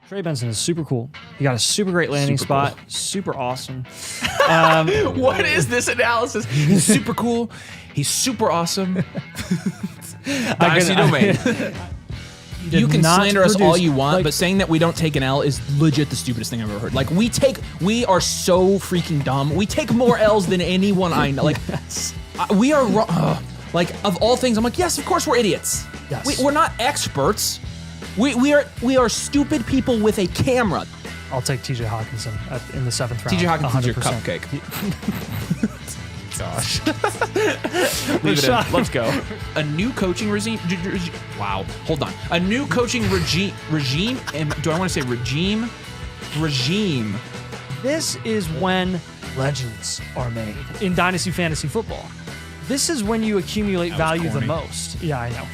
Trey Benson is super cool. He got a super great landing spot. Cool. Super awesome. What is this analysis? He's super cool. He's super awesome. Dynasty domain. You can slander us all you want, but saying that we don't take an L is legit the stupidest thing I've ever heard. Like, we are so freaking dumb. We take more L's than anyone I know. Like, we are wrong. Like, of all things, I'm like, yes, of course we're idiots. Yes. We're not experts. We are stupid people with a camera. I'll take TJ Hawkinson in the 7th round. TJ Hawkinson's 100%. your cupcake. Gosh. Leave it in. Let's go. A new coaching regime. Wow. Hold on. A new coaching regime. Do I want to say regime? Regime. This is when legends are made in Dynasty Fantasy Football. This is when you accumulate value the most. Yeah, I know.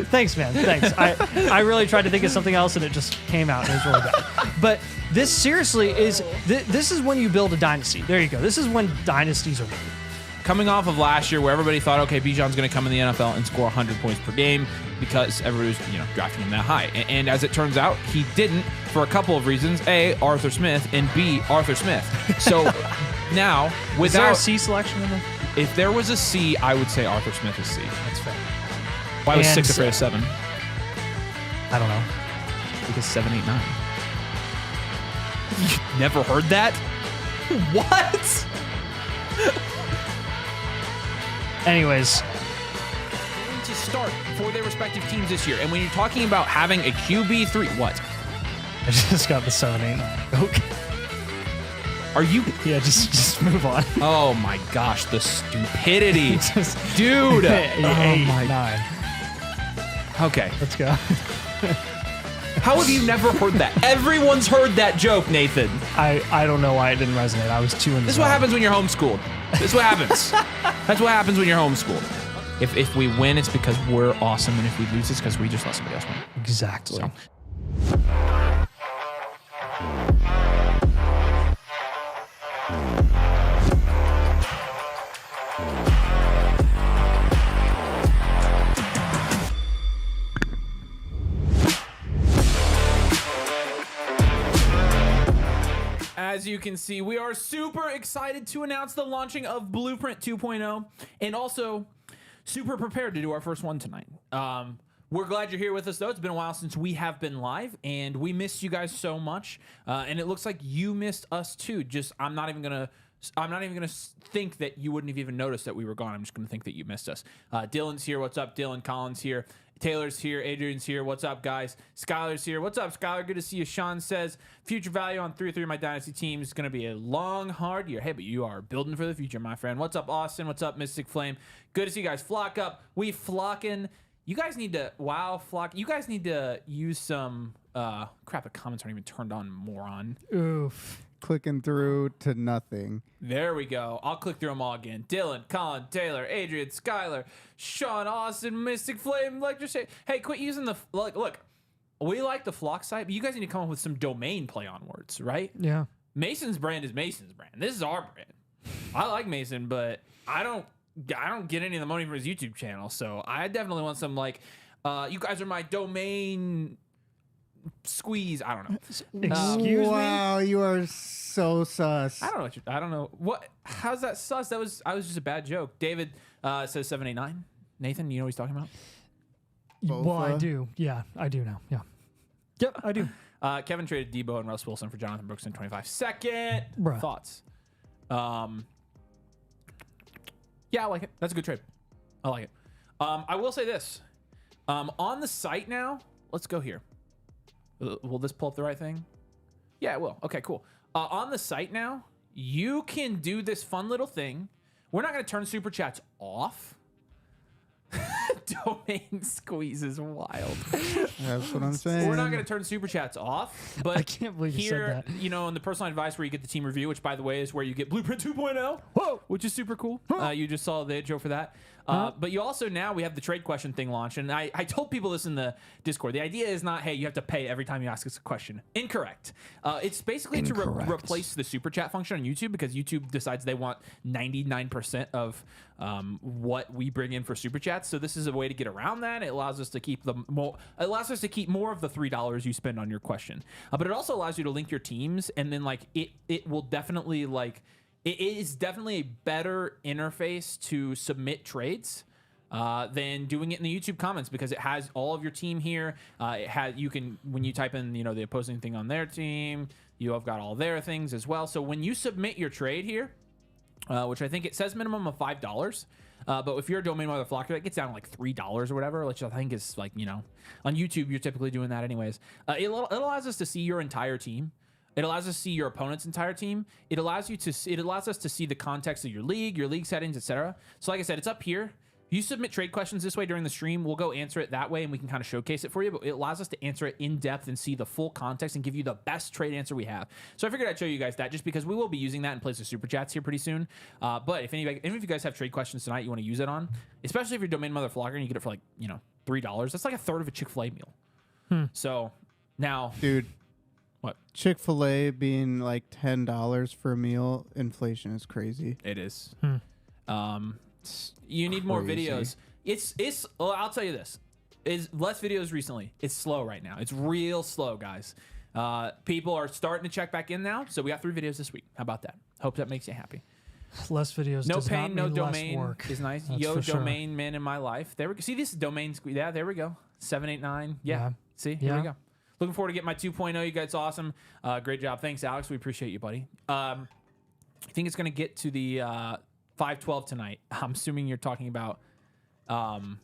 Thanks, man. Thanks. I really tried to think of something else and it just came out and it was really bad. But this seriously is, this is when you build a dynasty. There you go. This is when dynasties are made. Coming off of last year where everybody thought, okay, Bijan's going to come in the NFL and score 100 points per game because everybody was, drafting him that high. And as it turns out, he didn't for a couple of reasons. A, Arthur Smith, and B, Arthur Smith. So now, without... Is there a C selection in there? If there was a C, I would say Arthur Smith is C. That's fair. Why was 6 afraid of 7? I don't know. Because 7, 8, 9. You never heard that? What? Anyways. To start for their respective teams this year. And when you're talking about having a QB3, what? I just got the 7, 8, 9. Okay. Are you? Yeah, just move on. Oh my gosh, the stupidity. Dude. 8, 9. Okay. Let's go. How have you never heard that? Everyone's heard that joke, Nathan. I don't know why it didn't resonate. I was too in the This is what happens when you're homeschooled. This is what happens. That's what happens when you're homeschooled. If we win, it's because we're awesome, and if we lose, it's because we just let somebody else win. Exactly. So. As you can see, we are super excited to announce the launching of Blueprint 2.0 and also super prepared to do our first one tonight. We're glad you're here with us, though. It's been a while since we have been live, and we missed you guys so much. And it looks like you missed us too. I'm not even gonna think that you wouldn't have even noticed that we were gone. I'm just gonna think that you missed us. Dylan's here. What's up, Dylan? Colin's here. Taylor's here. Adrian's here. What's up, guys? Skylar's here. What's up, Skylar? Good to see you. Sean says, future value on 3 of 3 of my Dynasty teams. It's going to be a long, hard year. Hey, but you are building for the future, my friend. What's up, Austin? What's up, Mystic Flame? Good to see you guys. Flock up. We flocking. You guys need to, flock. You guys need to use some, crap, the comments aren't even turned on, moron. Oof. Clicking through to nothing. There we go. I'll click through them all again. Dylan, Colin, Taylor, Adrian, Skylar, Sean, Austin, Mystic Flame, Electric. Hey, quit using the, look, we like the flock site, but you guys need to come up with some domain play on words, right? Yeah. Mason's brand is Mason's brand. This is our brand. I like Mason, but I don't get any of the money from his YouTube channel, so I definitely want some, you guys are my domain squeeze. I don't know. Excuse me? Wow, you are so sus. I don't know what. How's that sus? I was just a bad joke. David says 789. Nathan, you know what he's talking about? Well, I do. Yeah, I do now. Yeah. Yep, I do. Kevin traded Debo and Russ Wilson for Jonathan Brooks in 25 second. Bruh. Thoughts? Yeah, I like it. That's a good trade. I like it. I will say this. On the site now, let's go here. Will this pull up the right thing? Yeah, it will. Okay, cool. On the site now, you can do this fun little thing. We're not going to turn super chats off. Domain squeeze is wild. That's what I'm saying. We're not going to turn super chats off, but I can't believe you said that. in the personal advice where you get the team review, which by the way is where you get Blueprint 2.0, Whoa, which is super cool. You just saw the intro for that. But you also now we have the trade question thing launched, and I told people this in the Discord. The idea is not, hey, you have to pay every time you ask us a question. Incorrect. It's basically to replace the super chat function on YouTube, because YouTube decides they want 99% of what we bring in for super chats. So this is a way to get around that. It allows us to keep more of the $3 you spend on your question. But it also allows you to link your teams, and then like it will definitely like. It is definitely a better interface to submit trades than doing it in the YouTube comments, because it has all of your team here. You can, when you type in the opposing thing on their team, you have got all their things as well. So when you submit your trade here, which I think it says minimum of $5, but if you're a domain Motherflocker, that gets down to like $3 or whatever, which I think is like, on YouTube you're typically doing that anyways. It allows us to see your entire team. It allows us to see your opponent's entire team. It allows us to see the context of your league settings, etc. So like I said, it's up here. If you submit trade questions this way during the stream, we'll go answer it that way, and we can kind of showcase it for you. But it allows us to answer it in depth and see the full context and give you the best trade answer we have. So I figured I'd show you guys that, just because we will be using that in place of super chats here pretty soon. But if any of you guys have trade questions tonight you want to use it on, especially if you're domain Motherflocker and you get it for like $3, that's like a third of a Chick-fil-A meal. So now, Dude. What? Chick-fil-A being like $10 for a meal, inflation is crazy. It is. You need more videos. Well, I'll tell you this. Is less videos recently. It's slow right now. It's real slow, guys. People are starting to check back in now. So we got 3 videos this week. How about that? Hope that makes you happy. Less videos. No does pain, not no mean domain less work. is nice. That's Yo, for sure. domain man in my life. There we go. See this domain squeeze. Yeah, there we go. 789. Yeah. See, here we go. Looking forward to getting my 2.0. You guys, awesome. Great job. Thanks, Alex. We appreciate you, buddy. I think it's going to get to the 512 tonight. I'm assuming you're talking about. I'm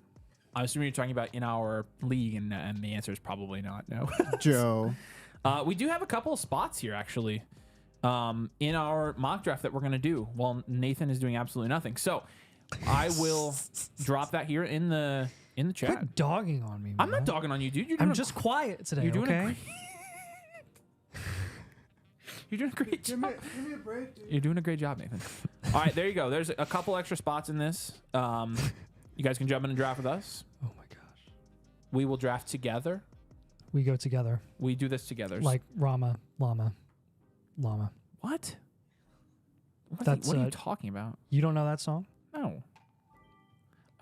assuming you're talking about in our league, and the answer is probably not. No. Joe. We do have a couple of spots here, actually, in our mock draft that we're going to do while Nathan is doing absolutely nothing. So I will drop that here in the chat. Quit dogging on me, man. I'm not dogging on you, dude. I'm just quiet today. You're doing okay? You're doing a great job. Give me a break, dude. You're doing a great job, Nathan. All right, there you go. There's a couple extra spots in this. You guys can jump in and draft with us. Oh my gosh. We will draft together. We go together. We do this together. Like Rama, Llama, Llama. What? What That's, are you talking about? You don't know that song? No.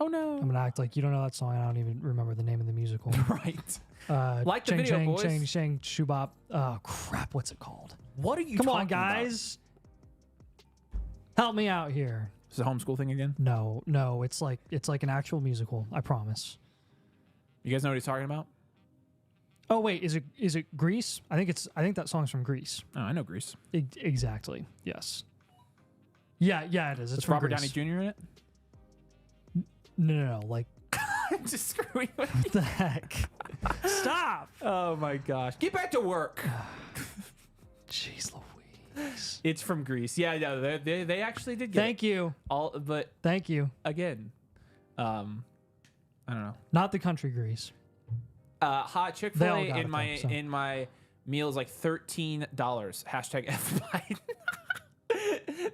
Oh no. I'm gonna act like you don't know that song. I don't even remember the name of the musical. Right. Like the Shang, video, Shang, boys. Shang, Shang, Shubop. Oh crap! What's it called? What are you Come talking on, guys. Help me out here. Is it a homeschool thing again? No, it's like an actual musical. I promise. You guys know what he's talking about? Oh wait, is it Grease? I think that song's from Grease. Oh, I know Grease. Exactly. Yes. Yeah, it is. It's Is from Robert Grease. Downey Jr. in it? No. Like, I'm just screwing with what the heck? Stop! Oh my gosh. Get back to work. Jeez Louise. It's from Greece. Yeah, they actually did get Thank you. all, but Thank you. again, I don't know. Not the country Grease. Hot They all Chick-fil-A got in it, my though, so. in my meal is like $13. Hashtag FBite.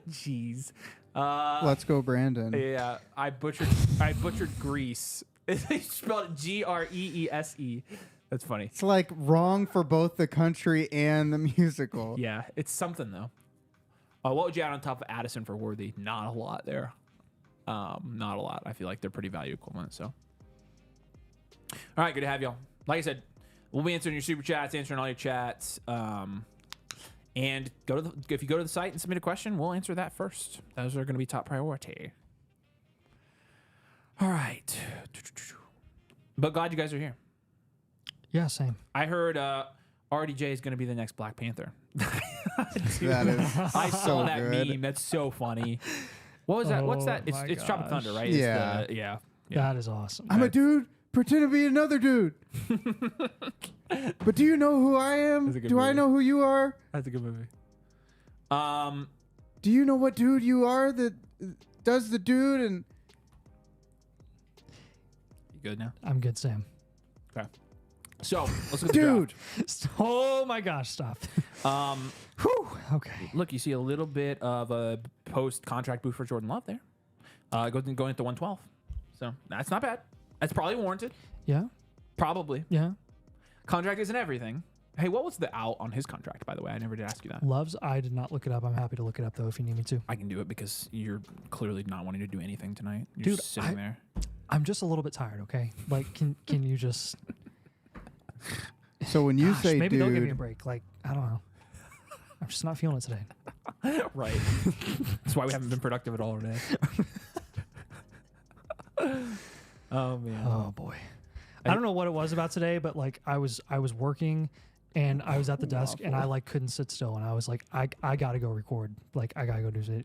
Jeez. Let's go, Brandon. Yeah, I butchered Greece. They spelled it Greese. That's funny. It's like wrong for both the country and the musical. Yeah, it's something though. What would you add on top of Addison for worthy? Not a lot there. Not a lot. I feel like they're pretty value equivalent. So, all right, good to have y'all. Like I said, we'll be answering your super chats, answering all your chats. And if you go to the site and submit a question, we'll answer that first. Those are going to be top priority. All right. But glad you guys are here. Yeah, same. I heard RDJ is going to be the next Black Panther. Dude, That is I saw so that good. meme. That's so funny. What was that? What's Oh that? It's my Tropic gosh. Thunder, right? Yeah. It's yeah. That is awesome. I'm a dude. Pretend to be another dude. But do you know who I am? That's a good Do I movie. know who you are? That's a good movie. Do you know what dude you are that does the dude? And You good now? I'm good, Sam. Okay. So let's look at the dude, Oh my gosh, stop. draft. Whew. Okay. Look, you see a little bit of a post-contract boost for Jordan Love there. Going at the 112. So that's not bad. That's probably warranted. Yeah. Probably. Yeah. Contract isn't everything. Hey, what was the out on his contract, by the way? I never did ask you that. Loves. I did not look it up. I'm happy to look it up though if you need me to. I can do it because you're clearly not wanting to do anything tonight. You're Dude, just sitting there. I'm just a little bit tired. Okay. Like, can you just? So when you Gosh, say maybe they'll give me a dude, break. Like, I don't know. I'm just not feeling it today. Right. That's why we haven't been productive at all today. Oh man. Oh boy. I don't know what it was about today, but like I was working and I was at the desk and I like couldn't sit still and I was like I gotta go record. Like I gotta go do do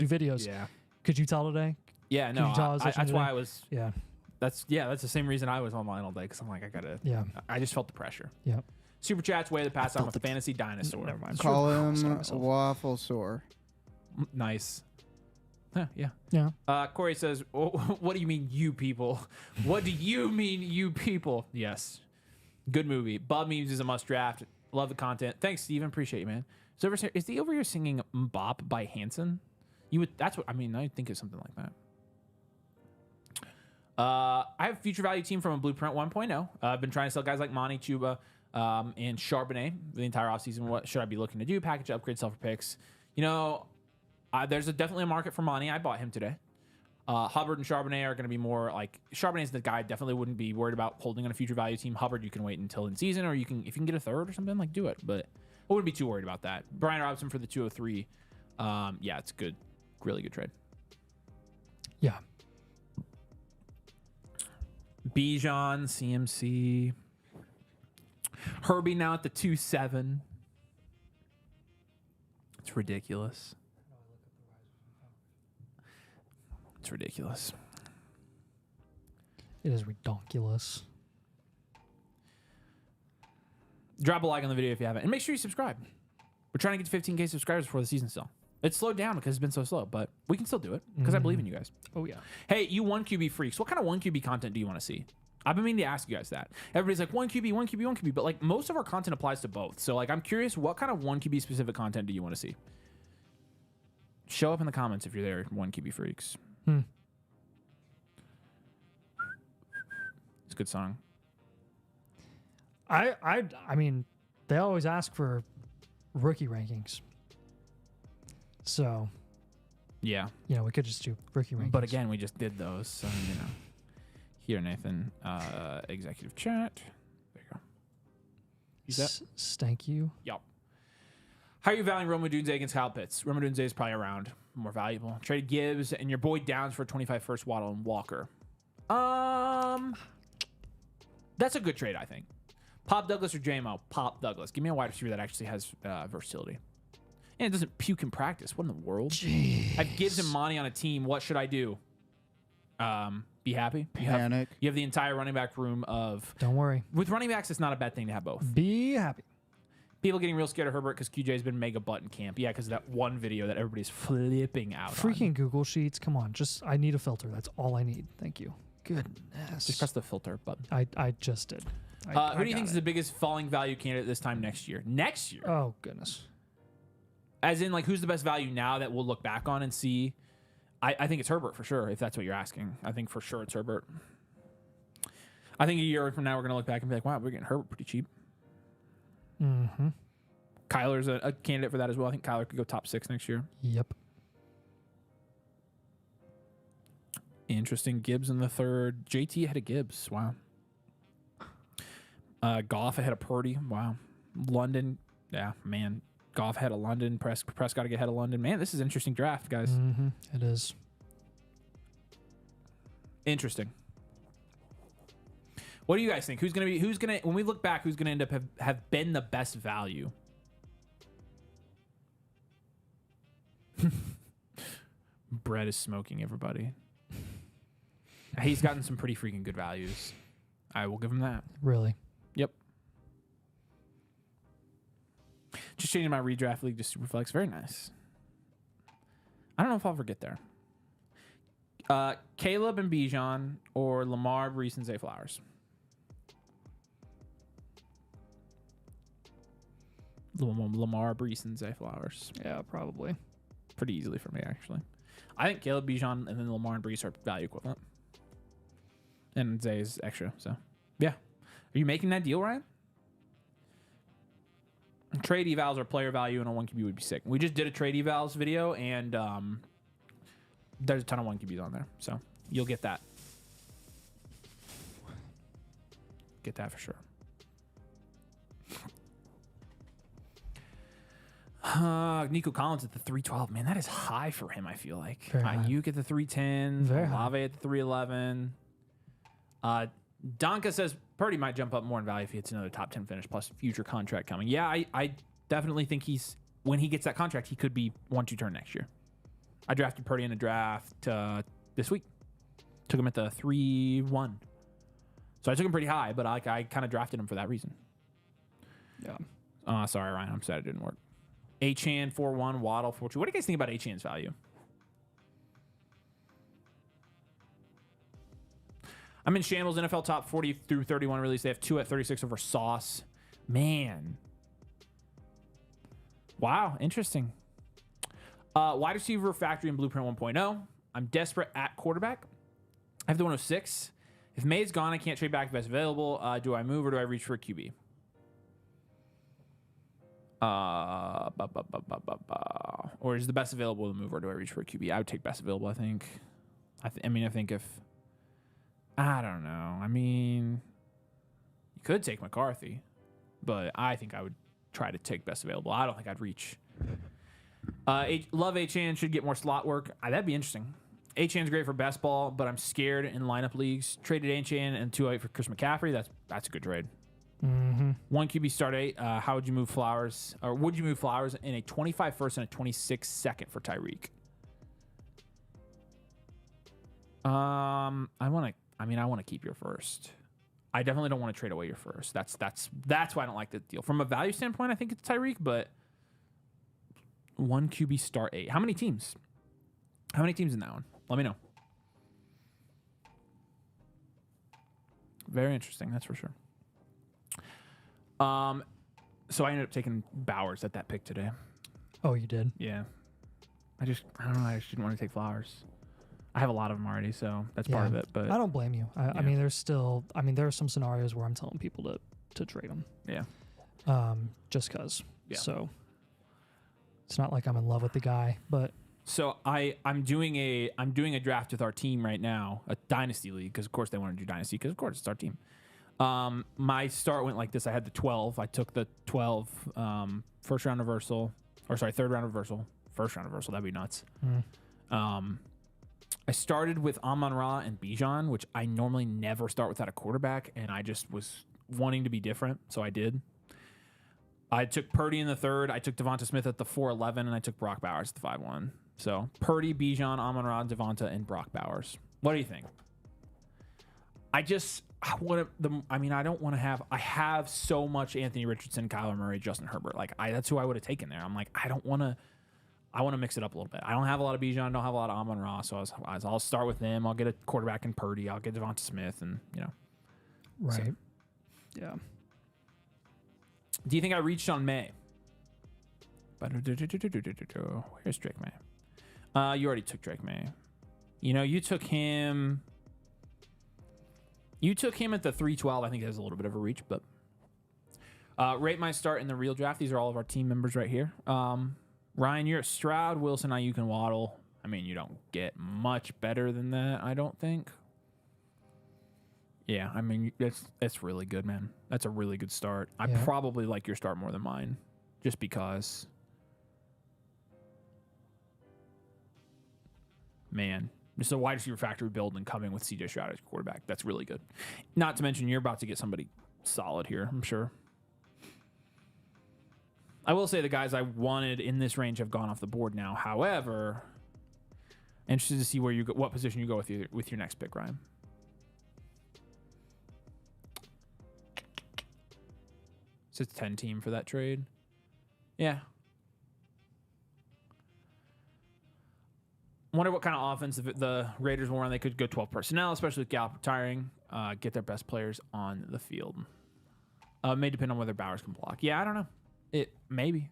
videos. Yeah. Could you tell today? Yeah. Could No. you tell I was that's listening why today? I was. Yeah. That's the same reason I was online all day because I'm like I gotta. Yeah. I just felt the pressure. Yeah. Super chats way to pass. I'm a felt the- fantasy dinosaur. Never mind. call Sorry him myself. waffle sore. Nice. Huh, yeah. Yeah. Corey says, "What do you mean, you people? What do you mean, you people?" Yes. Good movie. Bob Memes is a must draft. Love the content. Thanks, Steven. Appreciate you, man. So is he over here singing "Bop" by Hanson? You would. That's what I mean. I think it's something like that. I have a future value team from a Blueprint 1.0. I've been trying to sell guys like Monty, Chuba, and Charbonnet the entire offseason. What should I be looking to do? Package, upgrade, sell for picks. You know, there's definitely a market for Monty. I bought him today. Hubbard and Charbonnet are going to be more like Charbonnet's the guy I definitely wouldn't be worried about holding on a future value team. Hubbard, you can wait until in season, or if you can get a third or something, like do it. But I wouldn't be too worried about that. Brian Robinson for the 203. Yeah, it's good. Really good trade. Yeah. Bijan, CMC. Herbie now at the 2-7. It's ridiculous. It's ridiculous. It is redonkulous. Drop a like on the video if you haven't. And make sure you subscribe. We're trying to get to 15K subscribers before the season still. It's slowed down because it's been so slow, but we can still do it because I believe in you guys. Oh yeah. Hey, you 1QB freaks. What kind of 1QB content do you want to see? I've been meaning to ask you guys that. Everybody's like 1QB, 1QB, 1QB, but like most of our content applies to both. So like I'm curious, what kind of 1QB specific content do you want to see? Show up in the comments if you're there, 1QB freaks. It's a good song. I mean, they always ask for rookie rankings. So, Yeah. you know, we could just do rookie rankings. But again, we just did those, so you know. Here, Nathan. Executive chat. There you go. Use that. Thank you. Yep. How are you valuing Roma Dunze against Kyle Pitts? Roma Dunze is probably around more valuable. Traded Gibbs and your boy Downs for 25 first, Waddle and Walker. That's a good trade, I think. Pop Douglas or JMO? Pop Douglas. Give me a wide receiver that actually has versatility. And it doesn't puke in practice. What in the world? Jeez. I have Gibbs and Monty on a team. What should I do? Be happy. Panic. You have the entire running back room of. Don't worry. With running backs, it's not a bad thing to have both. Be happy. People getting real scared of Herbert because QJ's been mega button camp. Yeah, because of that one video that everybody's flipping out. Freaking Google Sheets. Come on. I need a filter. That's all I need. Thank you. Goodness. Just press the filter button. I just did. Who do you think is the biggest falling value candidate this time next year? Next year? Oh, goodness. As in, like, who's the best value now that we'll look back on and see? I think it's Herbert for sure, if that's what you're asking. I think for sure it's Herbert. I think a year from now we're going to look back and be like, wow, we're getting Herbert pretty cheap. Mm-hmm. Kyler's a candidate for that as well. I think Kyler could go top 6 next year. Yep. Interesting. Gibbs in the 3rd. JT ahead of Gibbs. Wow. Goff ahead of Purdy. Wow. London. Yeah, man. Goff ahead of London. Prescott to get ahead of London. Man, this is an interesting draft, guys. Mm-hmm. It is. Interesting. What do you guys think? Who's gonna when we look back, who's gonna end up have been the best value? Brett is smoking everybody. He's gotten some pretty freaking good values. I will give him that. Really? Yep. Just changing my redraft league to Superflex. Very nice. I don't know if I'll ever get there. Caleb and Bijan or Lamar, Brees, and Zay Flowers. Lamar, Brees, and Zay Flowers. Yeah, probably. Pretty easily for me, actually. I think Caleb, Bijan, and then Lamar and Brees are value equivalent. And Zay's extra. So, yeah. Are you making that deal, Ryan? Trade evals or player value in a 1QB would be sick. We just did a trade evals video, and there's a ton of 1QBs on there. So, you'll get that. Get that for sure. Nico Collins at the 312. Man, that is high for him, I feel like. Ayuk at the 310. Very Olave at the 311. Donka says Purdy might jump up more in value if he hits another top 10 finish plus future contract coming. Yeah, I definitely think when he gets that contract, he could be 1-2 turn next year. I drafted Purdy in a draft this week. Took him at the 3-1. So I took him pretty high, but I kind of drafted him for that reason. Yeah. Sorry, Ryan. I'm sad it didn't work. Achane 4-1, Waddle 4-2. What do you guys think about Achane's value? I'm in Shambles NFL top 40 through 31 release. They have 2 at 36 over Sauce. Man. Wow, interesting. Wide receiver factory and blueprint 1.0. I'm desperate at quarterback. I have the 106. If May's gone, I can't trade back if that's available. Do I move or do I reach for a QB? Or is the best available to move or do I reach for a QB? I would take best available, I think. I think if... I don't know. I mean, you could take McCarthy, but I think I would try to take best available. I don't think I'd reach. Love Achane, should get more slot work. That'd be interesting. Achane's great for best ball, but I'm scared in lineup leagues. Traded Achane and 2-8 for Chris McCaffrey. That's a good trade. Mm-hmm. 1 QB start 8. How would you move Flowers? Or would you move Flowers in a 25 first and a 26 second for Tyreek? I want to keep your first. I definitely don't want to trade away your first. That's why I don't like the deal. From a value standpoint, I think it's Tyreek, but 1 QB start 8. How many teams? How many teams in that one? Let me know. Very interesting, that's for sure. So I ended up taking Bowers at that pick today. Oh, you did? Yeah. I don't know. I just didn't want to take Flowers. I have a lot of them already, so that's part of it. But I don't blame you. I mean, there are some scenarios where I'm telling people to trade them. Yeah. Just cause. Yeah. So it's not like I'm in love with the guy, but. So I'm doing a draft with our team right now, a Dynasty league, because of course they want to do Dynasty, because of course it's our team. My start went like this. I had the 12. I took the 12 third round reversal, first round reversal. That'd be nuts. I started with Amon-Ra and Bijan, which I normally never start without a quarterback, and I just was wanting to be different, so I did. I took Purdy in the 3rd. I took Devonta Smith at the 4-11, and I took Brock Bowers at the 5-1. So Purdy, Bijan, Amon-Ra, Devonta, and Brock Bowers. What do you think? I don't want to have. I have so much Anthony Richardson, Kyler Murray, Justin Herbert. That's who I would have taken there. I'm like, I don't want to. I want to mix it up a little bit. I don't have a lot of Bijan. Don't have a lot of Amon-Ra. So I'll start with them. I'll get a quarterback in Purdy. I'll get Devonta Smith, and Right. So. Yeah. Do you think I reached on May? Where's Drake May? You already took Drake May. You took him. You took him at the 312. I think that's a little bit of a reach, but rate my start in the real draft. These are all of our team members right here. Ryan, you're at Stroud, Wilson, Ayuk, and Waddle. I mean, you don't get much better than that, I don't think. Yeah, I mean, that's really good, man. That's a really good start. I probably like your start more than mine, just because. Man, just a wide receiver factory build and coming with CJ Stroud as quarterback. That's really good. Not to mention, you're about to get somebody solid here, I'm sure. I will say the guys I wanted in this range have gone off the board now. However, interested to see where what position you go with your next pick, Ryan. So it's 10 team for that trade. Yeah. Wonder what kind of offense the Raiders will run. They could go 12 personnel, especially with Gallup retiring. Get their best players on the field. May depend on whether Bowers can block. Yeah, I don't know. Maybe.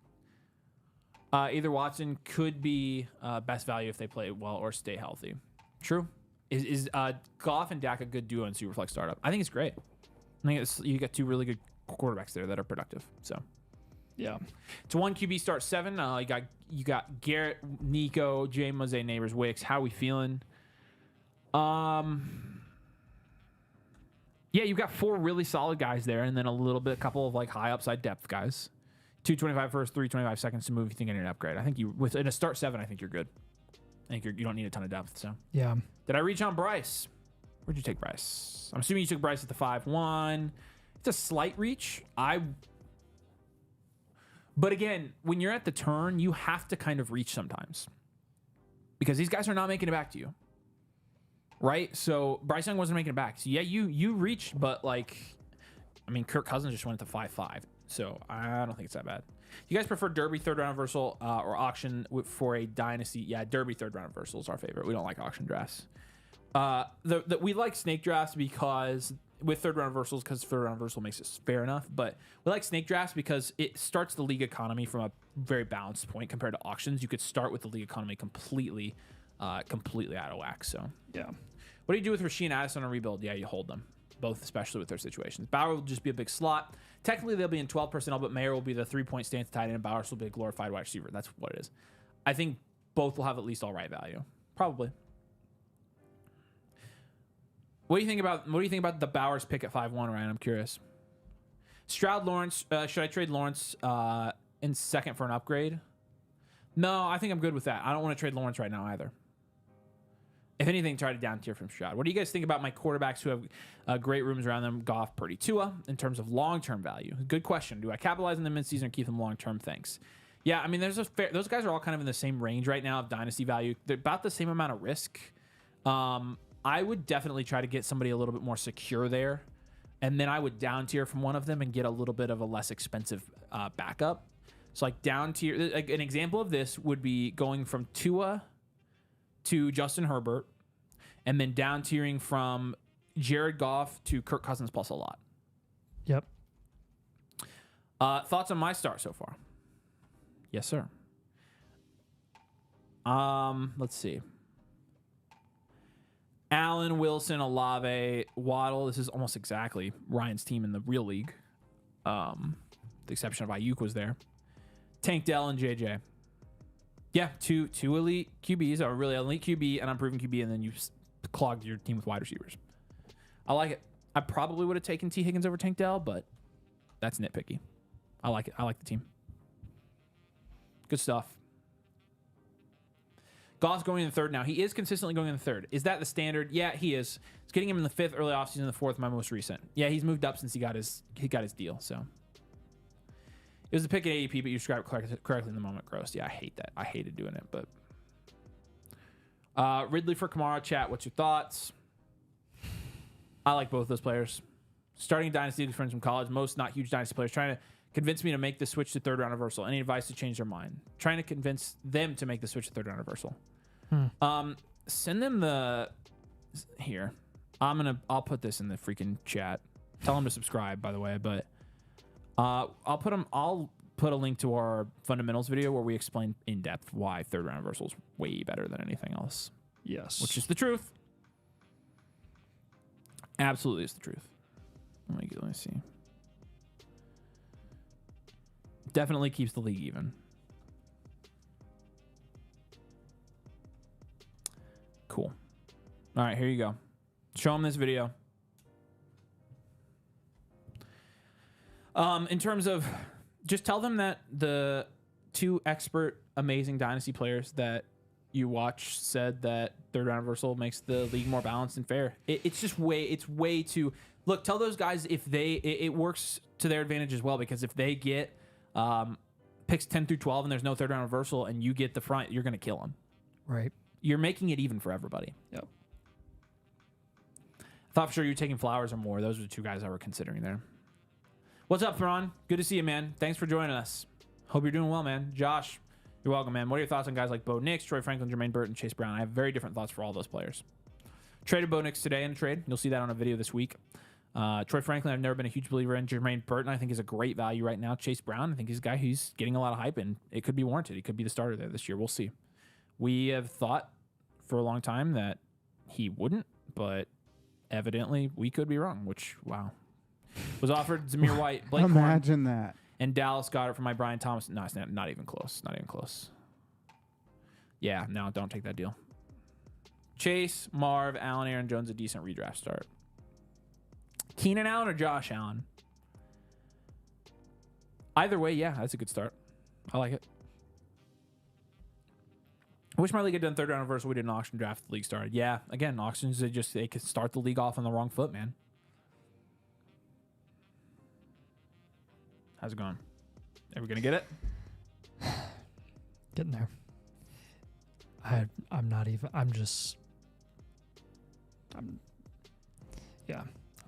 Either Watson could be best value if they play well or stay healthy. True. Is Goff and Dak a good duo in Superflex startup? I think it's great. I think you got two really good quarterbacks there that are productive. So Yeah. it's 1 QB start 7. You got Garrett, Nico, Jay, Mose, Neighbors, Wicks. How are we feeling? Yeah, you've got 4 really solid guys there, and then a couple of like high upside depth guys. 225 first, 325 seconds to move. You think I need an upgrade? I think in a start 7, I think you're good. I think you don't need a ton of depth. So Yeah. did I reach on Bryce? Where'd you take Bryce? I'm assuming you took Bryce at the 5-1. It's a slight reach. But again, when you're at the turn, you have to kind of reach sometimes because these guys are not making it back to you. Right? So Bryce Young wasn't making it back. So yeah, you reached, but like, I mean, Kirk Cousins just went at the 5-5. So I don't think it's that bad. You guys prefer Derby 3rd round reversal or auction for a dynasty? Yeah, Derby 3rd round reversal is our favorite. We don't like auction drafts. We like snake drafts because with 3rd round reversals, because 3rd round reversal makes it fair enough. But we like snake drafts because it starts the league economy from a very balanced point compared to auctions. You could start with the league economy completely out of whack. So Yeah. what do you do with Rasheed and Addison on a rebuild? Yeah, you hold them, both especially with their situations. Bauer will just be a big slot. Technically, they'll be in 12 personnel, but Mayer will be the 3-point stance tight end, and Bowers will be a glorified wide receiver. That's what it is. I think both will have at least all right value. Probably. What do you think about the Bowers pick at 5-1, Ryan? I'm curious. Stroud, Lawrence. Should I trade Lawrence in second for an upgrade? No, I think I'm good with that. I don't want to trade Lawrence right now either. If anything, try to down tier from Stroud. What do you guys think about my quarterbacks who have great rooms around them, Goff, Purdy, Tua, in terms of long-term value? Good question. Do I capitalize on them mid-season or keep them long-term? Thanks. Yeah, I mean, those guys are all kind of in the same range right now of dynasty value. They're about the same amount of risk. I would definitely try to get somebody a little bit more secure there, and then I would down tier from one of them and get a little bit of a less expensive backup. So like down tier, like an example of this would be going from Tua to Justin Herbert, and then down tiering from Jared Goff to Kirk Cousins plus a lot. Yep. Thoughts on my start so far? Yes, sir. Let's see. Allen, Wilson, Olave, Waddle. This is almost exactly Ryan's team in the real league. The exception of Ayuk was there. Tank Dell and JJ. Yeah, two elite QBs, or really elite QB and unproven QB, and then you clogged your team with wide receivers. I like it. I probably would have taken T. Higgins over Tank Dell, but that's nitpicky. I like it. I like the team. Good stuff. Goff's going in the 3rd now. He is consistently going in the 3rd. Is that the standard? Yeah, he is. It's getting him in the 5th, early offseason, the 4th, my most recent. Yeah, he's moved up since he got his deal, so. It was a pick at AEP, but you described it correctly in the moment. Gross. Yeah, I hate that. I hated doing it, but. Ridley for Kamara. Chat, what's your thoughts? I like both those players. Starting Dynasty friends from college. Most not huge Dynasty players trying to convince me to make the switch to 3rd round reversal. Any advice to change their mind? Trying to convince them to make the switch to 3rd round reversal. Send them the... Here. I'll put this in the freaking chat. Tell them to subscribe, by the way, but... I'll put a link to our fundamentals video where we explain in depth why 3rd round reversal is way better than anything else. Yes. Which is the truth. Absolutely is the truth. Let me see. Definitely keeps the league even. Cool. All right, here you go. Show them this video. In terms of, just tell them that the 2 expert, amazing Dynasty players that you watch said that 3rd round reversal makes the league more balanced and fair. It's way too, look, tell those guys if it works to their advantage as well, because if they get picks 10 through 12 and there's no 3rd round reversal and you get the front, you're going to kill them. Right. You're making it even for everybody. Yep. I thought for sure you were taking Flowers or Moore. Those are the 2 guys I were considering there. What's up, Thrawn? Good to see you, man. Thanks for joining us. Hope you're doing well, man. Josh, you're welcome, man. What are your thoughts on guys like Bo Nix, Troy Franklin, Jermaine Burton, Chase Brown? I have very different thoughts for all those players. Traded Bo Nix today in a trade. You'll see that on a video this week. Troy Franklin, I've never been a huge believer in. Jermaine Burton, I think, is a great value right now. Chase Brown, I think he's a guy who's getting a lot of hype, and it could be warranted. He could be the starter there this year. We'll see. We have thought for a long time that he wouldn't, but evidently we could be wrong, which, wow. Was offered Zamir White, Blake Corn, Imagine that. and Dallas Goedert for my Brian Thomas. No, it's not even close. Not even close. Yeah, no, don't take that deal. Chase, Marv, Allen, Aaron Jones, a decent redraft start. Keenan Allen or Josh Allen? Either way, yeah, that's a good start. I like it. I wish my league had done third round reversal. We did an auction draft. The league started. Yeah, again, auctions, they could start the league off on the wrong foot, man. How's it going? Are we going to get it? Getting there. I'm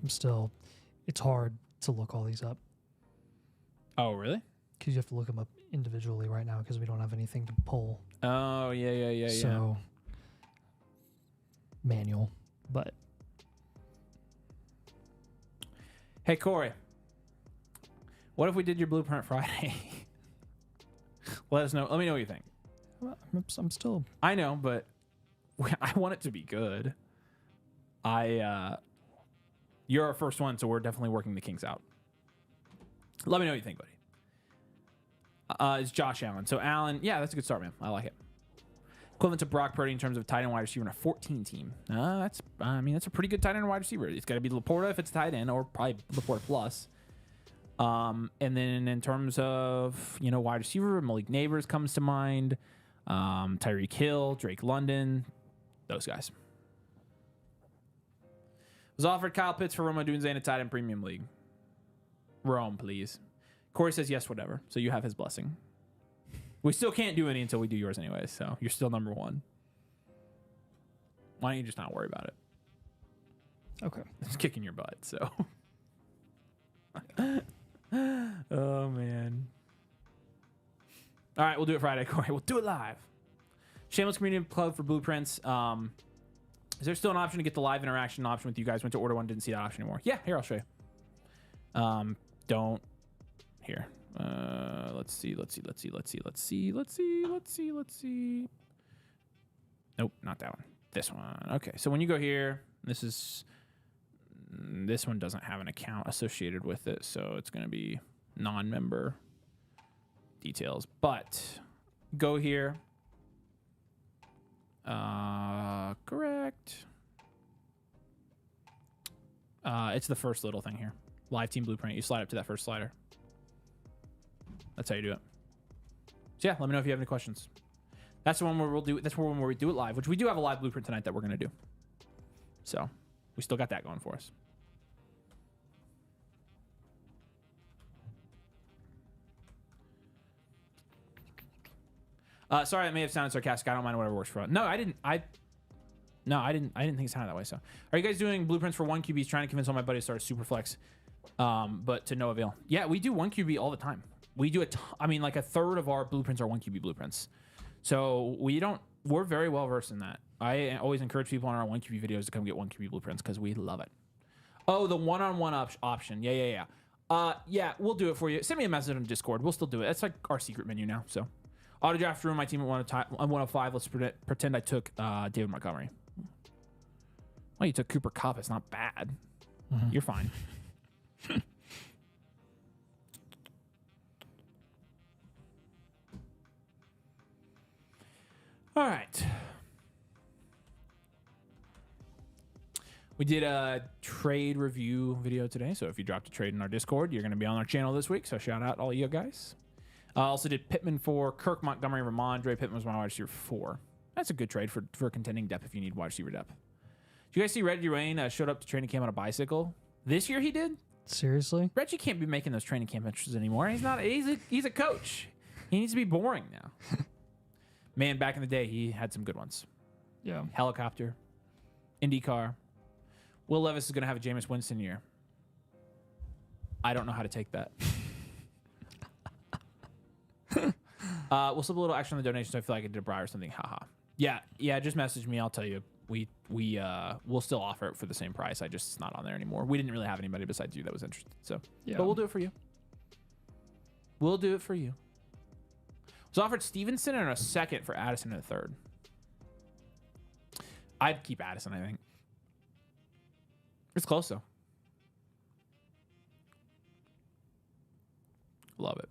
still, it's hard to look all these up. Oh, really? Because you have to look them up individually right now because we don't have anything to pull. Oh, yeah. So, manual, but. Hey, Corey. What if we did your Blueprint Friday? Let us know. Let me know what you think. I'm still. I know, but I want it to be good. You're our first one, so we're definitely working the kinks out. Let me know what you think, buddy. It's Josh Allen. So Allen, yeah, that's a good start, man. I like it. Equivalent to Brock Purdy in terms of tight end wide receiver in a 14 team. That's a pretty good tight end wide receiver. It's got to be Laporta if it's tight end, or probably Laporta plus. And then in terms of wide receiver, Malik Neighbors comes to mind. Tyreek Hill, Drake London, those guys. Was offered Kyle Pitts for Roma Dunze in a tight end premium league. Rome, please. Corey says yes, whatever. So you have his blessing. We still can't do any until we do yours anyways, so you're still number one. Why don't you just not worry about it? Okay. It's kicking your butt, so. Oh, man. All right, we'll do it Friday, Corey. We'll do it live. Shameless community plug for Blueprints. Is there still an option to get the live interaction option with you guys? Went to order one, didn't see that option anymore. Yeah, here, I'll show you. Don't. Here. Let's see. Nope, not that one. This one. Okay, so when you go here, this one doesn't have an account associated with it, so it's going to be non-member details. But go here. Correct. It's the first little thing here. Live team blueprint. You slide up to that first slider. That's how you do it. So yeah, let me know if you have any questions. That's the one where we'll do. That's where we do it live, which we do have a live blueprint tonight that we're gonna do. So we still got that going for us. Sorry, I may have sounded sarcastic. I don't mind whatever works for us. No, I didn't. I didn't think it sounded that way. So, are you guys doing blueprints for one QBs? Trying to convince all my buddies to start a super flex, but to no avail. Yeah, we do one QB all the time. We do like a third of our blueprints are one QB blueprints. So we're very well versed in that. I always encourage people on our one QB videos to come get one QB blueprints because we love it. Oh, the one-on-one option. Yeah. Yeah, we'll do it for you. Send me a message on Discord. We'll still do it. That's like our secret menu now. So. Auto draft room, my team at 105. Let's pretend I took David Montgomery. Well, you took Cooper Kupp. It's not bad. Mm-hmm. You're fine. All right. We did a trade review video today. So if you dropped a trade in our Discord, you're going to be on our channel this week. So shout out all you guys. Also did Pittman for Kirk, Montgomery, Ramondre. Pittman was my wide receiver 4. That's a good trade for contending depth if you need wide receiver depth. Did you guys see Reggie Wayne showed up to training camp on a bicycle? This year he did? Seriously? Reggie can't be making those training camp entries anymore. He's a coach. He needs to be boring now. Man, back in the day, he had some good ones. Yeah. Helicopter. IndyCar. Will Levis is going to have a Jameis Winston year. I don't know how to take that. We'll slip a little extra on the donation, so I feel like I did a bribe or something. Haha. Yeah. Just message me. I'll tell you. We'll still offer it for the same price. It's not on there anymore. We didn't really have anybody besides you that was interested. So, yeah. But we'll do it for you. Was offered Stevenson in a second for Addison in a third. I'd keep Addison, I think. It's close, though. Love it.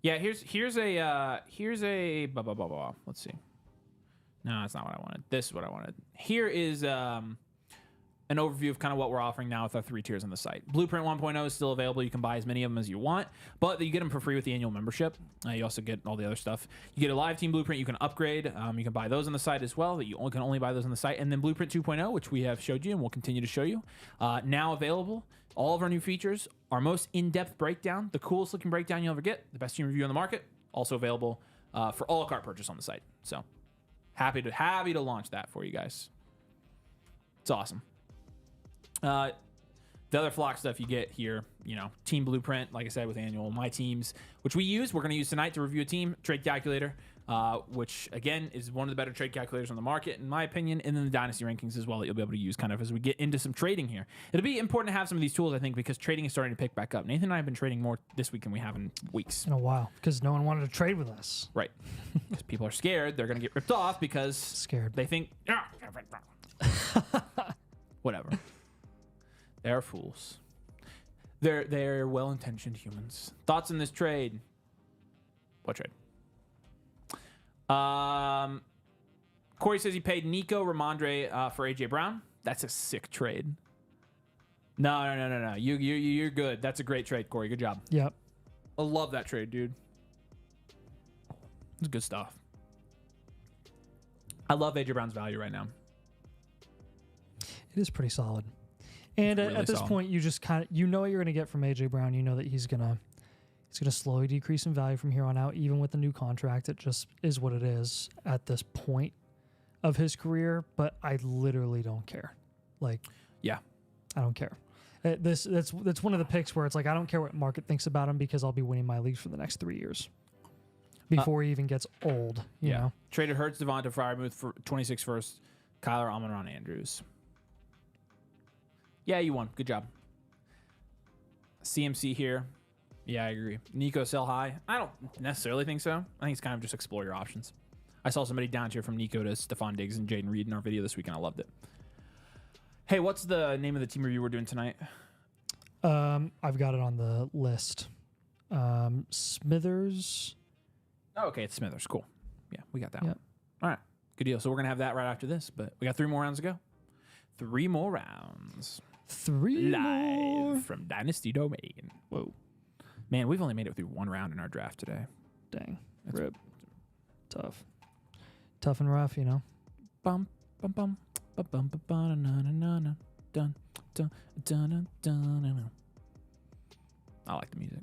Yeah, here's a blah, blah, blah, blah. Let's see. No, that's not what I wanted. This is what I wanted. Here is an overview of kind of what we're offering now with our 3 tiers on the site. Blueprint 1.0 is still available. You can buy as many of them as you want, but you get them for free with the annual membership. You also get all the other stuff. You get a live team blueprint you can upgrade. You can buy those on the site as well. You can only buy those on the site. And then Blueprint 2.0, which we have showed you and will continue to show you, now available. All of our new features, our most in-depth breakdown, the coolest looking breakdown you'll ever get, the best team review on the market, also available for all cart purchase on the site. So happy to launch that for you guys. It's awesome. The other flock stuff you get here, team blueprint, like I said, with annual, my teams, which we're going to use tonight to review a team, trade calculator, which again is one of the better trade calculators on the market, in my opinion, and then the Dynasty rankings as well that you'll be able to use kind of as we get into some trading here. It'll be important to have some of these tools, I think, because trading is starting to pick back up. Nathan and I have been trading more this week than we have in weeks. In a while, because no one wanted to trade with us. Right. Because people are scared. They're going to get ripped off because Scared. they think, whatever. They're fools. They're well-intentioned humans. Thoughts on this trade? What trade? Corey says he paid Nico Ramondre for AJ Brown. That's a sick trade. No. You're good. That's a great trade, Corey. Good job. Yep. I love that trade, dude. It's good stuff. I love AJ Brown's value right now. It is pretty solid. And really at this solid. point, you just kind of what you're going to get from AJ Brown. You know that he's gonna slowly decrease in value from here on out, even with the new contract. It just is what it is at this point of his career. But I literally don't care. Yeah, I don't care. That's one of the picks where it's like I don't care what market thinks about him because I'll be winning my leagues for the next 3 years before he even gets old. You know, traded Hurts, Devonta Freiermuth for 26 first, Kyler Amon Andrews. Yeah, you won. Good job. CMC here. Yeah, I agree. Nico sell high. I don't necessarily think so. I think it's kind of just explore your options. I saw somebody down here from Nico to Stephon Diggs and Jaden Reed in our video this week, and I loved it. Hey, what's the name of the team review we're doing tonight? I've got it on the list. Smithers. Oh, okay, it's Smithers. Cool. Yeah, we got that Yep. one. All right, good deal. So we're going to have that right after this, but we got 3 more rounds to go. 3 more rounds. 3 Live more. from Dynasty Domain. Whoa. Man, we've only made it through 1 round in our draft today. Dang. That's Rip. Tough and rough, you know. Bum, bum, bum, bum, bum, bum, bum, na, na, na, na, dun, dun, dun, dun, dun, dun, dun. I like the music.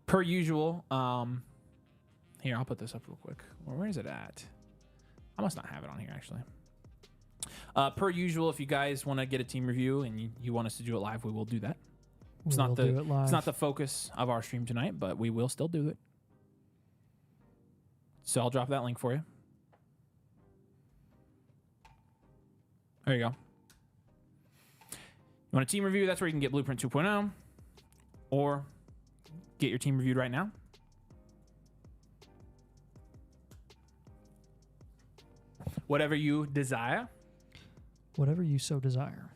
Per usual, here, I'll put this up real quick. Where is it at? I must not have it on here, actually. Per usual, if you guys want to get a team review and you want us to do it live, we will do that. It's not the focus of our stream tonight, but we will still do it. So I'll drop that link for you. There you go. You want a team review? That's where you can get Blueprint 2.0 or get your team reviewed right now. Whatever you desire. Whatever you so desire.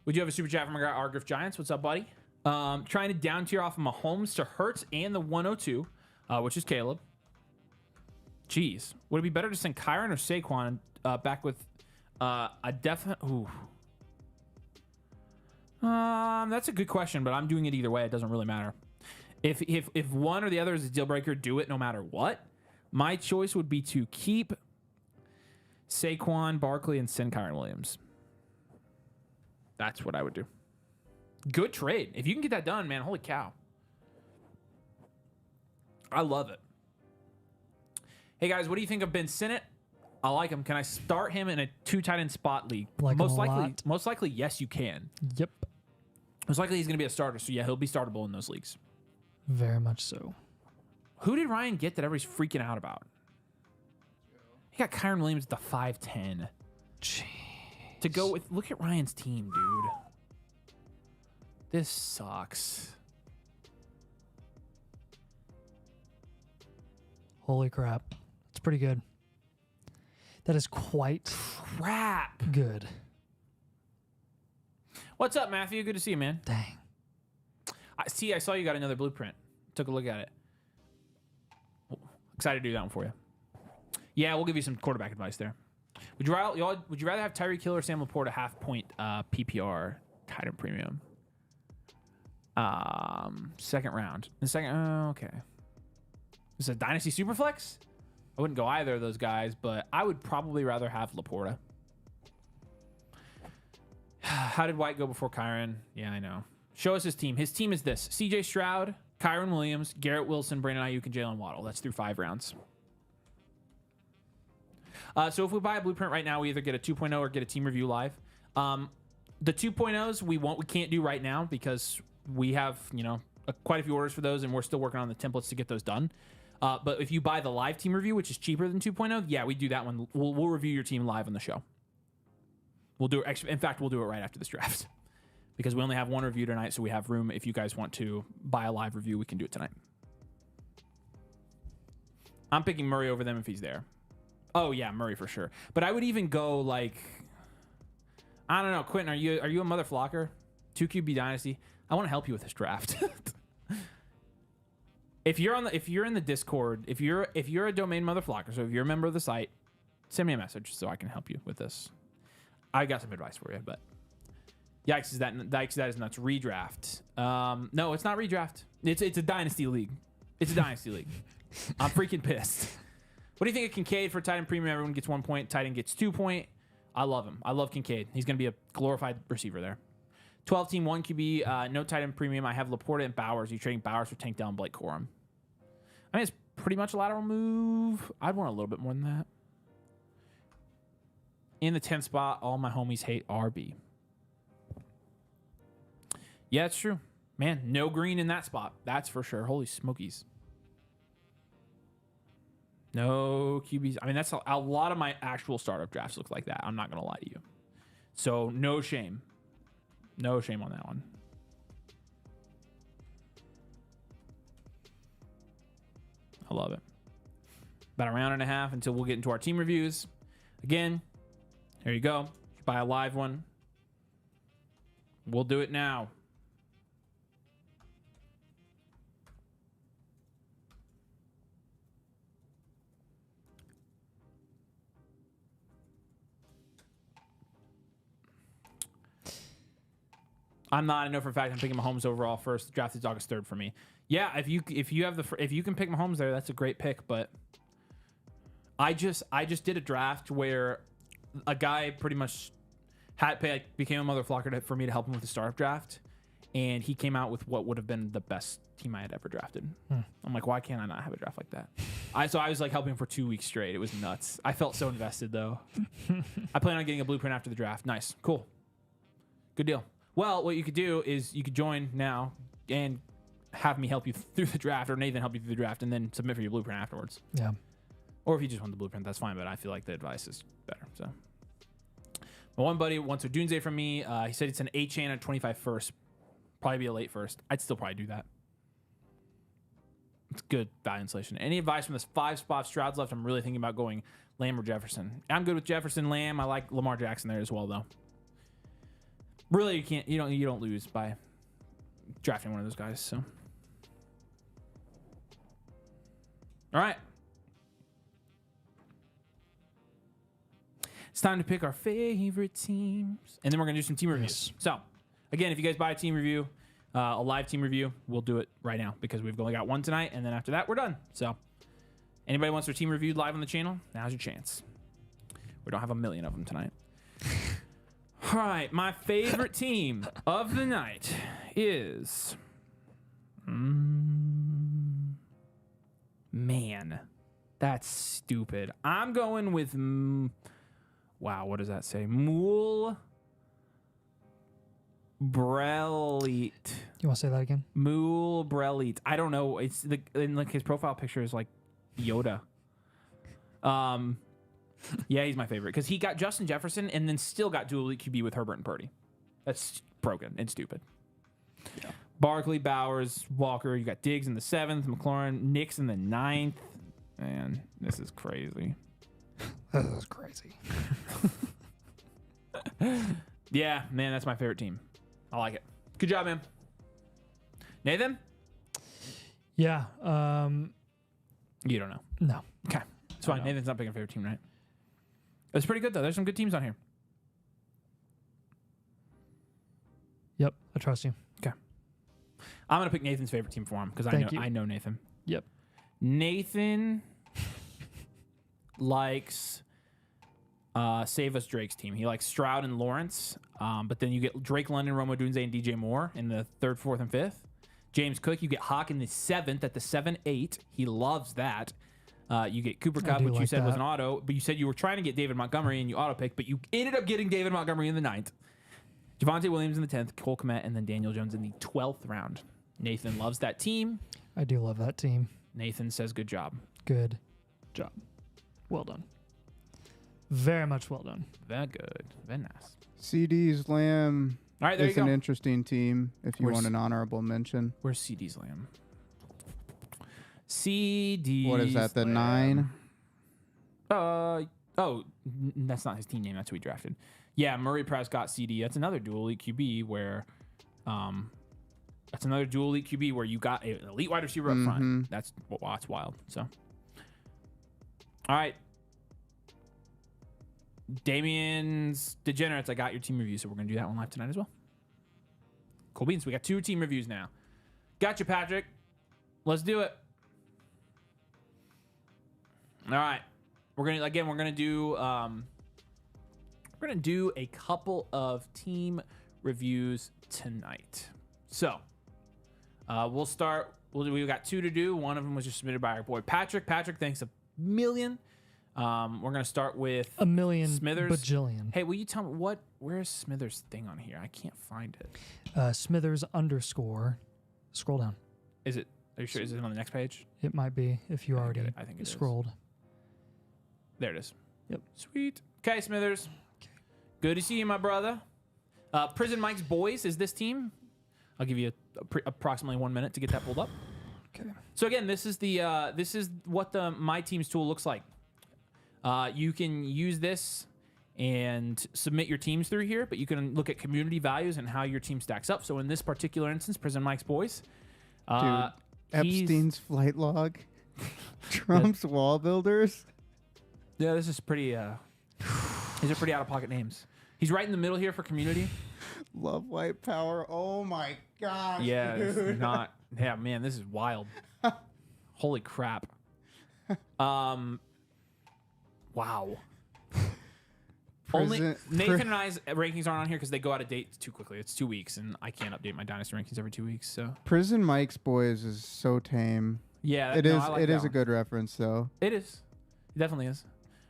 We do have a super chat from our guy, Argriff Giants. What's up, buddy? Trying to down tier off of Mahomes to Hurts and the 102, which is Caleb. Jeez. Would it be better to send Kyron or Saquon back with a definite... Ooh. That's a good question, but I'm doing it either way. It doesn't really matter. If one or the other is a deal breaker, do it no matter what. My choice would be to keep Saquon, Barkley, and send Kyron Williams. That's what I would do. Good trade. If you can get that done, man, holy cow. I love it. Hey, guys, what do you think of Ben Sinnott? I like him. Can I start him in a 2 tight end spot league? Like most likely, most likely, yes, you can. Yep. Most likely he's going to be a starter, so yeah, he'll be startable in those leagues. Very much so. Who did Ryan get that everybody's freaking out about? He got Kyron Williams at the 5'10". Jeez. To go with, look at Ryan's team, dude. This sucks. Holy crap. That's pretty good. That is quite Crap. good. What's up, Matthew? Good to see you, man. Dang. I saw you got another blueprint. Took a look at it. Excited to do that one for you. Yeah, we'll give you some quarterback advice there. Would you rather have Tyreek Hill or Sam Laporte a half-point PPR tight end premium? Second round. Okay. Is it Dynasty Superflex? I wouldn't go either of those guys, but I would probably rather have Laporta. How did White go before Kyron? Yeah, I know. Show us his team. His team is this: CJ Stroud, Kyron Williams, Garrett Wilson, Brandon Ayuk, and Jalen Waddle. That's through 5 rounds. So if we buy a blueprint right now, we either get a 2.0 or get a team review live. The 2.0s we can't do right now because we have, quite a few orders for those, and we're still working on the templates to get those done. But if you buy the live team review, which is cheaper than 2.0, yeah, we do that one. We'll review your team live on the show. We'll do it. In fact, we'll do it right after this draft because we only have one review tonight, so we have room. If you guys want to buy a live review, we can do it tonight. I'm picking Murray over them if he's there. Oh yeah, Murray for sure. But I would even go like, I don't know, Quentin. Are you a Motherflocker? 2QB Dynasty. I want to help you with this draft. If you're in the Discord, if you're a domain Motherflocker, so if you're a member of the site, send me a message so I can help you with this. I got some advice for you, but yikes that is nuts. Redraft. No, it's not redraft. It's a dynasty league. It's a dynasty league. I'm freaking pissed. What do you think of Kincaid for tight end premium? Everyone gets 1 point. Tight end gets 2 point. I love him. I love Kincaid. He's going to be a glorified receiver there. 12 team 1 QB. No tight end premium. I have Laporta and Bowers. You're trading Bowers for Tank Dell and Blake Corum. I mean, it's pretty much a lateral move. I'd want a little bit more than that. In the 10th spot, all my homies hate RB. Yeah, it's true. Man, no green in that spot. That's for sure. Holy smokies. No QBs. I mean, that's a lot of my actual startup drafts look like that. I'm not going to lie to you. So, no shame. No shame on that one. I love it. About a round and a half until we'll get into our team reviews. Again, here you go. You buy a live one. We'll do it now. I'm not. I know for a fact I'm picking Mahomes overall first. Draft is August 3rd for me. Yeah, if you can pick Mahomes there, that's a great pick. But I just did a draft where a guy pretty much became a Motherflocker for me to help him with the startup draft, and he came out with what would have been the best team I had ever drafted. I'm like, why can't I not have a draft like that? So I was like helping for 2 weeks straight. It was nuts. I felt so invested though. I plan on getting a blueprint after the draft. Nice, cool, good deal. Well, what you could do is you could join now and have me help you through the draft, or Nathan help you through the draft, and then submit for your blueprint afterwards. Yeah. Or if you just want the blueprint, that's fine, but I feel like the advice is better. So, my one buddy wants a Doomsday from me. He said it's an 8-chain at 25 first. Probably be a late first. I'd still probably do that. It's good value inflation. Any advice from this 5 spot Stroud's left? I'm really thinking about going Lamb or Jefferson. I'm good with Jefferson, Lamb. I like Lamar Jackson there as well, though. Really, you don't lose by drafting one of those guys. So, all right, it's time to pick our favorite teams, and then we're gonna do some team reviews. So, again, if you guys buy a team review, a live team review, we'll do it right now because we've only got one tonight, and then after that, we're done. So, anybody wants their team reviewed live on the channel? Now's your chance. We don't have a million of them tonight. All right, my favorite team of the night is... Man, that's stupid. I'm going with... Wow, what does that say? Mool Brelit. You want to say that again? Mool Brelit. I don't know. It's his profile picture is like Yoda. Yeah, he's my favorite because he got Justin Jefferson and then still got dual elite QB with Herbert and Purdy. That's broken and stupid. Yeah. Barkley, Bowers, Walker. You got Diggs in the 7th, McLaurin, Nix in the 9th. Man, this is crazy. This is crazy. Yeah, man, that's my favorite team. I like it. Good job, man. Nathan? Yeah. You don't know. No. Okay. It's fine. Nathan's not picking a favorite team, right? It's pretty good, though. There's some good teams on here. Yep. I trust you. Okay. I'm going to pick Nathan's favorite team for him because I know Nathan. Yep. Nathan likes Save Us Drake's team. He likes Stroud and Lawrence, but then you get Drake London, Rome Odunze, and DJ Moore in the 3rd, 4th, and 5th. James Cook, you get Hawk in the 7th at the 7-8. He loves that. You get Cooper Kupp, which you said was an auto, but you said you were trying to get David Montgomery and you auto-picked, but you ended up getting David Montgomery in the 9th. Javonte Williams in the 10th, Cole Kmet, and then Daniel Jones in the 12th round. Nathan loves that team. I do love that team. Nathan says good job. Good job. Well done. Very much well done. Very good. Very nice. CD's Lamb All right, there you is go. an interesting team if you want an honorable mention. Where's CD's Lamb? CD's What is that, the Lamb. 9? That's not his team name. That's who he drafted. Yeah, Murray Prescott, CD. That's another dual elite QB where, you got an elite wide receiver up front. That's wild. So, all right, Damien's Degenerates. I got your team review, so we're gonna do that one live tonight as well. Cool beans. We got 2 team reviews now. Gotcha, Patrick. Let's do it. All right, we're gonna do a couple of team reviews tonight. So we'll start. We've got 2 to do. One of them was just submitted by our boy Patrick. Patrick, thanks a million. We're gonna start with a million Smithers. bajillion. Hey, will you tell me where's Smithers' thing on here? I can't find it. Smithers _ Scroll down. Is it? Are you sure? Is it on the next page? It might be if you already I think it scrolled. There it is. Yep. Sweet. Okay, Smithers. Good to see you, my brother. Prison Mike's Boys is this team. I'll give you approximately 1 minute to get that pulled up. Okay. So again, this is what the My Teams tool looks like. You can use this and submit your teams through here, but you can look at community values and how your team stacks up. So in this particular instance, Prison Mike's Boys. Dude, Epstein's flight log. Trump's wall builders. Yeah, this is pretty. These are pretty out of pocket names. He's right in the middle here for community. Love white power. Oh my gosh. Yeah, dude. it's not. Yeah, man, this is wild. Holy crap. Wow. Nathan and I's rankings aren't on here because they go out of date too quickly. It's 2 weeks, and I can't update my Dynasty rankings every 2 weeks. So Prison Mike's Boys is so tame. yeah, It is a good reference though. It is. It definitely is.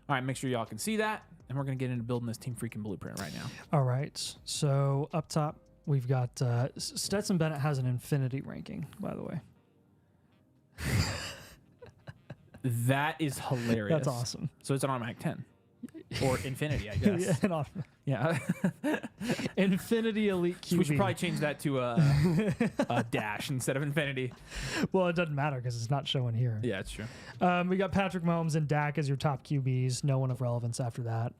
All right, make sure y'all can see that, and we're gonna get into building this team freaking blueprint right now. All right. So up top, we've got Stetson Bennett has an infinity ranking, by the way. That is hilarious. That's awesome. So it's an automatic 10. Or infinity, I guess. Yeah. Infinity Elite QB. So we should probably change that to a dash instead of infinity. Well, it doesn't matter because it's not showing here. Yeah, it's true. We got Patrick Mahomes and Dak as your top QBs. No one of relevance after that.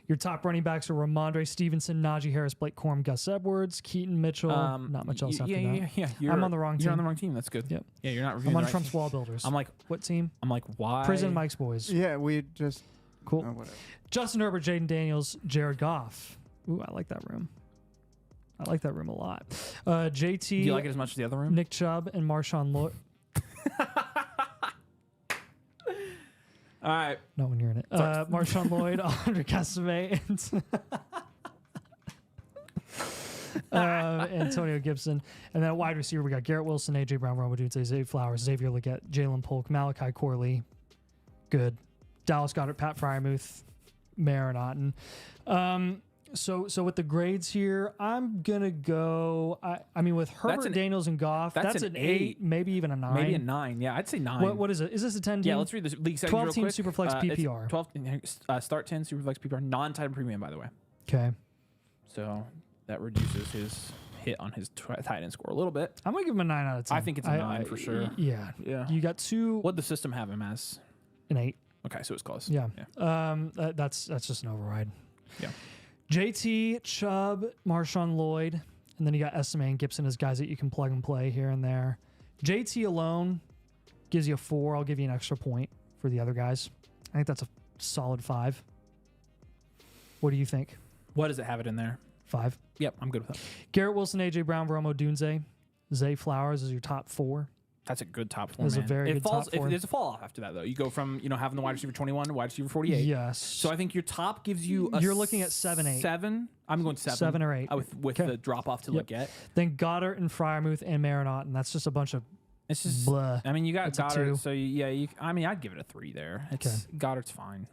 Your top running backs are Ramondre Stevenson, Najee Harris, Blake Corum, Gus Edwards, Keaton Mitchell. Not much else after that. Yeah. I'm on the wrong team. You're on the wrong team. That's good. Yep. Yeah, you're not reviewing I'm on the right Trump's team. Wall Builders. I'm like, what team? I'm like, why? Prison Mike's Boys. Yeah, we just Cool. whatever. Justin Herbert, Jaden Daniels, Jared Goff. Ooh, I like that room. I like that room a lot. JT. Do you like it as much as the other room? Nick Chubb and Marshawn Lloyd. All right. Not when you're in it. Marshawn Lloyd, Andre Casame, and Antonio Gibson. And then at wide receiver, we got Garrett Wilson, A.J. Brown, Rome Odunze, Zay Flowers, Xavier Legette, Jalen Polk, Malachi Corley. Good. Dallas Goedert, Pat Fryermuth, Marin Otten. So with the grades here, I'm gonna go. I mean, with Herbert, Daniels, and Goff, that's an 8, maybe even a 9. Maybe a 9. Yeah, I'd say 9. What is it? Is this a 10 team? Yeah, let's read the league settings 12 real team quick. Superflex PPR. 12 start 10 Superflex PPR, non-title premium, by the way. Okay. So that reduces his hit on his tight end score a little bit. I'm gonna give him a 9 out of 10. I think it's a 9 for sure. Yeah. Yeah. You got 2. What'd the system have him as? An 8. Okay, so it's close. Yeah. That's just an override. Yeah. JT, Chubb, Marshawn Lloyd, and then you got SMA and Gibson as guys that you can plug and play here and there. JT alone gives you a 4. I'll give you an extra point for the other guys. I think that's a solid 5. What do you think? What does it have it in there? 5. Yep, I'm good with that. Garrett Wilson, AJ Brown, Romo Dunze, Zay Flowers is your top 4. That's a good top 4. That's a man. very good top 4. There's a fall off after that though. You go from having the wide receiver 21 to wide receiver 48. Yes. So I think your top gives you You're looking at 7, 8. 7. I'm going 7. 7 or 8. With the drop off to look at. Then Goddard and Freiermuth and Marinot, and that's just a bunch of It's just blah. I mean, you got It's a Goddard, 2. so I mean, I'd give it a 3 there. Goddard's fine.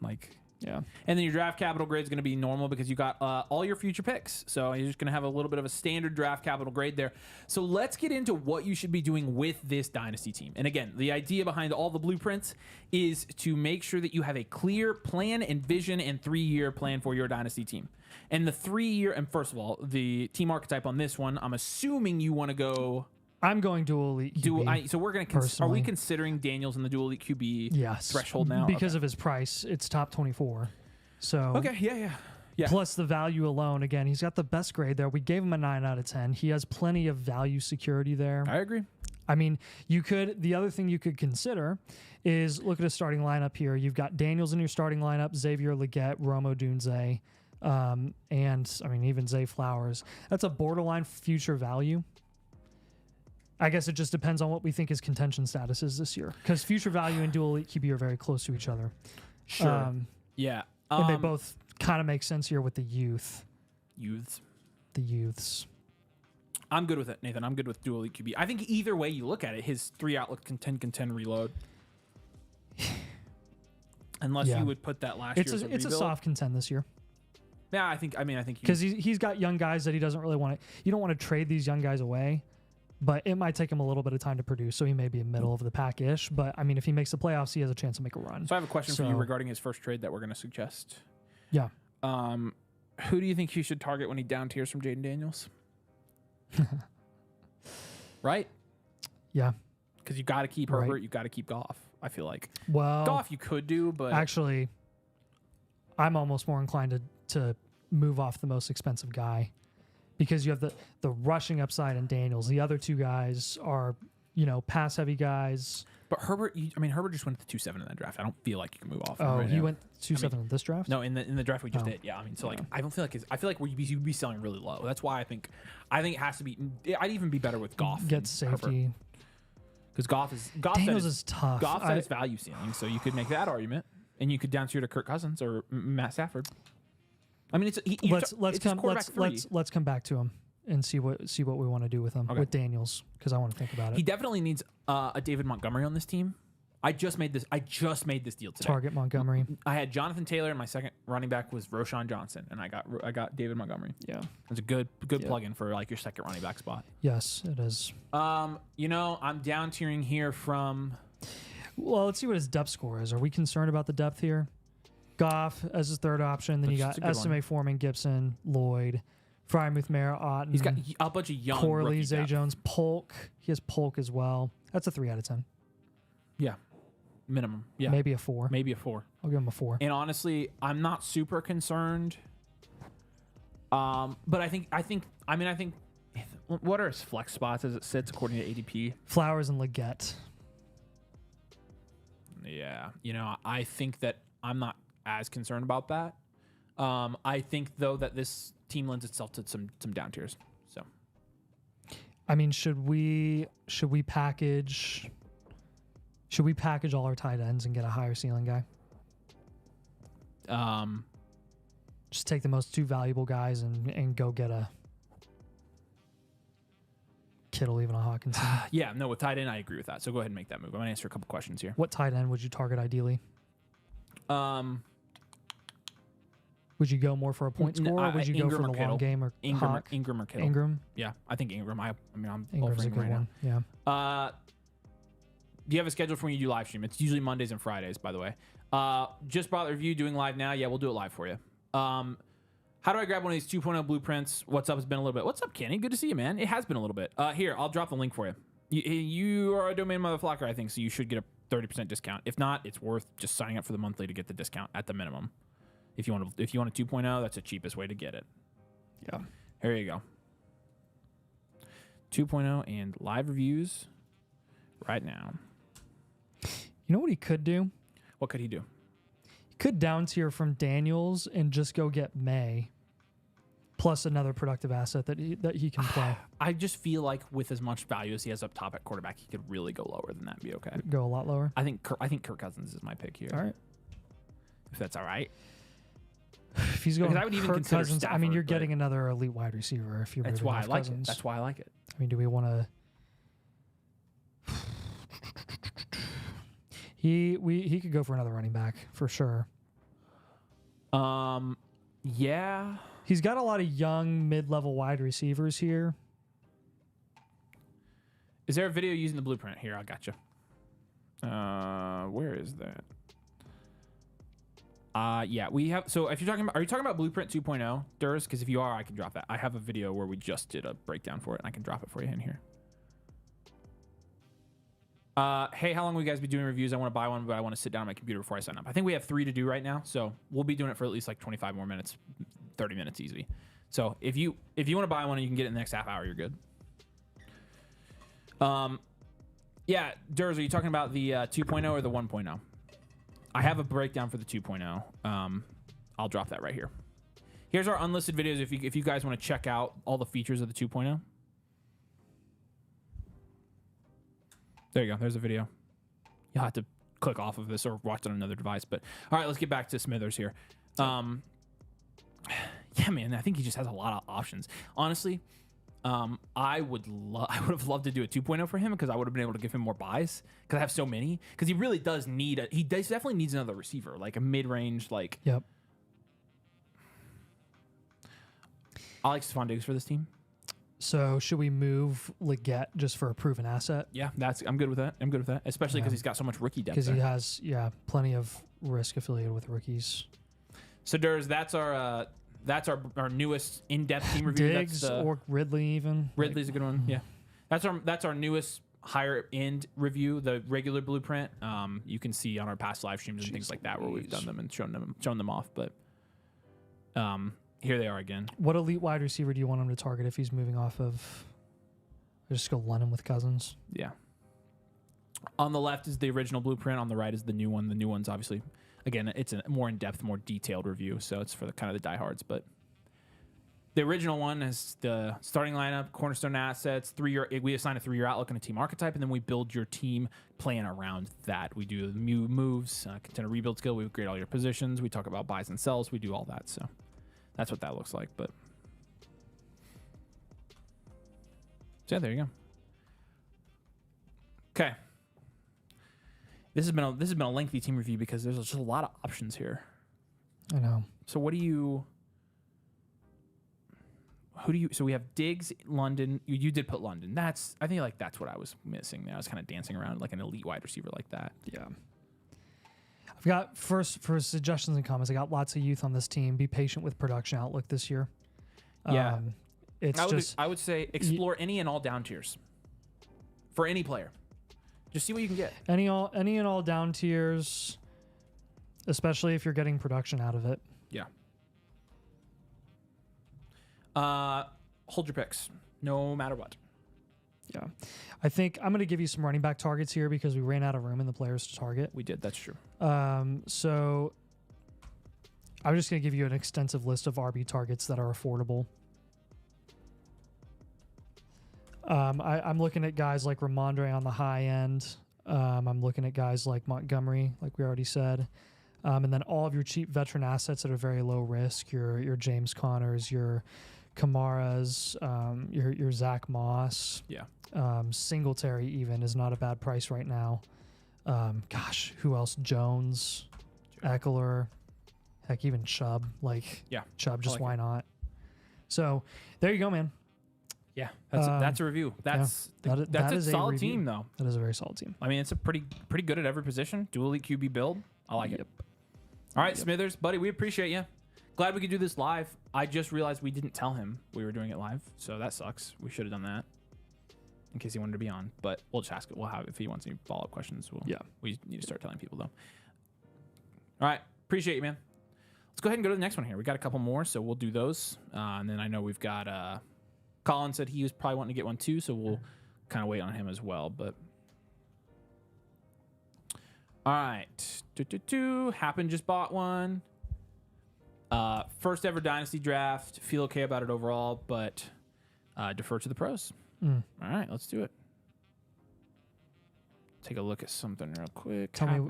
Yeah. And then your draft capital grade is going to be normal because you got all your future picks. So you're just going to have a little bit of a standard draft capital grade there. So let's get into what you should be doing with this Dynasty team. And again, the idea behind all the blueprints is to make sure that you have a clear plan and vision and 3-year plan for your Dynasty team. And the 3-year, and first of all, the team archetype on this one, I'm assuming you want to go... I'm going dual elite QB. So we're going to are we considering Daniels in the dual elite QB threshold now? Because of his price, it's top 24. So okay, yeah. Plus the value alone, again, he's got the best grade there. We gave him a 9 out of 10. He has plenty of value security there. I agree. I mean, the other thing you could consider is look at a starting lineup here. You've got Daniels in your starting lineup, Xavier Legette, Romo Dunze, and I mean even Zay Flowers. That's a borderline future value. I guess it just depends on what we think his contention status is this year, because future value and dual elite QB are very close to each other. Sure. Yeah. And they both kind of make sense here with the youths. The youths. I'm good with it, Nathan. I'm good with dual elite QB. I think either way you look at it, his 3 outlook contend reload. Unless you would put that last year as a it's a soft contend this year. Yeah, I think because he's got young guys that he doesn't really want to. You don't want to trade these young guys away. But it might take him a little bit of time to produce, so he may be middle of the pack-ish. But, I mean, if he makes the playoffs, he has a chance to make a run. So I have a question for you regarding his first trade that we're going to suggest. Yeah. Who do you think he should target when he down tiers from Jaden Daniels? Right? Yeah. Because you got to keep Herbert, you got to keep Goff, I feel like. Well, Goff you could do, but... Actually, I'm almost more inclined to move off the most expensive guy. Because you have the rushing upside in Daniels. The other 2 guys are, pass-heavy guys. But Herbert, Herbert just went to 2-7 in that draft. I don't feel like you can move off. Oh, he went 2-7 in this draft? No, in the draft we just did. Yeah, I don't feel like I feel like you'd be selling really low. That's why I think it has to be. I'd even be better with Goff. Get safety. Because Goff Daniels is tough. Goff's at his value ceiling, so you could make that argument, and you could down tier to Kirk Cousins or Matt Stafford. I mean, let's come back to him and see what we want to do with him with Daniels, because I want to think about it. He definitely needs a David Montgomery on this team. I just made this deal today. Target Montgomery. I had Jonathan Taylor, and my second running back was Roshan Johnson, and I got David Montgomery. Yeah, it's a good plug-in for like your second running back spot. Yes, it is. I'm down tiering here from. Well, let's see what his depth score is. Are we concerned about the depth here? Goff as his third option. Then you got SMA, Foreman, Gibson, Lloyd, Freiermuth, Mara, Otten. He's got a bunch of young Corley, Zay Jones, Polk. He has Polk as well. That's a 3 out of 10. Yeah, minimum. Yeah, maybe a 4. I'll give him a 4. And honestly, I'm not super concerned. But I think what are his flex spots as it sits according to ADP? Flowers and Legette. Yeah, I think that I'm not as concerned about that. I think though that this team lends itself to some down tiers. So, I mean, should we package all our tight ends and get a higher ceiling guy? Just take the most 2 valuable guys and go get a Kittle, even a Hawkinson. Yeah, no, with tight end, I agree with that. So go ahead and make that move. I'm gonna answer a couple questions here. What tight end would you target ideally? Would you go more for a point score, or would you go for the long game or Hawk? Ingram or Kittle? Ingram. Yeah, I think Ingram. I'm all Ingram's for a Ingram good right one. Yeah. now. Do you have a schedule for when you do live stream? It's usually Mondays and Fridays, by the way. Just bought the review, doing live now. Yeah, we'll do it live for you. How do I grab one of these 2.0 blueprints? What's up? It's been a little bit. What's up, Kenny? Good to see you, man. It has been a little bit. Here, I'll drop the link for you. You are a domain motherflocker, I think, so you should get a 30% discount. If not, it's worth just signing up for the monthly to get the discount at the minimum. If you want a 2.0, that's the cheapest way to get it. Yeah. Here you go. 2.0 and live reviews right now. You know what he could do? What could he do? He could down tier from Daniels and just go get May, plus another productive asset that he can play. I just feel like with as much value as he has up top at quarterback, he could really go lower than that and be okay. Go a lot lower. I think Kirk Cousins is my pick here. All right. If that's all right. If he's going Because I would even Kirk consider Cousins, I mean, Stafford, you're but getting another elite wide receiver if you're That's moving why I off like Cousins. it. That's why I like it. I mean, do we want to? He could go for another running back for sure. Yeah. He's got a lot of young mid-level wide receivers here. Is there a video using the blueprint? Here, I got you. Where is that? Yeah, we have. So if you're talking about, are you talking about Blueprint 2.0, Durs? Because if you are, I can drop that. I have a video where we just did a breakdown for it, and I can drop it for you in here. Hey, how long will you guys be doing reviews? I want to buy one, but I want to sit down on my computer before I sign up. I think we have 3 to do right now, so we'll be doing it for at least like 25 more minutes, 30 minutes easy. So if you want to buy one and you can get it in the next half hour, you're good. Yeah, Durs, are you talking about the 2.0 or the 1.0? I have a breakdown for the 2.0. I'll drop that right here. Here's our unlisted videos if you guys want to check out all the features of the 2.0. There you go. There's a video. You'll have to click off of this or watch it on another device. But all right, let's get back to Smithers here. Yeah, man, I think he just has a lot of options. Honestly, I would have loved to do a 2.0 for him because I would have been able to give him more buys because I have so many. Because he really does need he definitely needs another receiver, like a mid-range, like. Yep. I like Stephon Diggs for this team. So should we move Leggett just for a proven asset? Yeah, I'm good with that. I'm good with that, especially because he's got so much rookie depth. Because he has, plenty of risk affiliated with rookies. So Durs, that's our newest in-depth team review. Diggs or Ridley even. Ridley's a good one. Yeah, that's our newest higher end review. The regular blueprint. You can see on our past live streams and things like that where we've done them and shown them off. But here they are again. What elite wide receiver do you want him to target if he's moving off of? Just go Lennon with Cousins. Yeah. On the left is the original blueprint. On the right is the new one. The new one's obviously, again, it's a more in-depth, more detailed review. So it's for the kind of the diehards. But the original one is the starting lineup, cornerstone assets, 3-year. We assign a 3-year outlook and a team archetype, and then we build your team plan around that. We do the moves, contender rebuild skill. We grade all your positions. We talk about buys and sells. We do all that. So that's what that looks like. But so yeah, there you go. Okay. This has been a lengthy team review because there's just a lot of options here. I know. So who do you? So we have Diggs, London. You did put London. I think that's what I was missing there. I was kind of dancing around like an elite wide receiver like that. Yeah. I've got for suggestions and comments. I got lots of youth on this team. Be patient with production outlook this year. Yeah. I would say explore any and all down tiers for any player. Just see what you can get. Any and all down tiers, especially if you're getting production out of it. Yeah. Hold your picks, no matter what. Yeah. I think I'm going to give you some running back targets here because we ran out of room in the players to target. We did, that's true. So I'm just going to give you an extensive list of RB targets that are affordable. I'm looking at guys like Ramondre on the high end. I'm looking at guys like Montgomery, like we already said. And then all of your cheap veteran assets that are very low risk, your James Connors, your Kamaras, your Zach Moss. Yeah. Singletary even is not a bad price right now. Who else? Jones, Eckler. Heck, even Chubb. Like, Yeah, Chubb, just like why not? So there you go, man. Yeah, that's a review. That's that a is solid review. team, though. That is a very solid team. I mean, it's a pretty good at every position. Dual elite QB build. I like it. Yep. All right, Smithers, buddy, we appreciate you. Glad we could do this live. I just realized we didn't tell him we were doing it live, so that sucks. We should have done that in case he wanted to be on. But we'll just ask it. We'll have if he wants any follow-up questions. We need to start telling people though. All right, appreciate you, man. Let's go ahead and go to the next one here. We got a couple more, so we'll do those. And then I know we've got Colin said he was probably wanting to get one too, so we'll kind of wait on him as well. But all right, Happen just bought one. First ever Dynasty draft. Feel okay about it overall, but defer to the pros. All right, let's do it. Take a look at something real quick. Tell me,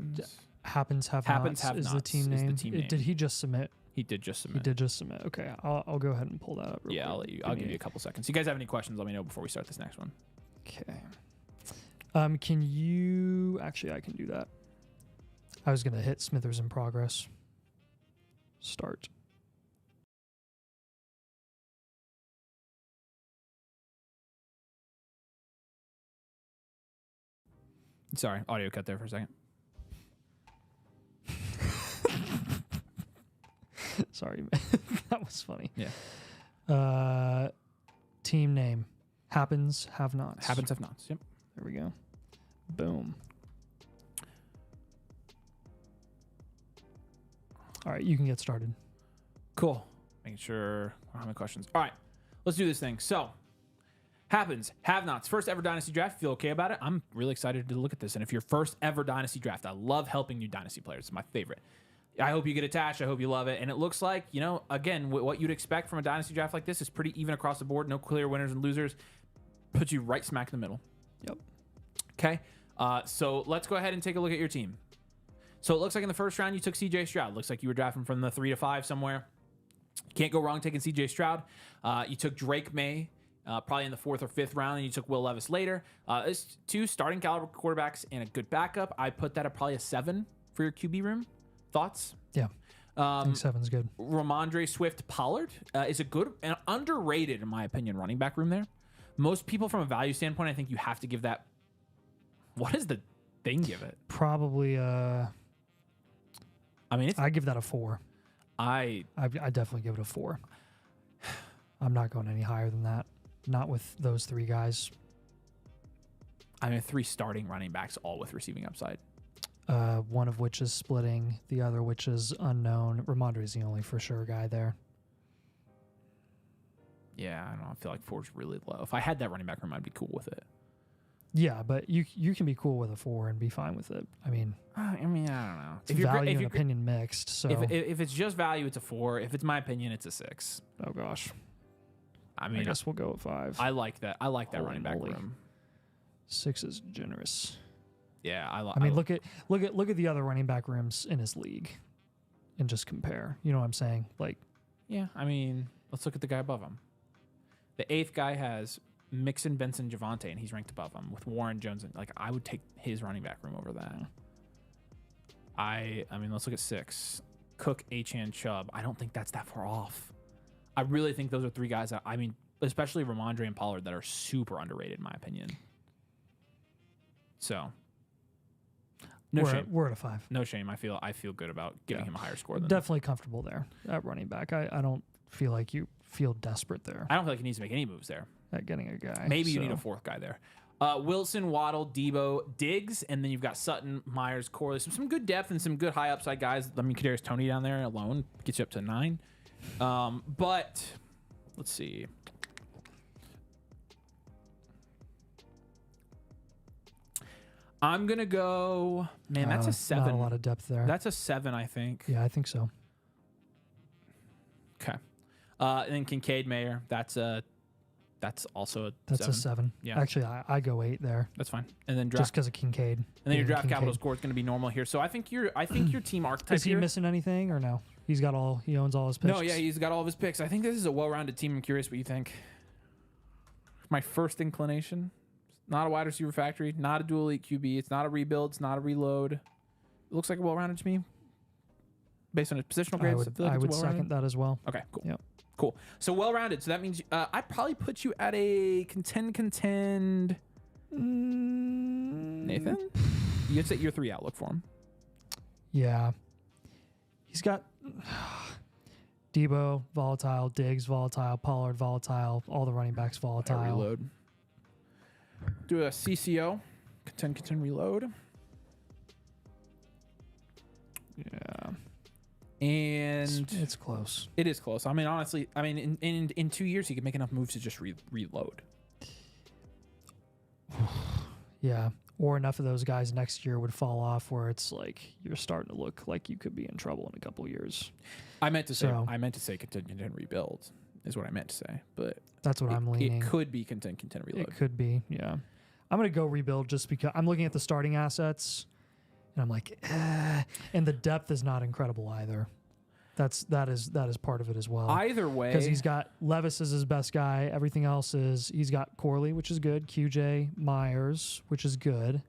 Happens Have Nots is the team name. Did he just submit? He did just submit. He did just submit. Okay, I'll go ahead and pull that up. Real quick. I'll let you. I'll give you a couple seconds. You guys have any questions? Let me know before we start this next one. Okay. Can you actually? I can do that. I was gonna hit Smithers in progress. Start. Sorry, audio cut there for a second. Sorry, man. That was funny. Yeah. Team name. Happens Have Nots. Happens Have Nots. Yep. There we go. Boom. All right, you can get started. Cool. Making sure I don't have any questions. All right, let's do this thing. So, Happens Have Nots. First ever Dynasty draft. Feel okay about it? I'm really excited to look at this. And if your first ever Dynasty draft, I love helping new Dynasty players. It's my favorite. I hope you get attached. I hope you love it. And it looks like, you know, again, what you'd expect from a Dynasty draft like this is pretty even across the board. No clear winners and losers. Puts you right smack in the middle. Yep. Okay. So let's go ahead and take a look at your team. So it looks like in the first round you took CJ Stroud. Looks like you were drafting from the 3 to 5 somewhere. Can't go wrong taking CJ Stroud. You took Drake May probably in the 4th or 5th round, and you took Will Levis later. It's 2 starting caliber quarterbacks and a good backup. I put that at probably a 7 for your QB room. Thoughts? Yeah. I think 7's good. Ramondre Swift Pollard is a good and underrated, in my opinion, running back room there. Most people from a value standpoint, I think you have to give that. What is the thing give it? Probably I mean, I give that a 4. I definitely give it a 4. I'm not going any higher than that. Not with those 3 guys. I mean, 3 starting running backs, all with receiving upside. One of which is splitting, the other which is unknown. Ramondre is the only for sure guy there. Yeah, I don't know. I feel like 4's really low. If I had that running back room, I'd be cool with it. Yeah, but you can be cool with a 4 and be fine with it. I mean, I don't know. It's value and opinion mixed. So if it's just value, it's a 4. If it's my opinion, it's a 6. Oh gosh. I mean, I guess we'll go with 5. I like that. I like that Holy running back moly. room. 6 is generous. Yeah, I mean, look at the other running back rooms in his league, and just compare. You know what I'm saying? Like, yeah. I mean, let's look at the guy above him. The 8th guy has Mixon, Benson, Javonte, and he's ranked above him with Warren Jones. And like, I would take his running back room over that. I mean, let's look at 6. Cook, Achane, Chubb. I don't think that's that far off. I really think those are 3 guys that, I mean, especially Ramondre and Pollard, that are super underrated in my opinion. So, shame. We're at a 5. No shame. I feel good about giving him a higher score than definitely comfortable there at running back. I don't feel like you feel desperate there I don't feel like he needs to make any moves there. at getting a guy. Maybe you need a 4th guy there. Wilson, Waddle, Debo, Diggs, and then you've got Sutton, Myers, Corley. Some good depth and some good high upside guys. I mean, Kadarius Toney down there alone gets you up to 9. But let's see. I'm gonna go. Man, that's a 7. Not a lot of depth there. That's a 7, I think. Yeah, I think so. Okay. And then Kincaid Mayer. That's also a 7. A 7. Yeah. Actually, I go 8 there. That's fine. And then draft. Just because of Kincaid. And then your draft Kincaid. capital score is going to be normal here. So I think your team archetype. Is he here, missing anything or no? He owns all his picks. No, yeah, he's got all of his picks. I think this is a well-rounded team. I'm curious what you think. My first inclination. Not a wide receiver factory. Not a dual elite QB. It's not a rebuild. It's not a reload. It looks like a well-rounded to me. based on his positional grades? I would second that as well. Okay, cool. Yep. Cool. So well-rounded. So that means I'd probably put you at a contend. Nathan? You set year 3 outlook for him. Yeah. He's got Debo, volatile. Diggs, volatile. Pollard, volatile. All the running backs, volatile. Reload. Do a CCO. Contend, reload. Yeah. And it's close. It is close. I mean, honestly, in 2 years, he could make enough moves to just reload. Yeah. Or enough of those guys next year would fall off where it's like you're starting to look like you could be in trouble in a couple of years. I meant to say contend rebuild is what I meant to say, but that's what I'm leaning. It could be contend reload. It could be, yeah. I'm gonna go rebuild just because I'm looking at the starting assets, and I'm like, and the depth is not incredible either. That is part of it as well. Either way, because he's got Levis as his best guy. Everything else is he's got Corley, which is good. QJ Myers, which is good.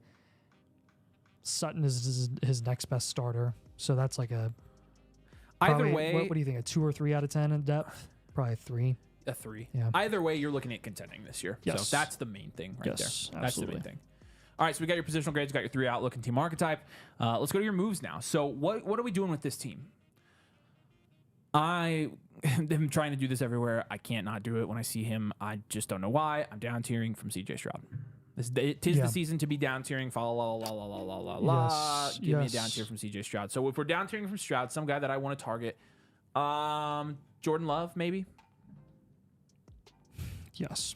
Sutton is his next best starter, so that's like a. Either way, what do you think? A 2 or 3 out of 10 in depth? Probably 3. A 3. Yeah. Either way, you're looking at contending this year. Yes. So that's the main thing right there. Absolutely. That's the main thing. All right, so we got your positional grades, got your 3 outlook and team archetype. Let's go to your moves now. So what are we doing with this team? I am trying to do this everywhere. I can't not do it when I see him. I just don't know why. I'm down tiering from CJ Stroud. It is the season to be down tiering. Give me a down tier from CJ Stroud. So if we're down tiering from Stroud, some guy that I want to target, Jordan Love maybe. Yes.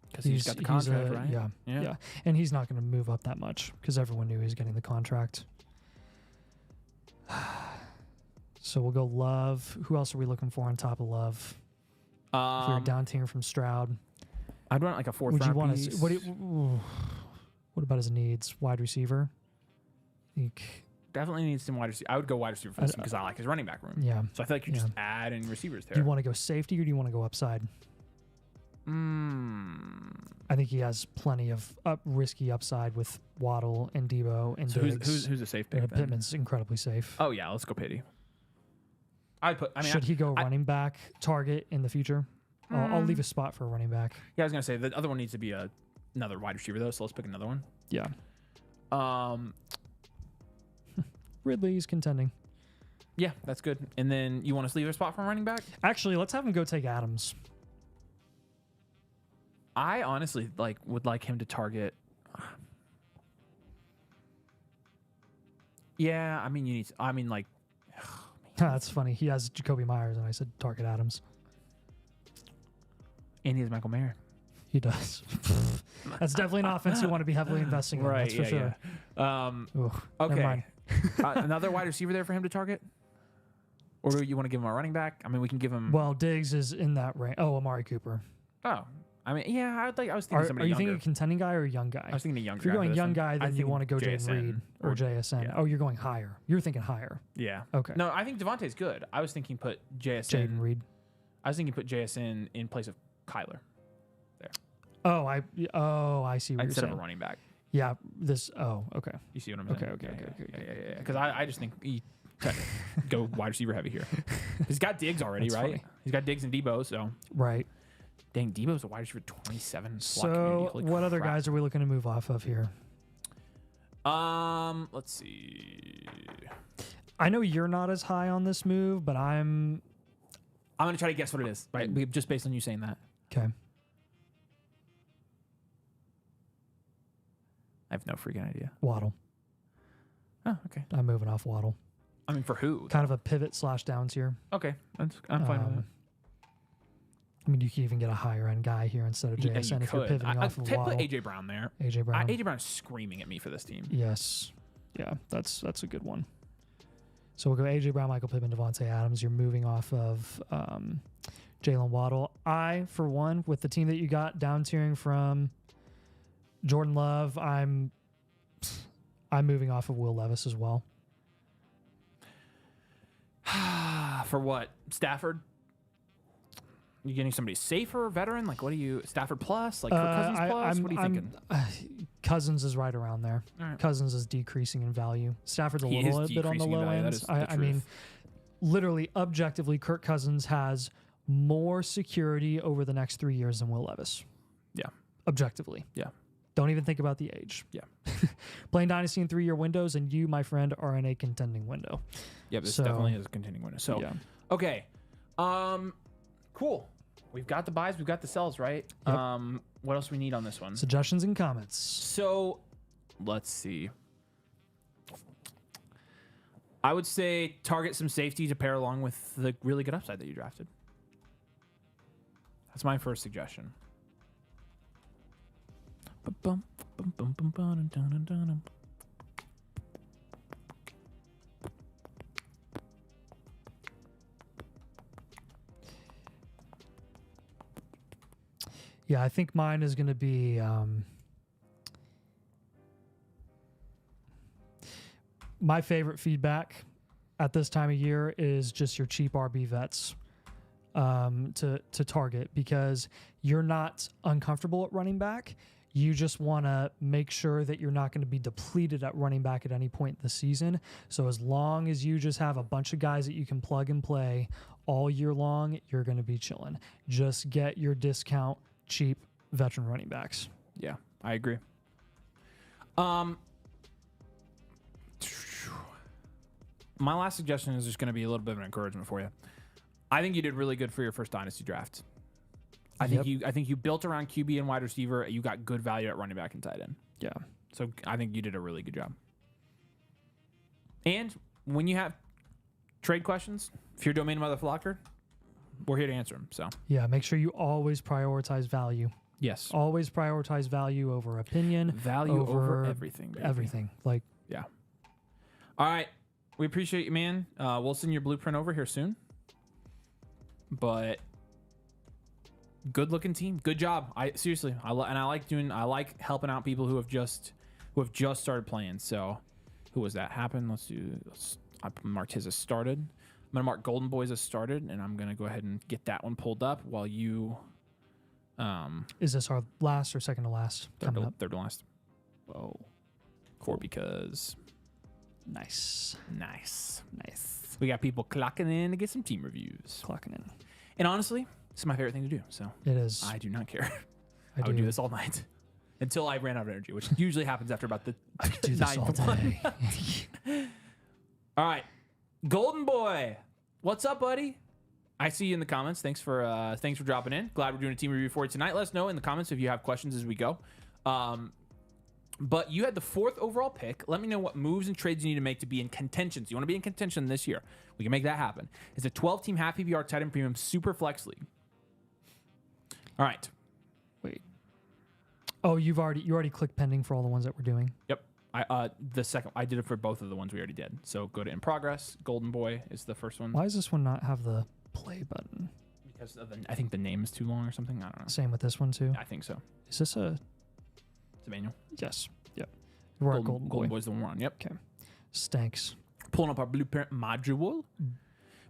Because he's got the contract, right? Yeah. And he's not going to move up that much because everyone knew he was getting the contract. So we'll go Love. Who else are we looking for on top of Love? If we were down tier from Stroud, I'd run like a 4th round piece. What about his needs? Wide receiver? Definitely needs some wide receiver. I would go wide receiver for this because I like his running back room. Yeah. So I feel like you just add in receivers there. Do you want to go safety or do you want to go upside? I think he has plenty of risky upside with Waddle and Debo and Diggs. Who's a safe pick? Pittman's incredibly safe. Oh yeah, let's go Pity. Should he go running back target in the future? I'll leave a spot for a running back. Yeah, I was gonna say the other one needs to be another wide receiver though, so let's pick another one. Yeah. Ridley's contending. Yeah, that's good. And then you want to leave a spot for a running back? Actually, let's have him go take Adams. I honestly would like him to target. Yeah, I mean you need. That's funny. He has Jacoby Myers, and I said target Adams. And he has Michael Mayer. He does. That's definitely an offense you want to be heavily investing in. Right, that's for sure. Yeah. Okay. Another wide receiver there for him to target? Or do you want to give him a running back? I mean, we can give him. Well, Diggs is in that range. Oh, Amari Cooper. Oh. I mean, yeah, I was thinking somebody Are you younger. thinking a contending guy or a young guy? I was thinking a younger guy. If you're going young guy, then you want to go Jaden Reed or JSN. Yeah. Oh, you're going higher. You're thinking higher. Yeah. Okay. No, I think Devontae's good. I was thinking put JSN. Jaden Reed. I was thinking put JSN in place of Kyler. There. Oh, I see what you're saying. Instead of a running back. Yeah. Okay. You see what I'm saying? Okay. Yeah. Because I just think he go wide receiver heavy here. He's got Diggs already, That's right? funny. He's got Diggs and Debo, so. Right. Dang, Debo's a wide receiver 27. So what other guys are we looking to move off of here? Let's see. I know you're not as high on this move, but I'm gonna try to guess what it is, right? Just based on you saying that. Okay. I have no freaking idea. Waddle. Oh, okay. I'm moving off Waddle. I mean, for who? Kind of a pivot / downs here. Okay, I'm fine with that. I mean, you can even get a higher end guy here instead of JSN if you're pivoting off of Waddle. Put AJ Brown there. AJ Brown. AJ Brown is screaming at me for this team. Yes. Yeah, that's a good one. So we'll go AJ Brown, Michael Pittman, Devontae Adams. You're moving off of Jalen Waddle. I, for one, with the team that you got down tiering from Jordan Love, I'm moving off of Will Levis as well. For what? Stafford? You getting somebody safer, veteran? Like, what are you? Stafford plus? Like, Cousins plus? What are you thinking? Cousins is right around there. Right. Cousins is decreasing in value. Stafford's a little bit on the low end. I mean, literally, objectively, Kirk Cousins has more security over the next 3 years than Will Levis. Yeah. Objectively. Yeah. Don't even think about the age. Yeah. Playing Dynasty in 3-year windows, and you, my friend, are in a contending window. Yeah, this So- definitely is a continuing winner. So, Yeah. okay. Cool. We've got the buys, we've got the sells, right? Yep. What else we need on this one? Suggestions and comments. So, let's see. I would say target some safety to pair along with the really good upside that you drafted. That's my first suggestion. Yeah, I think mine is going to be my favorite feedback at this time of year is just your cheap RB vets to target, because you're not uncomfortable at running back. You just want to make sure that you're not going to be depleted at running back at any point in the season. So as long as you just have a bunch of guys that you can plug and play all year long, you're going to be chilling. Just get your discount cheap veteran running backs. Yeah, I agree. My last suggestion is just going to be a little bit of an encouragement for you. I think you did really good for your first dynasty draft. I think you built around QB and wide receiver. You got good value at running back and tight end. Yeah. So I think you did a really good job. And when you have trade questions, if you're domain Motherflocker, we're here to answer them. So Yeah, make sure you always prioritize value. yes, Always prioritize value over opinion. value over everything. Baby. Everything. Like, Yeah. All right. We appreciate you, man. We'll send your blueprint over here soon. But good looking team. Good job. I seriously, I like helping out people who have just started playing. So who was that? Happen. I marked his as started. I'm gonna mark Golden Boys as started, and I'm gonna go ahead and get that one pulled up while you is this our last or second to last coming up? third to last. Whoa. Core because Nice. nice. Nice. We got people clocking in to get some team reviews. Clocking in. And honestly, it's my favorite thing to do. So It is. I do not care. I I would do this all night until I ran out of energy, which usually happens after about the I could do this all ninth one. day. All right, Golden Boy, what's up, buddy? I see you in the comments. Thanks for dropping in. Glad we're doing a team review for you tonight. Let us know in the comments if you have questions as we go. But you had the 4th overall pick. Let me know what moves and trades you need to make to be in contention. So you want to be in contention this year. We can make that happen. It's a 12-team half PPR tight end premium super flex league. All right. Wait. Oh, you already clicked pending for all the ones that we're doing. Yep. The second I did it for both of the ones we already did. So go to in progress. Golden Boy is the first one. Why does this one not have the play button? Because of I think the name is too long or something. I don't know. Same with this one too. I think so. Is this a? It's a manual. Yes. Yep. We're at Golden Boy. Boy's the one we're on. Yep. Okay. Stanks. Pulling up our blueprint module.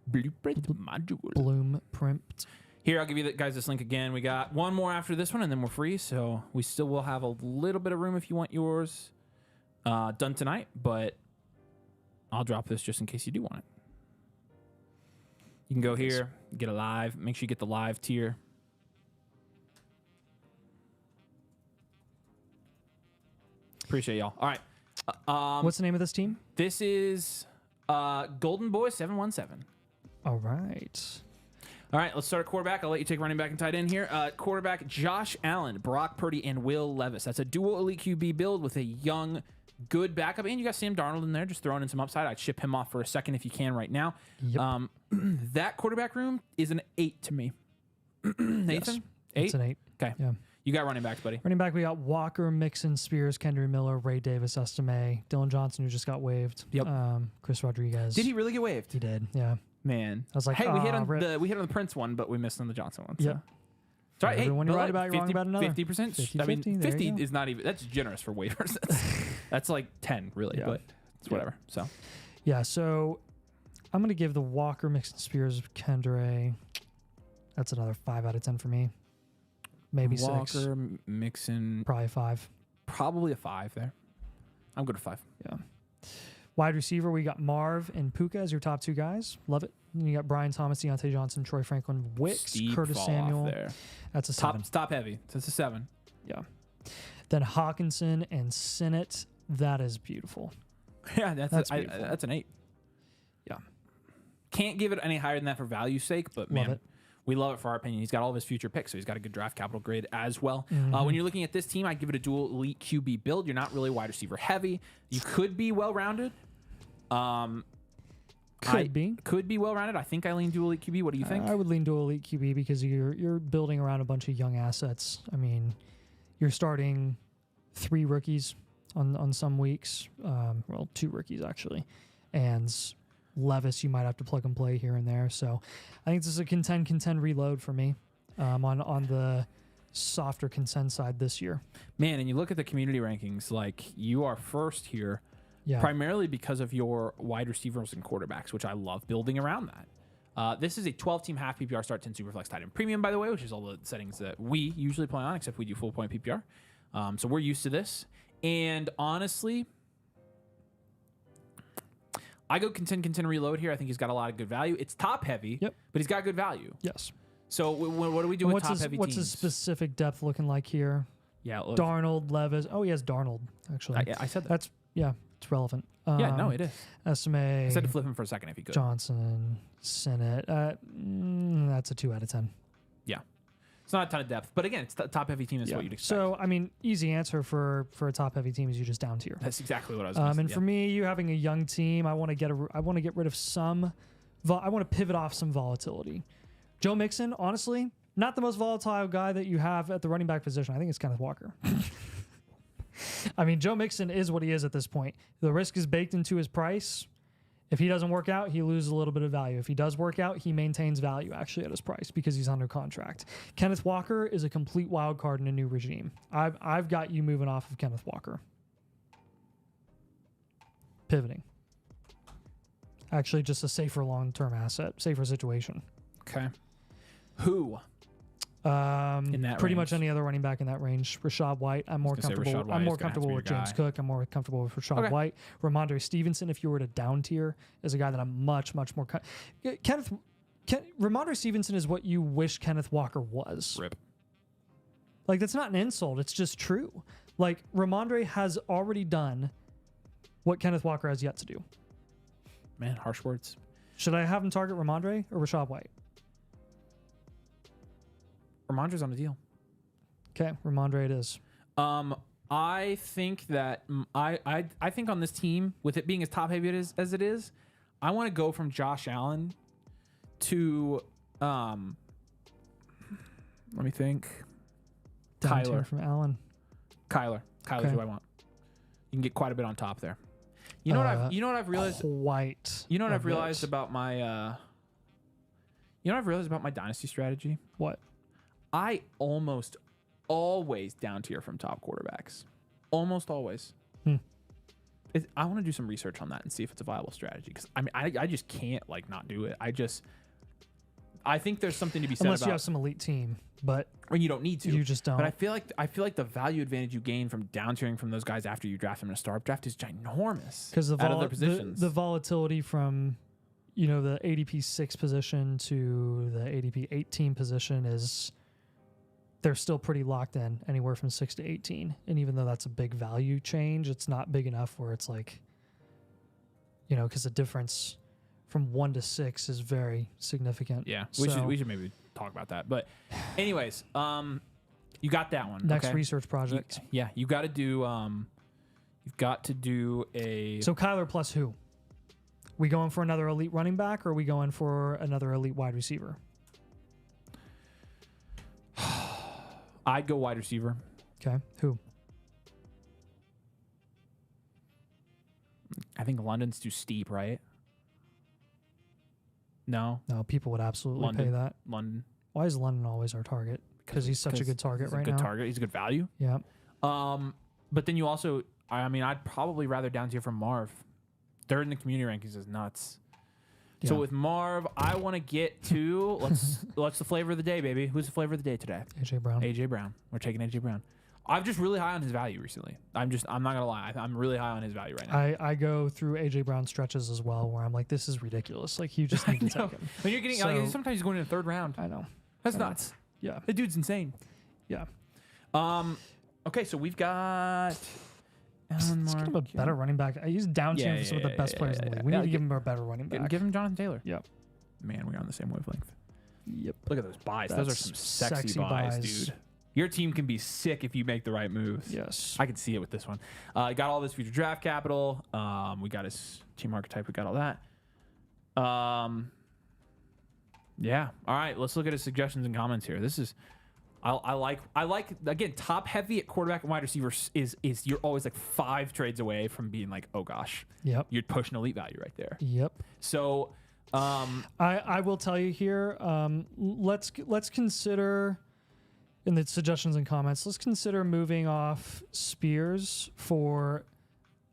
Blueprint module. Blueprint. Here, I'll give you guys this link again. We got one more after this one, and then we're free. So we still will have a little bit of room if you want yours done tonight. But I'll drop this just in case you do want it. You can go here, get a live. Make sure you get the live tier. Appreciate y'all. All right. What's the name of this team? This is Golden Boy 717. All right. All right, let's start at quarterback. I'll let you take running back and tight end here. Quarterback, Josh Allen, Brock Purdy, and Will Levis. That's a dual elite QB build with a young, good backup. And you got Sam Darnold in there, just throwing in some upside. I'd ship him off for a second if you can right now. Yep. That quarterback room is an 8 to me. Nathan? Yes. 8? It's an 8. Okay. Yeah. You got running backs, buddy. Running back, we got Walker, Mixon, Spears, Kendry Miller, Ray Davis, Estime, Dylan Johnson, who just got waived. Yep. Chris Rodriguez. Did he really get waived? He did. Yeah. Man. I was like, hey, we hit on rip. the Prince one, but we missed on the Johnson one. So. Yep. It's all right. Everyone hey, you're but right about, you're wrong about another. 50%. 50-50, I mean, there 50 you go. is not even, that's generous for waivers. That's like 10, really, Yeah. but it's whatever. So, Yeah, so I'm going to give the Walker, Mixon, Spears, Kendry. That's another 5 out of 10 for me. Maybe 6. Walker, Mixon, Probably 5. probably a 5 there. I'm good at 5. Yeah. Wide receiver, we got Marv and Puka as your top 2 guys. Love it. And you got Brian Thomas, Deontay Johnson, Troy Franklin, Wicks, Steep Curtis fall Samuel. off there. That's a 7. Top heavy. So it's a 7. Yeah. Then Hawkinson and Sinnott. That is beautiful. Yeah, That's beautiful. that's an 8. Yeah. Can't give it any higher than that for value's sake, but Love man, it. we love it for our opinion. He's got all of his future picks, so he's got a good draft capital grade as well. Mm-hmm. When you're looking at this team, I'd give it a dual elite QB build. You're not really wide receiver heavy. You could be well-rounded. Could be well-rounded. I think I lean dual elite QB. What do you think? I would lean dual elite QB because you're building around a bunch of young assets. I mean, you're starting 3 rookies on some weeks. Well, 2 rookies actually, and Levis you might have to plug and play here and there. So I think this is a contend reload for me on the softer contend side this year. Man, and you look at the community rankings, like you are first here. Yeah. Primarily because of your wide receivers and quarterbacks, which I love building around that. This is a 12-team half PPR start 10 Superflex tight end premium, by the way, which is all the settings that we usually play on, except we do full point PPR. So we're used to this. And honestly, I go contend reload here. I think he's got a lot of good value. It's top heavy, Yep. but he's got good value. Yes. So what do we do with top heavy What's teams? his specific depth looking like here? Yeah, look, Darnold, Levis. Oh, he has Darnold actually. I said that. That's it's relevant. Yeah, no, it is. SMA. I said to flip him for a second if he could. Johnson, Sinnott. That's a 2 out of 10. Yeah. It's not a ton of depth, but again, it's a top heavy team. That's what you'd expect. So, I mean, easy answer for a top heavy team is you just down tier. That's exactly what I was going to say. And for me, you having a young team, I want to get rid of some. I want to pivot off some volatility. Joe Mixon, honestly, not the most volatile guy that you have at the running back position. I think it's Kenneth Walker. I mean, Joe Mixon is what he is at this point. The risk is baked into his price. If he doesn't work out, he loses a little bit of value. If he does work out, he maintains value actually at his price because he's under contract. Kenneth Walker is a complete wild card in a new regime. I've got you moving off of Kenneth Walker. Pivoting. Actually, just a safer long-term asset, safer situation. Okay. Who? In that Pretty range. much any other running back in that range. Rashad White. I'm more comfortable. I'm more comfortable with James Cook. I'm more comfortable with Rashad White. Ramondre Stevenson, if you were to down tier, is a guy that I'm much more. Ramondre Stevenson is what you wish Kenneth Walker was. Rip. Like, that's not an insult. It's just true. Like, Ramondre has already done what Kenneth Walker has yet to do. Man, harsh words. Should I have him target Ramondre or Rashad White? Ramondre's on the deal. Okay, Ramondre it is. I think that I think on this team, with it being as top heavy as it is, I want to go from Josh Allen to let me think. Down Kyler tier from Allen. Kyler's Okay. who I want. You can get quite a bit on top there. You know what I've realized. White. You know what I've realized about my. You know what I've realized about my dynasty strategy. What? I almost always down tier from top quarterbacks. Almost always. I want to do some research on that and see if it's a viable strategy. Because I mean, I just can't not do it. I think there's something to be said Unless about. you have some elite team, but when you don't need to. you just don't. But I feel like the value advantage you gain from down tiering from those guys after you draft them in a startup draft is ginormous. Because out of their positions. the volatility from the ADP 6 position to the ADP 18 position is. They're still pretty locked in, anywhere from 6 to 18. And even though that's a big value change, it's not big enough where it's because the difference from 1 to 6 is very significant. Yeah, we should maybe talk about that. But anyways, you got that one. Next okay? research project. You got to do you've got to do a. So Kyler plus who? We going for another elite running back, or are we going for another elite wide receiver? I'd go wide receiver. Okay, who? I think London's too steep, right? No, People would absolutely pay that. London. Why is London always our target? Because he's such a good target right now. He's a good target. He's a good value. Yeah. But then you also, I'd probably rather down tier from Marv. Third in the community rankings is nuts. Yeah. So with Marv, I want to get to what's the flavor of the day, baby? Who's the flavor of the day today? AJ Brown. AJ Brown. We're taking AJ Brown. I'm just really high on his value recently. I'm not gonna lie. I'm really high on his value right now. I go through AJ Brown stretches as well where I'm like, this is ridiculous. Like, you just need to take him. When you're getting sometimes he's going in the third round. I know. That's nuts. Yeah. The dude's insane. Yeah. Okay, so we've got Alan Let's give him a better running back. I use down team for some of the best players in the league. We need to give him a better running back. Give him Jonathan Taylor. Yep. Man, we're on the same wavelength. Yep. Look at those buys. Those are That's some sexy buys. buys, dude. Your team can be sick if you make the right moves. Yes. I can see it with this one. Got all this future draft capital. We got his team archetype. We got all that. Yeah. All right. Let's look at his suggestions and comments here. This is, I like again, top heavy at quarterback and wide receiver is you're always like 5 trades away from being like, oh gosh, Yep. you're pushing elite value right there. Yep. So, I will tell you here. Let's consider in the suggestions and comments. Let's consider moving off Spears for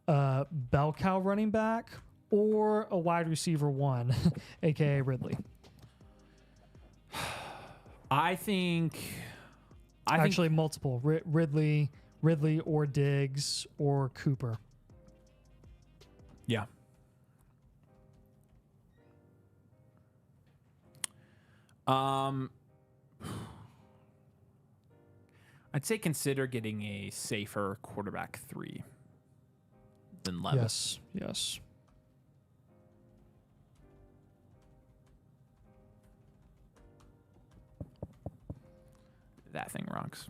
a bell cow running back or a wide receiver 1, aka Ridley. I think Actually, multiple Ridley or Diggs or Cooper. Yeah. I'd say consider getting a safer quarterback 3 than Levis. Yes. That thing rocks.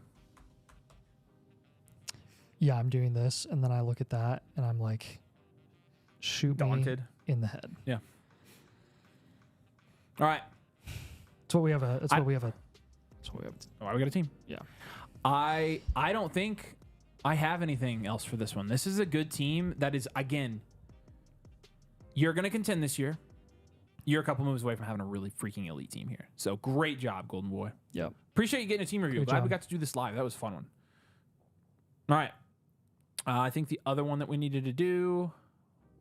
Yeah, I'm doing this, and then I look at that, and I'm like, shoot Daunted. me in the head. Yeah. All right. That's what we have. That's what we have. Oh, we got a team. Yeah. I don't think I have anything else for this one. This is a good team that is, again, you're going to contend this year. You're a couple moves away from having a really freaking elite team here. So great job, Golden Boy. Yep. Appreciate you getting a team review. Good Glad job. we got to do this live. That was a fun one. All right. I think the other one that we needed to do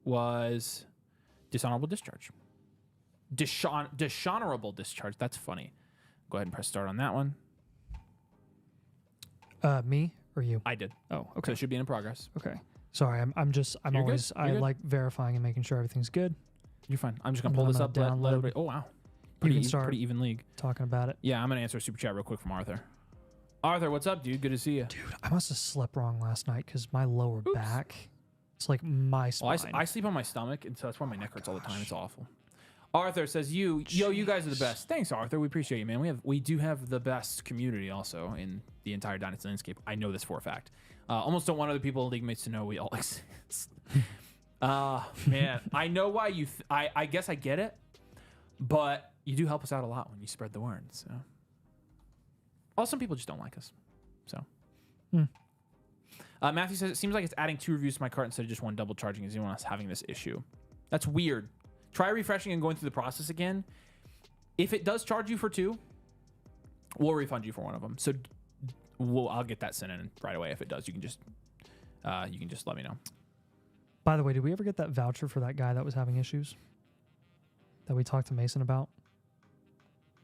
was dishonorable discharge. Dishonorable discharge. That's funny. Go ahead and press start on that one. Me or you? I did. Oh, So okay. it should be in progress. Okay. Sorry, I'm You're always good. You're good. like verifying and making sure everything's good. You're fine. I'm just going And to pull then this I'm up. gonna Let download. everybody. Oh, wow. You can start Pretty even league. talking about it. Yeah, I'm going to answer a super chat real quick from Arthur. Arthur, what's up, dude? Good to see you. Dude, I must have slept wrong last night because my lower back, it's like my Well, spine. I sleep on my stomach, and so that's why my neck hurts all the time. It's awful. Arthur says, you guys are the best. Thanks, Arthur. We appreciate you, man. We do have the best community also in the entire Dynasty landscape. I know this for a fact. Almost don't want other people in league mates to know we all exist. Man, I know why you. I guess I get it, but you do help us out a lot when you spread the word. So, well, some people just don't like us. So, Matthew says it seems like it's adding 2 reviews to my cart instead of just 1 double charging. Is anyone else having this issue? That's weird. Try refreshing and going through the process again. If it does charge you for 2, we'll refund you for 1 of them. So, I'll get that sent in right away. If it does, you can just let me know. By the way, did we ever get that voucher for that guy that was having issues that we talked to Mason about?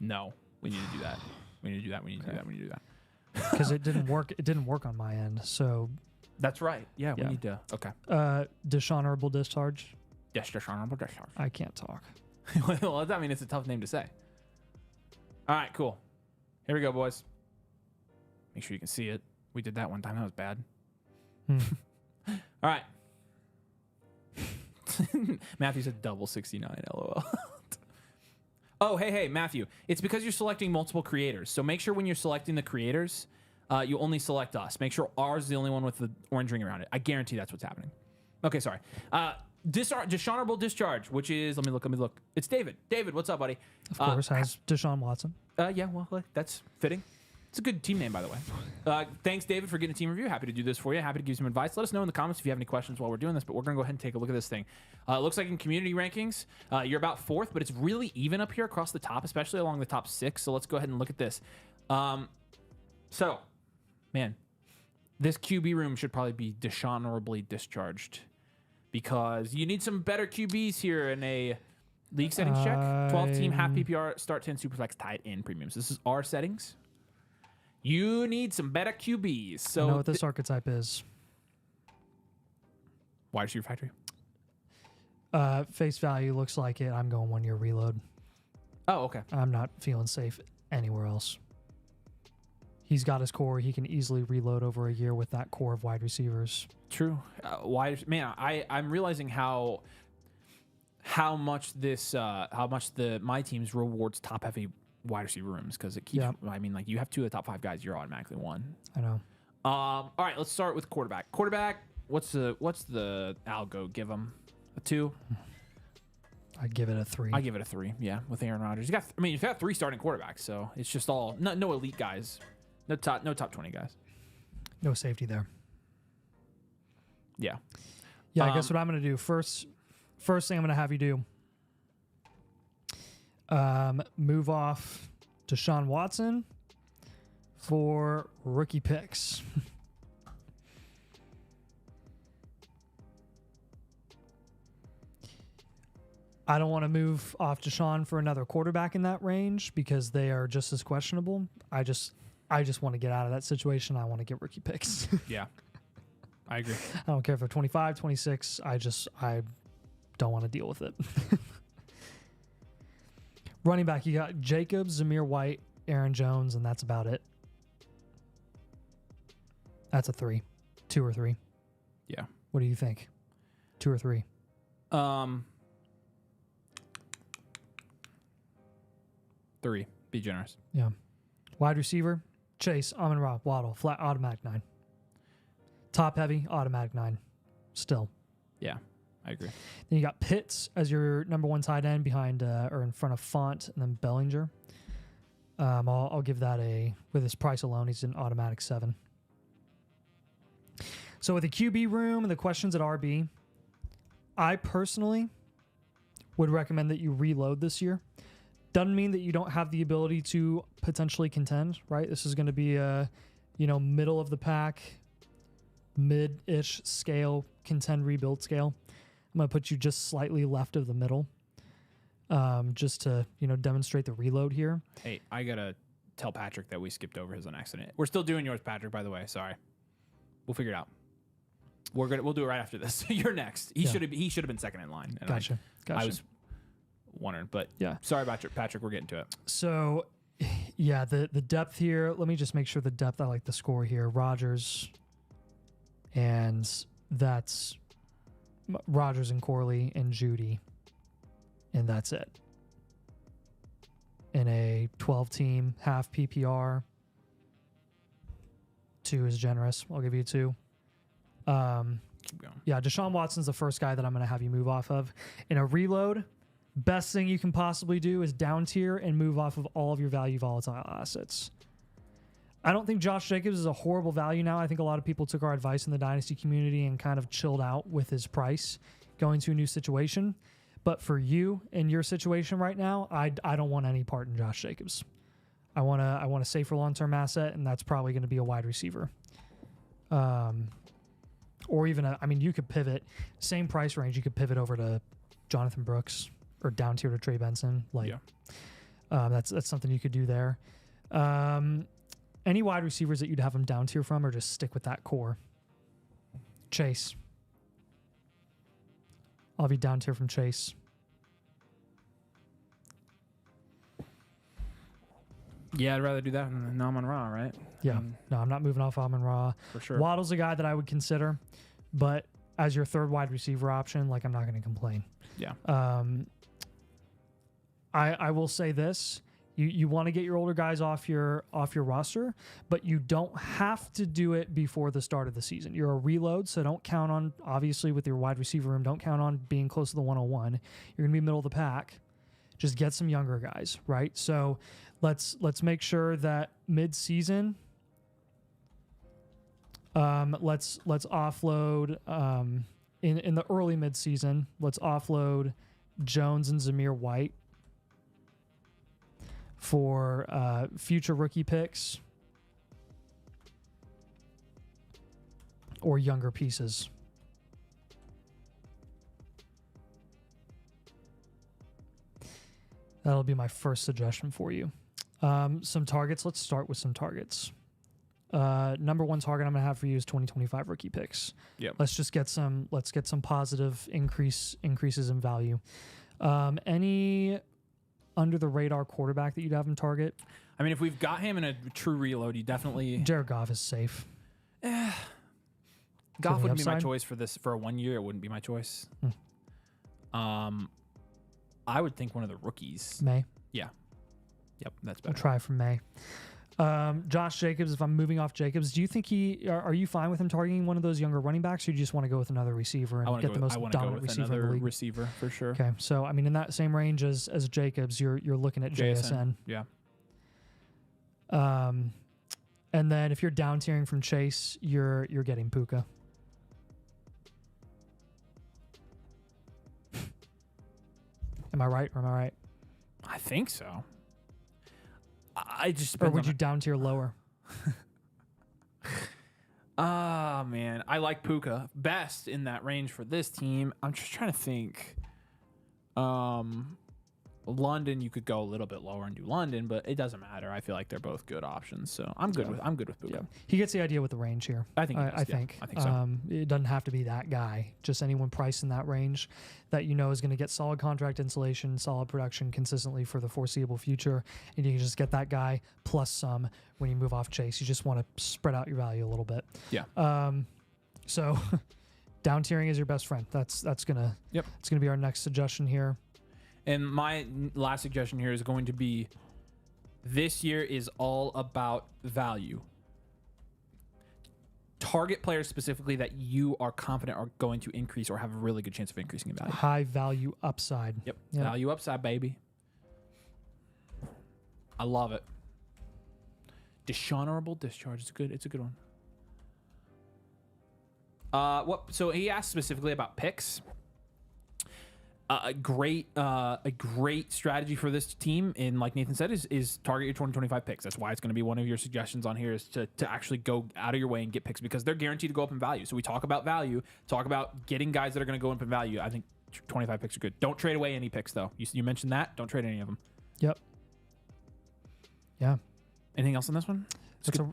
No, we need to do that. We need to do that. Because it didn't work. It didn't work on my end. So, That's right. Yeah, we Yeah. need to. Okay. dishonorable discharge. Yes, dishonorable discharge. I can't talk. Well, I mean, it's a tough name to say. All right, cool. Here we go, boys. Make sure you can see it. We did that one time. That was bad. All right. Matthew said double 69. LOL. Oh, hey, Matthew. It's because you're selecting multiple creators. So make sure when you're selecting the creators, you only select us. Make sure ours is the only one with the orange ring around it. I guarantee that's what's happening. Okay, sorry. Dishonorable discharge, which is, let me look. It's David. David, what's up, buddy? Of course, has Deshaun Watson. Yeah, well, that's fitting. It's a good team name, by the way. Thanks, David, for getting a team review. Happy to do this for you. Happy to give you some advice. Let us know in the comments if you have any questions while we're doing this, but we're going to go ahead and take a look at this thing. It looks like in community rankings, you're about 4th, but it's really even up here across the top, especially along the top 6. So let's go ahead and look at this. So, man, this QB room should probably be dishonorably discharged because you need some better QBs here in a league settings check. 12-team, half PPR, start 10, superflex, tight end premiums. This is our settings. You need some better QBs. So I know what this archetype is. wide receiver factory. Face value looks like it. I'm going 1 year reload. Oh, okay. I'm not feeling safe anywhere else. He's got his core. He can easily reload over a year with that core of wide receivers. True. I'm realizing how much my team's rewards top heavy wide receiver rooms because it keeps. Yeah. I mean, like you have 2 of the top 5 guys, you're automatically 1. I know. All right, let's start with quarterback. Quarterback. What's the algo? Give him a 2. I give it a 3. I give it a 3. Yeah, with Aaron Rodgers. You've got 3 starting quarterbacks, so it's just all no elite guys, no top 20 guys. No safety there. Yeah. Yeah, I guess what I'm going to do first thing I'm going to have you do, move off Deshaun Watson for rookie picks. I don't want to move off Deshaun for another quarterback in that range because they are just as questionable. I just want to get out of that situation. I want to get rookie picks. Yeah. I agree. I don't care if they're 25, 26. I don't want to deal with it. Running back, you got Jacobs, Zamir White, Aaron Jones, and that's about it. That's a 3. 2 or 3. Yeah. What do you think? 2 or 3? 3. Be generous. Yeah. Wide receiver, Chase, Amon-Ra, Waddle, flat automatic 9. Top heavy, automatic 9. Still. Yeah, I agree. Then you got Pitts as your number 1 tight end behind or in front of Font and then Bellinger. I'll give that with his price alone, he's an automatic 7. So with the QB room and the questions at RB, I personally would recommend that you reload this year. Doesn't mean that you don't have the ability to potentially contend, right? This is going to be a, middle of the pack, mid-ish scale, contend rebuild scale. I'm going to put you just slightly left of the middle, just to, demonstrate the reload here. Hey, I got to tell Patrick that we skipped over his on accident. We're still doing yours, Patrick, by the way. Sorry. We'll figure it out. We'll do it right after this. You're next. He should have been second in line. And Gotcha. I was wondering, but yeah. Sorry about Patrick. We're getting to it. So, yeah, the depth here. Let me just make sure the depth. I like the score here. Rodgers, and that's Rodgers and Corley and Judy, and that's it. In a 12-team half PPR, 2 is generous. I'll give you 2. Keep going. Yeah, Deshaun Watson's the first guy that I'm going to have you move off of. In a reload, best thing you can possibly do is down tier and move off of all of your value volatile assets. I don't think Josh Jacobs is a horrible value now. I think a lot of people took our advice in the Dynasty community and kind of chilled out with his price going to a new situation. But for you in your situation right now, I don't want any part in Josh Jacobs. I want a safer long-term asset, and that's probably going to be a wide receiver. Or even you could pivot, same price range, you could pivot over to Jonathan Brooks or down tier to Trey Benson. That's something you could do there. Any wide receivers that you'd have them down tier from, or just stick with that core? Chase. I'll be down tier from Chase. Yeah, I'd rather do that than Amon-Ra, right? Yeah. No, I'm not moving off Amon-Ra. For sure. Waddle's a guy that I would consider, but as your third wide receiver option, I'm not going to complain. Yeah. I will say this. You want to get your older guys off your roster, but you don't have to do it before the start of the season. You're a reload, so don't count on, obviously with your wide receiver room, don't count on being close to the 101. You're going to be middle of the pack. Just get some younger guys, right? So let's make sure that mid-season, let's offload in the early mid-season, let's offload Jones and Zamir White for future rookie picks or younger pieces. That'll be my first suggestion for you. Some targets. Let's start with some targets. number one target I'm gonna have for you is 2025 rookie picks. Yep. Let's get some positive increases in value. Any under the radar quarterback that you'd have him target? I mean, if we've got him in a true reload, you definitely Jared Goff is safe. Goff wouldn't be my upside? choice for this for a 1 year. It wouldn't be my choice. I would think one of the rookies. May. Yeah. Yep, that's We'll better. try for May. Josh Jacobs, if I'm moving off Jacobs, do you think are you fine with him targeting one of those younger running backs, or do you just want to go with another receiver and get the most dominant receiver in the league? Receiver for sure. Okay, so I mean, in that same range as Jacobs, you're looking at JSN. Yeah. And then if you're down tiering from Chase, you're getting Puka. Am I right? Or am I right? I think so. I just Or would you down tier lower? Ah, man. I like Puka best in that range for this team. I'm just trying to think. London, you could go a little bit lower and do London, but it doesn't matter. I feel like they're both good options, so I'm good with Puka. Yeah, he gets the idea with the range here. I think. I think so. It doesn't have to be that guy. Just anyone priced in that range that you know is going to get solid contract insulation, solid production consistently for the foreseeable future, and you can just get that guy plus some when you move off Chase. You just want to spread out your value a little bit. Yeah. So down tiering is your best friend. That's gonna It's gonna be our next suggestion here. And my last suggestion here is going to be this year is all about value. Target players specifically that you are confident are going to increase or have a really good chance of increasing in value. High value upside. Yep. Value upside, baby. I love it. Dishonorable discharge. It's a good one. So he asked specifically about picks. A great strategy for this team, and like Nathan said, is target your 2025 picks. That's why it's going to be one of your suggestions on here is to actually go out of your way and get picks because they're guaranteed to go up in value. So we talk about value, talk about getting guys that are going to go up in value. I think 25 picks are good. Don't trade away any picks though. You mentioned that. Don't trade any of them. Yep. Yeah. Anything else on this one?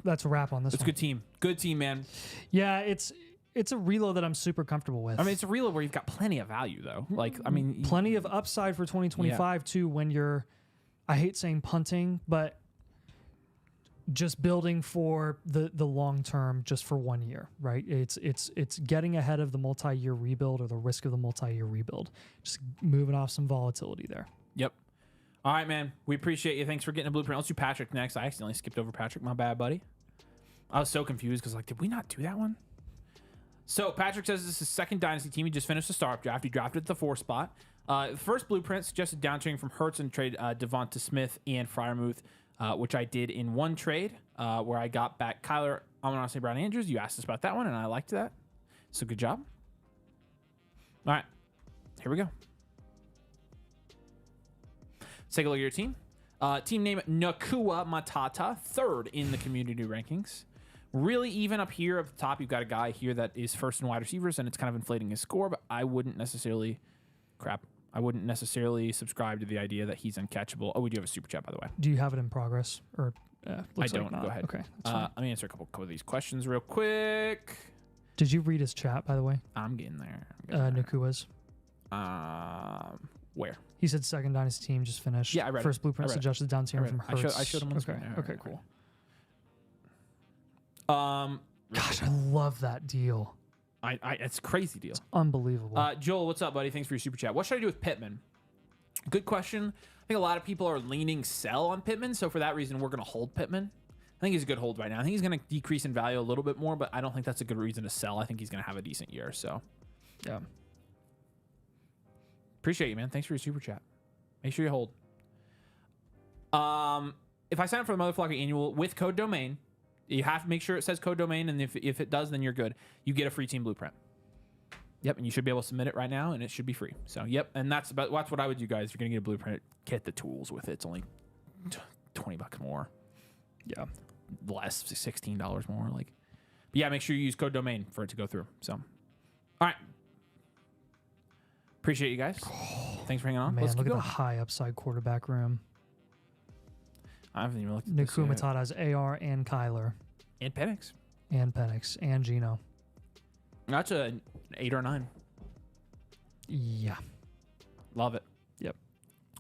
That's a wrap on this It's one. a good team. Good team, man. Yeah, it's a reload that I'm super comfortable with. I mean, it's a reload where you've got plenty of value though. Like, I mean, plenty of upside for 2025 too when you're, I hate saying punting, but just building for the long term just for 1 year, right? It's getting ahead of the multi-year rebuild or the risk of the multi-year rebuild. Just moving off some volatility there. Yep. All right, man. We appreciate you. Thanks for getting a blueprint. Let's do Patrick next. I accidentally skipped over Patrick. My bad, buddy. I was so confused because did we not do that one? So Patrick says this is his second Dynasty team. He just finished the startup draft. He drafted at the 4 spot. First blueprint suggested downtraining from Hurts and trade Devonta Smith and Freiermuth, which I did in one trade where I got back Kyler Amon-Ra Brown Andrews. You asked us about that one, and I liked that. So good job. All right, here we go. Let's take a look at your team. Team name Nakua Matata, 3rd in the community rankings. Really even up here at the top, you've got a guy here that is first in wide receivers, and it's kind of inflating his score, but I wouldn't necessarily subscribe to the idea that he's uncatchable. Oh, we do have a super chat, by the way. Do you have it in progress? Or I looks don't. like not. Go ahead. Okay. That's fine. Let me answer a couple of these questions real quick. Did you read his chat, by the way? I'm getting there. Nakua's. Where? He said second Dynasty team just finished. Yeah, I read it. First blueprint suggested down tiering from I Hurts. showed him on Okay. screen. Okay, cool. Right. Gosh, I love that deal. It's a crazy deal. It's unbelievable. Joel, what's up, buddy? Thanks for your super chat. What should I do with Pittman? Good question. I think a lot of people are leaning sell on Pittman, so for that reason, we're going to hold Pittman. I think he's a good hold right now. I think he's going to decrease in value a little bit more, but I don't think that's a good reason to sell. I think he's going to have a decent year, so. Yeah. Appreciate you, man. Thanks for your super chat. Make sure you hold. If I sign up for the Motherflocker annual with code domain, you have to make sure it says code domain, and if it does, then you're good. You get a free team blueprint. Yep, and you should be able to submit it right now, and it should be free. So, yep, and that's what I would do, guys. You're going to get a blueprint. Get the tools with it. It's only $20 more. Yeah. Less, $16 more. But yeah, make sure you use code domain for it to go through. So, all right. Appreciate you guys. Thanks for hanging on. Man, Let's look keep at going. the high upside quarterback room. I haven't even looked at this Nakua yet. Matata has AR and Kyler. And Penix. And Penix and Geno. That's an 8 or 9. Yeah. Love it. Yep.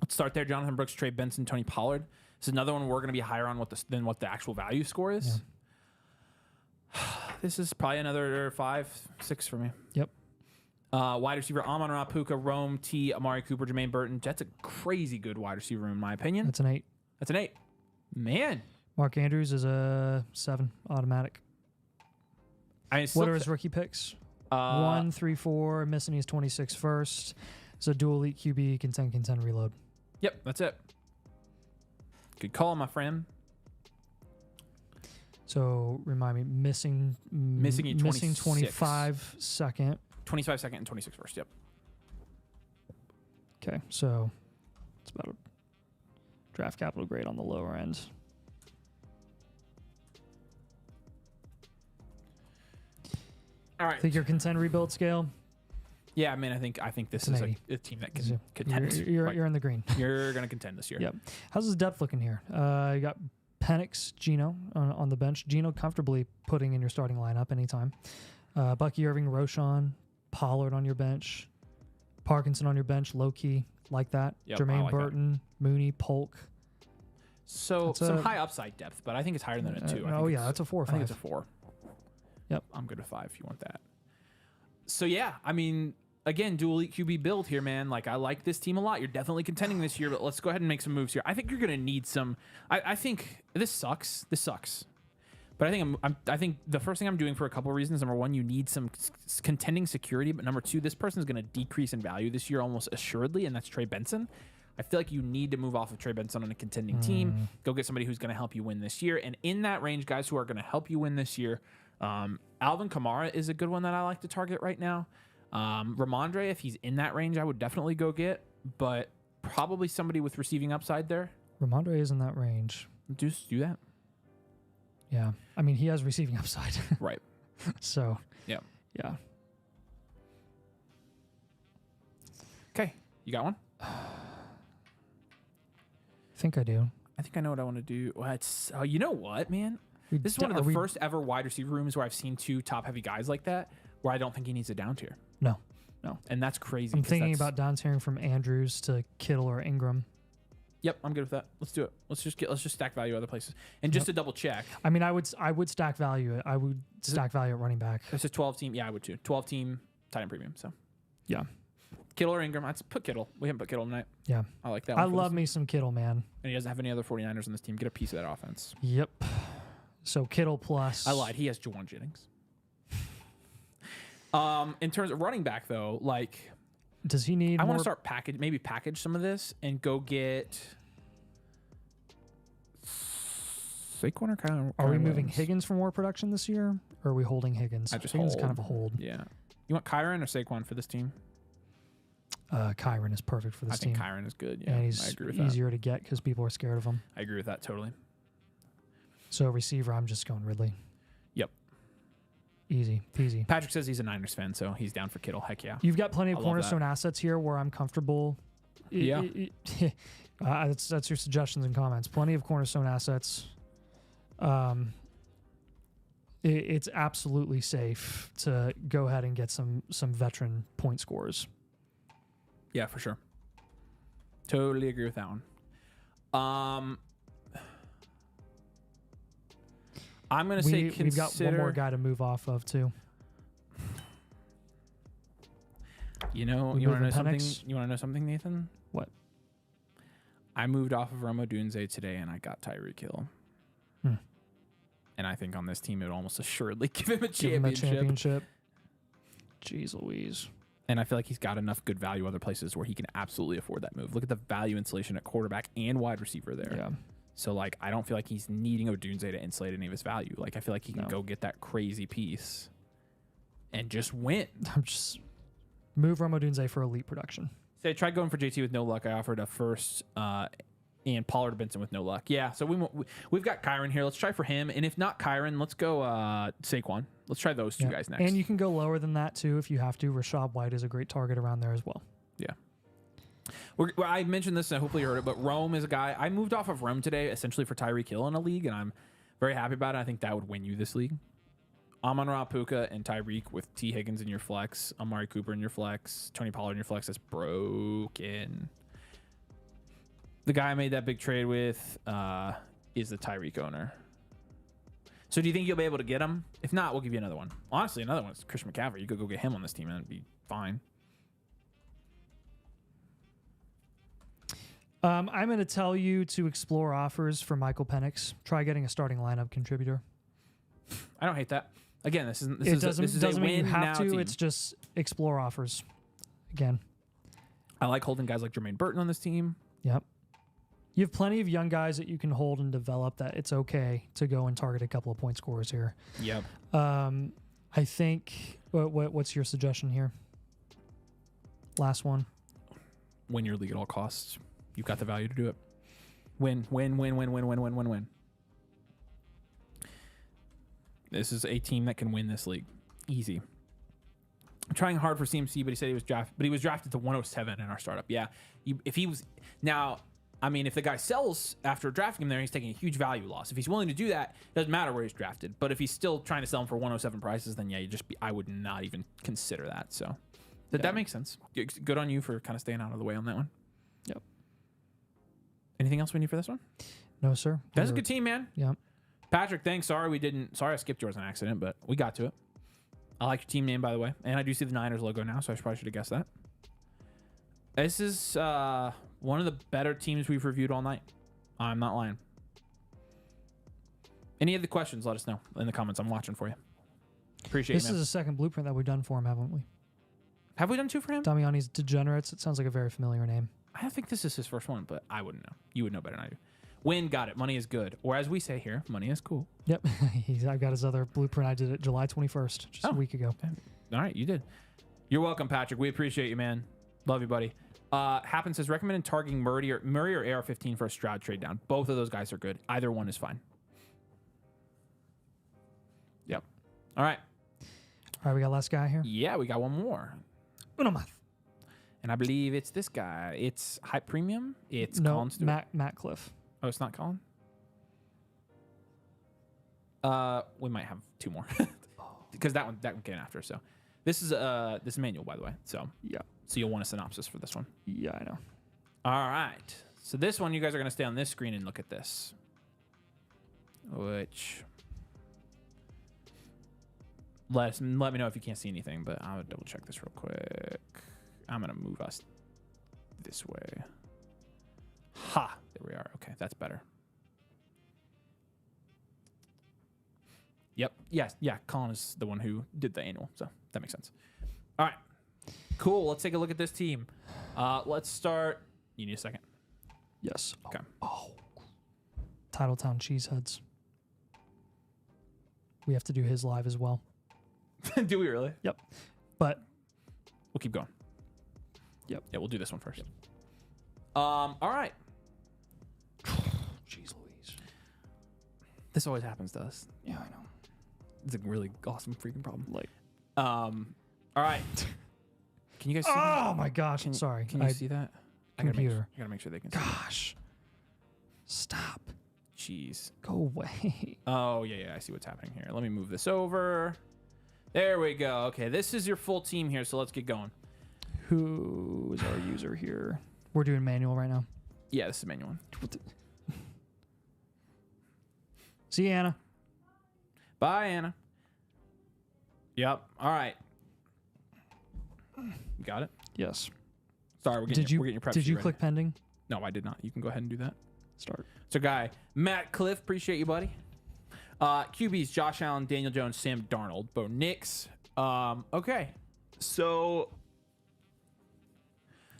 Let's start there. Jonathan Brooks, Trey Benson, Tony Pollard. This is another one we're going to be higher on than what the actual value score is. Yeah. This is probably another 5, 6 for me. Yep. Wide receiver, Amon-Ra, Puka, Rome, T, Amari Cooper, Jermaine Burton. That's a crazy good wide receiver in my opinion. That's an 8. That's an 8. Man. Mark Andrews is a 7 automatic. What are his rookie picks? 1, 3, 4. Missing his 26 first. It's a dual elite QB, contend, reload. Yep, that's it. Good call, my friend. So remind me, missing 25 second. 25 second and 26 first. Yep. Okay, so it's about a draft capital grade on the lower end. All right. Think your contend rebuild scale? Yeah, I mean, I think this is a team that can contend. You're in the green. You're going to contend this year. Yep. How's his depth looking here? You got Penix, Geno on the bench. Geno comfortably putting in your starting lineup anytime. Bucky Irving, Roschon, Pollard on your bench. Parkinson on your bench, low key, like that. Yep, Jermaine like Burton, that. Mooney, Polk. So that's some high upside depth, but I think it's higher than a 2. That's a 4 or 5. I think it's a 4. Yep. I'm good with 5 if you want that. So yeah, I mean, again, dual elite QB build here, man. Like, I like this team a lot. You're definitely contending this year, but let's go ahead and make some moves here. I think you're going to need some. I think this sucks. This sucks. But I think the first thing I'm doing for a couple of reasons. Number one, you need some contending security. But number two, this person is going to decrease in value this year almost assuredly, and that's Trey Benson. I feel like you need to move off of Trey Benson on a contending team. Go get somebody who's going to help you win this year. And in that range, guys who are going to help you win this year, Alvin Kamara is a good one that I like to target right now. Ramondre, if he's in that range, I would definitely go get, but probably somebody with receiving upside there. Ramondre is in that range. Just do that. Yeah. I mean, he has receiving upside. Right. So, yeah. Okay. You got one? I think I do. I think I know what I want to do. Well, you know what, man? This is one of the first ever wide receiver rooms where I've seen 2 top heavy guys like that, where I don't think he needs a down tier. No. And that's crazy. I'm thinking about down tiering from Andrews to Kittle or Ingram. Yep, I'm good with that. Let's do it. Let's just stack value other places. And just to double check. I mean, I would stack value. I would stack value at running back. It's a 12 team. Yeah, I would too. 12 team tight end premium. So yeah. Kittle or Ingram. I'd put Kittle. We haven't put Kittle tonight. Yeah. I like that I one. love me some Kittle, man. And he doesn't have any other 49ers on this team. Get a piece of that offense. Yep. So Kittle plus. I lied. He has Jawan Jennings. In terms of running back, though, like, does he need? I want to start package some of this and go get Saquon or Kyler. Are we moving Higgins for more production this year, or are we holding Higgins? Higgins kind of a hold. Yeah. You want Kyron or Saquon for this team? Kyron is perfect for this team. I think Kyron is good. Yeah, and he's I agree with easier to get because people are scared of him. I agree with that totally. So receiver, I'm just going Ridley. Yep. Easy peasy. Patrick says he's a Niners fan, so he's down for Kittle. Heck yeah. You've got plenty of cornerstone assets here where I'm comfortable. Yeah. That's your suggestions and comments. Plenty of cornerstone assets. It's absolutely safe to go ahead and get some veteran point scorers. Yeah, for sure. Totally agree with that one. I'm going to say we've got one more guy to move off of too. You want to know something? You want to know something, Nathan? What? I moved off of Rome Odunze today, and I got Tyreek Hill. And I think on this team, it would almost assuredly give him a championship. Jeez Louise. And I feel like he's got enough good value other places where he can absolutely afford that move. Look at the value insulation at quarterback and wide receiver there. Yeah. So, like, I don't feel like he's needing Odunze to insulate any of his value. Like, I feel like he can go get that crazy piece and just win. I'm just move Rome Odunze for elite production. So I tried going for JT with no luck. I offered a first and Pollard Benson with no luck. Yeah, so we've got Kyron here. Let's try for him. And if not Kyron, let's go Saquon. Let's try those two guys next. And you can go lower than that, too, if you have to. Rashad White is a great target around there as well. Yeah. I mentioned this, and hopefully you heard it, but Rome is a guy. I moved off of Rome today essentially for Tyreek Hill in a league, and I'm Very happy about it. I think that would win you this league. Amon-Ra, Puka, and Tyreek with T. Higgins in your flex, Amari Cooper in your flex, Tony Pollard in your flex. That's broken. The guy I made that big trade with is the Tyreek owner. So do you think you'll be able to get him? If not, we'll give you another one. Honestly, another one is Christian McCaffrey. You could go get him on this team and it'd be fine. I'm going to tell you to explore offers for Michael Penix. Try getting a starting lineup contributor. I don't hate that. Again, this It is doesn't a mean you win have now to. team. It's just explore offers. Again. I like holding guys like Jermaine Burton on this team. Yep. You have plenty of young guys that you can hold and develop that it's okay to go and target a couple of point scorers here. Yep. I think, what's your suggestion here? Last one. Win your league at all costs. You've got the value to do it. Win, win, win, win, win, win, win, win, win. This is a team that can win this league. Easy. I'm trying hard for CMC, but he said he was drafted. But he was drafted to 107 in our startup. Yeah. If he was now, I mean, if the guy sells after drafting him there, he's taking a huge value loss. If he's willing to do that, it doesn't matter where he's drafted. But if he's still trying to sell him for 107 prices, then yeah, I would not even consider that. So that makes sense. Good on you for kind of staying out of the way on that one. Yep. Anything else we need for this one? No, sir. That's a good team, man. Yep. Patrick, thanks. Sorry I skipped yours on accident, but we got to it. I like your team name, by the way. And I do see the Niners logo now, so I probably should have guessed that. This is one of the better teams we've reviewed all night. I'm not lying. Any other questions, let us know in the comments. I'm watching for you. Appreciate it, This man. is the second blueprint that we've done for him, haven't we? Have we done 2 for him? Damiani's Degenerates. It sounds like a very familiar name. I think this is his first one, but I wouldn't know. You would know better than I do. Win, got it. Money is good. Or as we say here, money is cool. Yep. I got his other blueprint. I did it July 21st, just a week ago. All right, you did. You're welcome, Patrick. We appreciate you, man. Love you, buddy. Happen says recommended targeting Murray or AR-15 for a Stroud trade down. Both of those guys are good. Either one is fine. Yep. All right. All right, we got last guy here. Yeah, we got one more. Uno más. And I believe it's this guy. It's Hype Premium. It's No, Colin Stewart. Matt Cliff. Oh, it's not Colin? We might have 2 more. Because that one came after. So this is manual, by the way. So Yeah. So you'll want a synopsis for this one. Yeah, I know. All right. So this one, you guys are going to stay on this screen and look at this. Which... Let me know if you can't see anything, but I'll double check this real quick. I'm going to move us this way. Ha! There we are. Okay, that's better. Yep. Yes. Yeah. Colin is the one who did the annual, so that makes sense. All right. Cool. Let's take a look at this team. Let's start. You need a second. Yes. Okay. Oh. Titletown Cheeseheads. We have to do his live as well. Do we really? Yep. But we'll keep going. Yep. Yeah, we'll do this one first. Yep. All right. Jeez Louise. This always happens to us. Yeah, I know. It's a really awesome freaking problem. Like, all right. Can you guys see that? oh my gosh. Sorry. Can you see that? Computer. I gotta make sure they can see. Gosh. Stop. Jeez. Go away. Oh, yeah. I see what's happening here. Let me move this over. There we go. Okay, this is your full team here, so let's get going. Who is our user here? We're doing manual right now. Yeah, this is manual one. See you, Anna. Bye, Anna. Yep. All right. You got it? Yes. Sorry, we're getting your prep Did sheet you ready. click pending? No, I did not. You can go ahead and do that. Start. So, guy, Matt Cliff, appreciate you, buddy. QBs, Josh Allen, Daniel Jones, Sam Darnold, Bo Nix. Okay. So,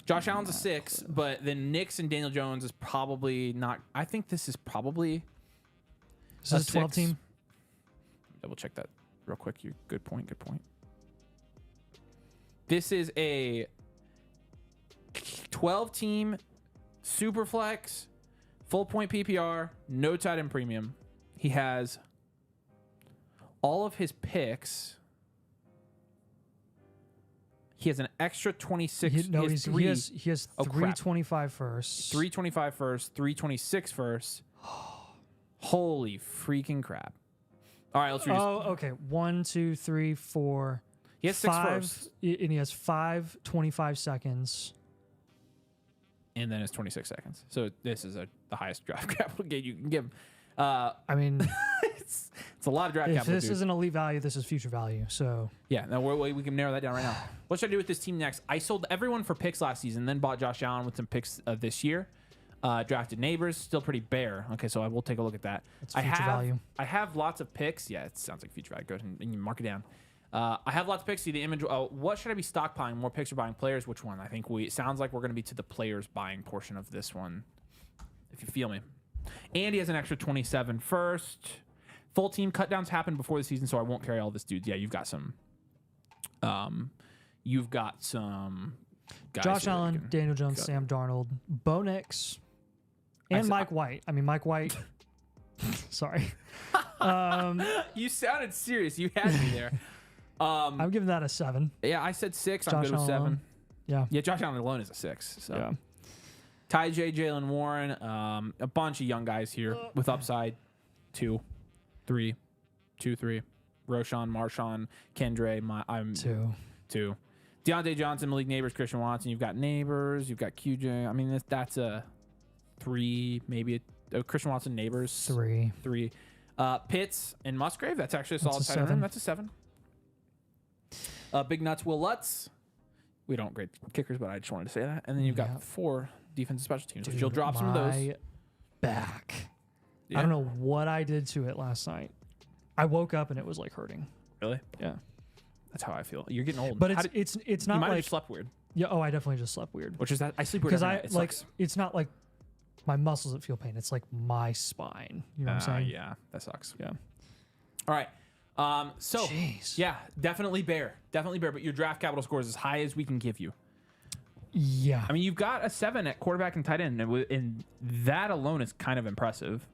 Josh Allen's a 6, but then Nix and Daniel Jones is probably not. I think this is probably Is this a 12 6. team? Double check that real quick. Good point. This is a 12-team super flex, full point PPR, no tight end premium. He has all of his picks. He has an extra 26. He has 325 first. 325 first, 326 first. Holy freaking crap. All right, let's read. Oh, okay. 1, 2, 3, 4. He has 6 5, first. and he has 5 25 seconds. And then it's 26 seconds. So this is the highest draft capital gain you can give him. I mean, It's a lot of draft if capital. this dude. isn't elite value, this is future value. So Yeah, no, we can narrow that down right now. What should I do with this team next? I sold everyone for picks last season, then bought Josh Allen with some picks this year. Drafted Neighbors, still pretty bare. Okay, so I will take a look at that. That's future value. I have lots of picks. Yeah, it sounds like future value. Go ahead and mark it down. I have lots of picks. See the image. What should I be stockpiling? More picks or buying players? Which one? I think it sounds like we're going to be to the players buying portion of this one, if you feel me. And he has an extra 27 first. Full team cut downs happened before the season, so I won't carry all this dudes. Yeah, you've got some. Guys Josh here that you Allen, can Daniel Jones, cut. Sam Darnold, Bo Nix, and Mike White. I mean, Mike White. Sorry. You sounded serious. You had me there. I'm giving that a 7. Yeah, I said 6. I'm Josh good with Allen 7. alone. Yeah. Yeah, Josh Allen alone is a 6. So. Yeah. Ty J, Jalen Warren, a bunch of young guys here with upside. 2, 3, 2, 3. Roshan, Marshawn, Kendre. I'm 2. Deontay Johnson, Malik Neighbors, Christian Watson. You've got Neighbors. You've got QJ. I mean, that's a 3, maybe a Christian Watson, Neighbors. 3. 3. Pitts and Musgrave. That's actually a solid That's a tight end. 7. That's a 7. Big Nuts, Will Lutz. We don't grade kickers, but I just wanted to say that. And then you've got Yep. 4 defensive special teams, which Dude, you'll drop some of those. my back. Yeah. I don't know what I did to it last night. I woke up and it was like hurting. Really? Yeah. That's how I feel. You're getting old. But How it's you not might have like just slept weird. yeah. Oh, I definitely just slept weird. Which is that I sleep weird Because every I night. It like sucks. it's not like my muscles that feel pain. It's like my spine. You know what I'm saying? Yeah, that sucks. Yeah. All right. So Jeez. yeah, definitely bear. But your draft capital score is as high as we can give you. Yeah. I mean, you've got a 7 at quarterback and tight end, and that alone is kind of impressive.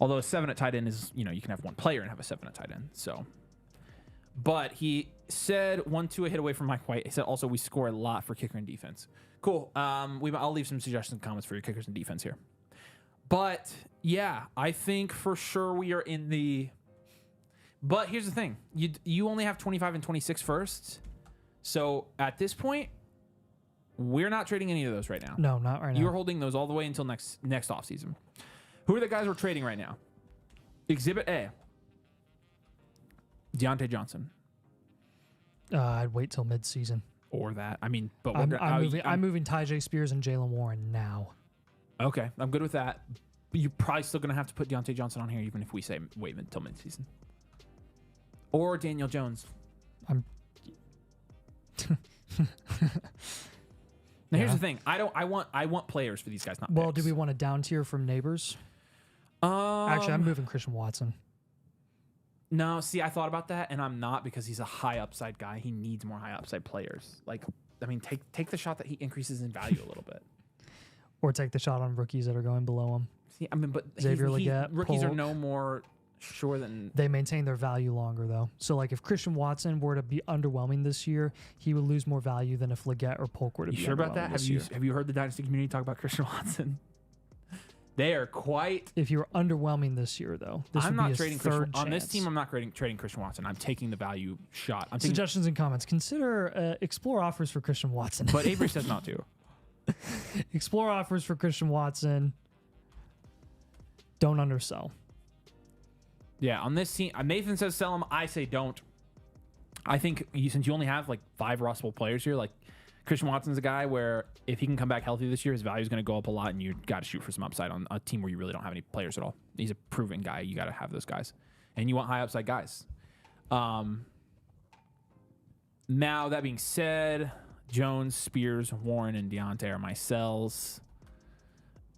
Although a 7 at tight end is, you can have one player and have a 7 at tight end. So, but he said 1-2 a hit away from Mike White. He said also we score a lot for kicker and defense. Cool. I'll leave some suggestions and comments for your kickers and defense here. But yeah, I think for sure we are in the. But here's the thing: you only have 25 and 26 first. So at this point, we're not trading any of those right now. No, not right now. You're holding those all the way until next offseason. Who are the guys we're trading right now? Exhibit A. Deontay Johnson. I'd wait till mid-season. Or that. I mean, but I'm moving Tyjae Spears and Jalen Warren now. Okay, I'm good with that. But you're probably still going to have to put Deontay Johnson on here, even if we say wait until midseason. Or Daniel Jones. Now here's the thing. I want players for these guys, not Well, picks. do we want a down tier from Neighbors? Actually, I'm moving Christian Watson. No, see, I thought about that, and I'm not because he's a high upside guy. He needs more high upside players. Like, I mean, take the shot that he increases in value a little bit. Or take the shot on rookies that are going below him. See, I mean, but Xavier Legette, rookies are Polk. no more sure than They maintain their value longer, though. So, like, if Christian Watson were to be underwhelming this year, he would lose more value than if Legette or Polk were to You be sure about underwhelming that? this year. Have you heard the Dynasty community talk about Christian Watson? They are quite. If you're underwhelming this year, though, this I'm would be not his trading third Christian on this chance. team. I'm not trading Christian Watson. I'm taking the value shot. I'm taking, Suggestions and comments. Consider explore offers for Christian Watson. but Avery says not to. Explore offers for Christian Watson. Don't undersell. Yeah, on this team, Nathan says sell him. I say don't. I think since you only have like 5 rostable players here, like Christian Watson's a guy where if he can come back healthy this year, his value is going to go up a lot, and you got to shoot for some upside on a team where you really don't have any players at all. He's a proven guy. You got to have those guys, and you want high upside guys. Now that being said, Jones, Spears, Warren, and Deontay are my sells.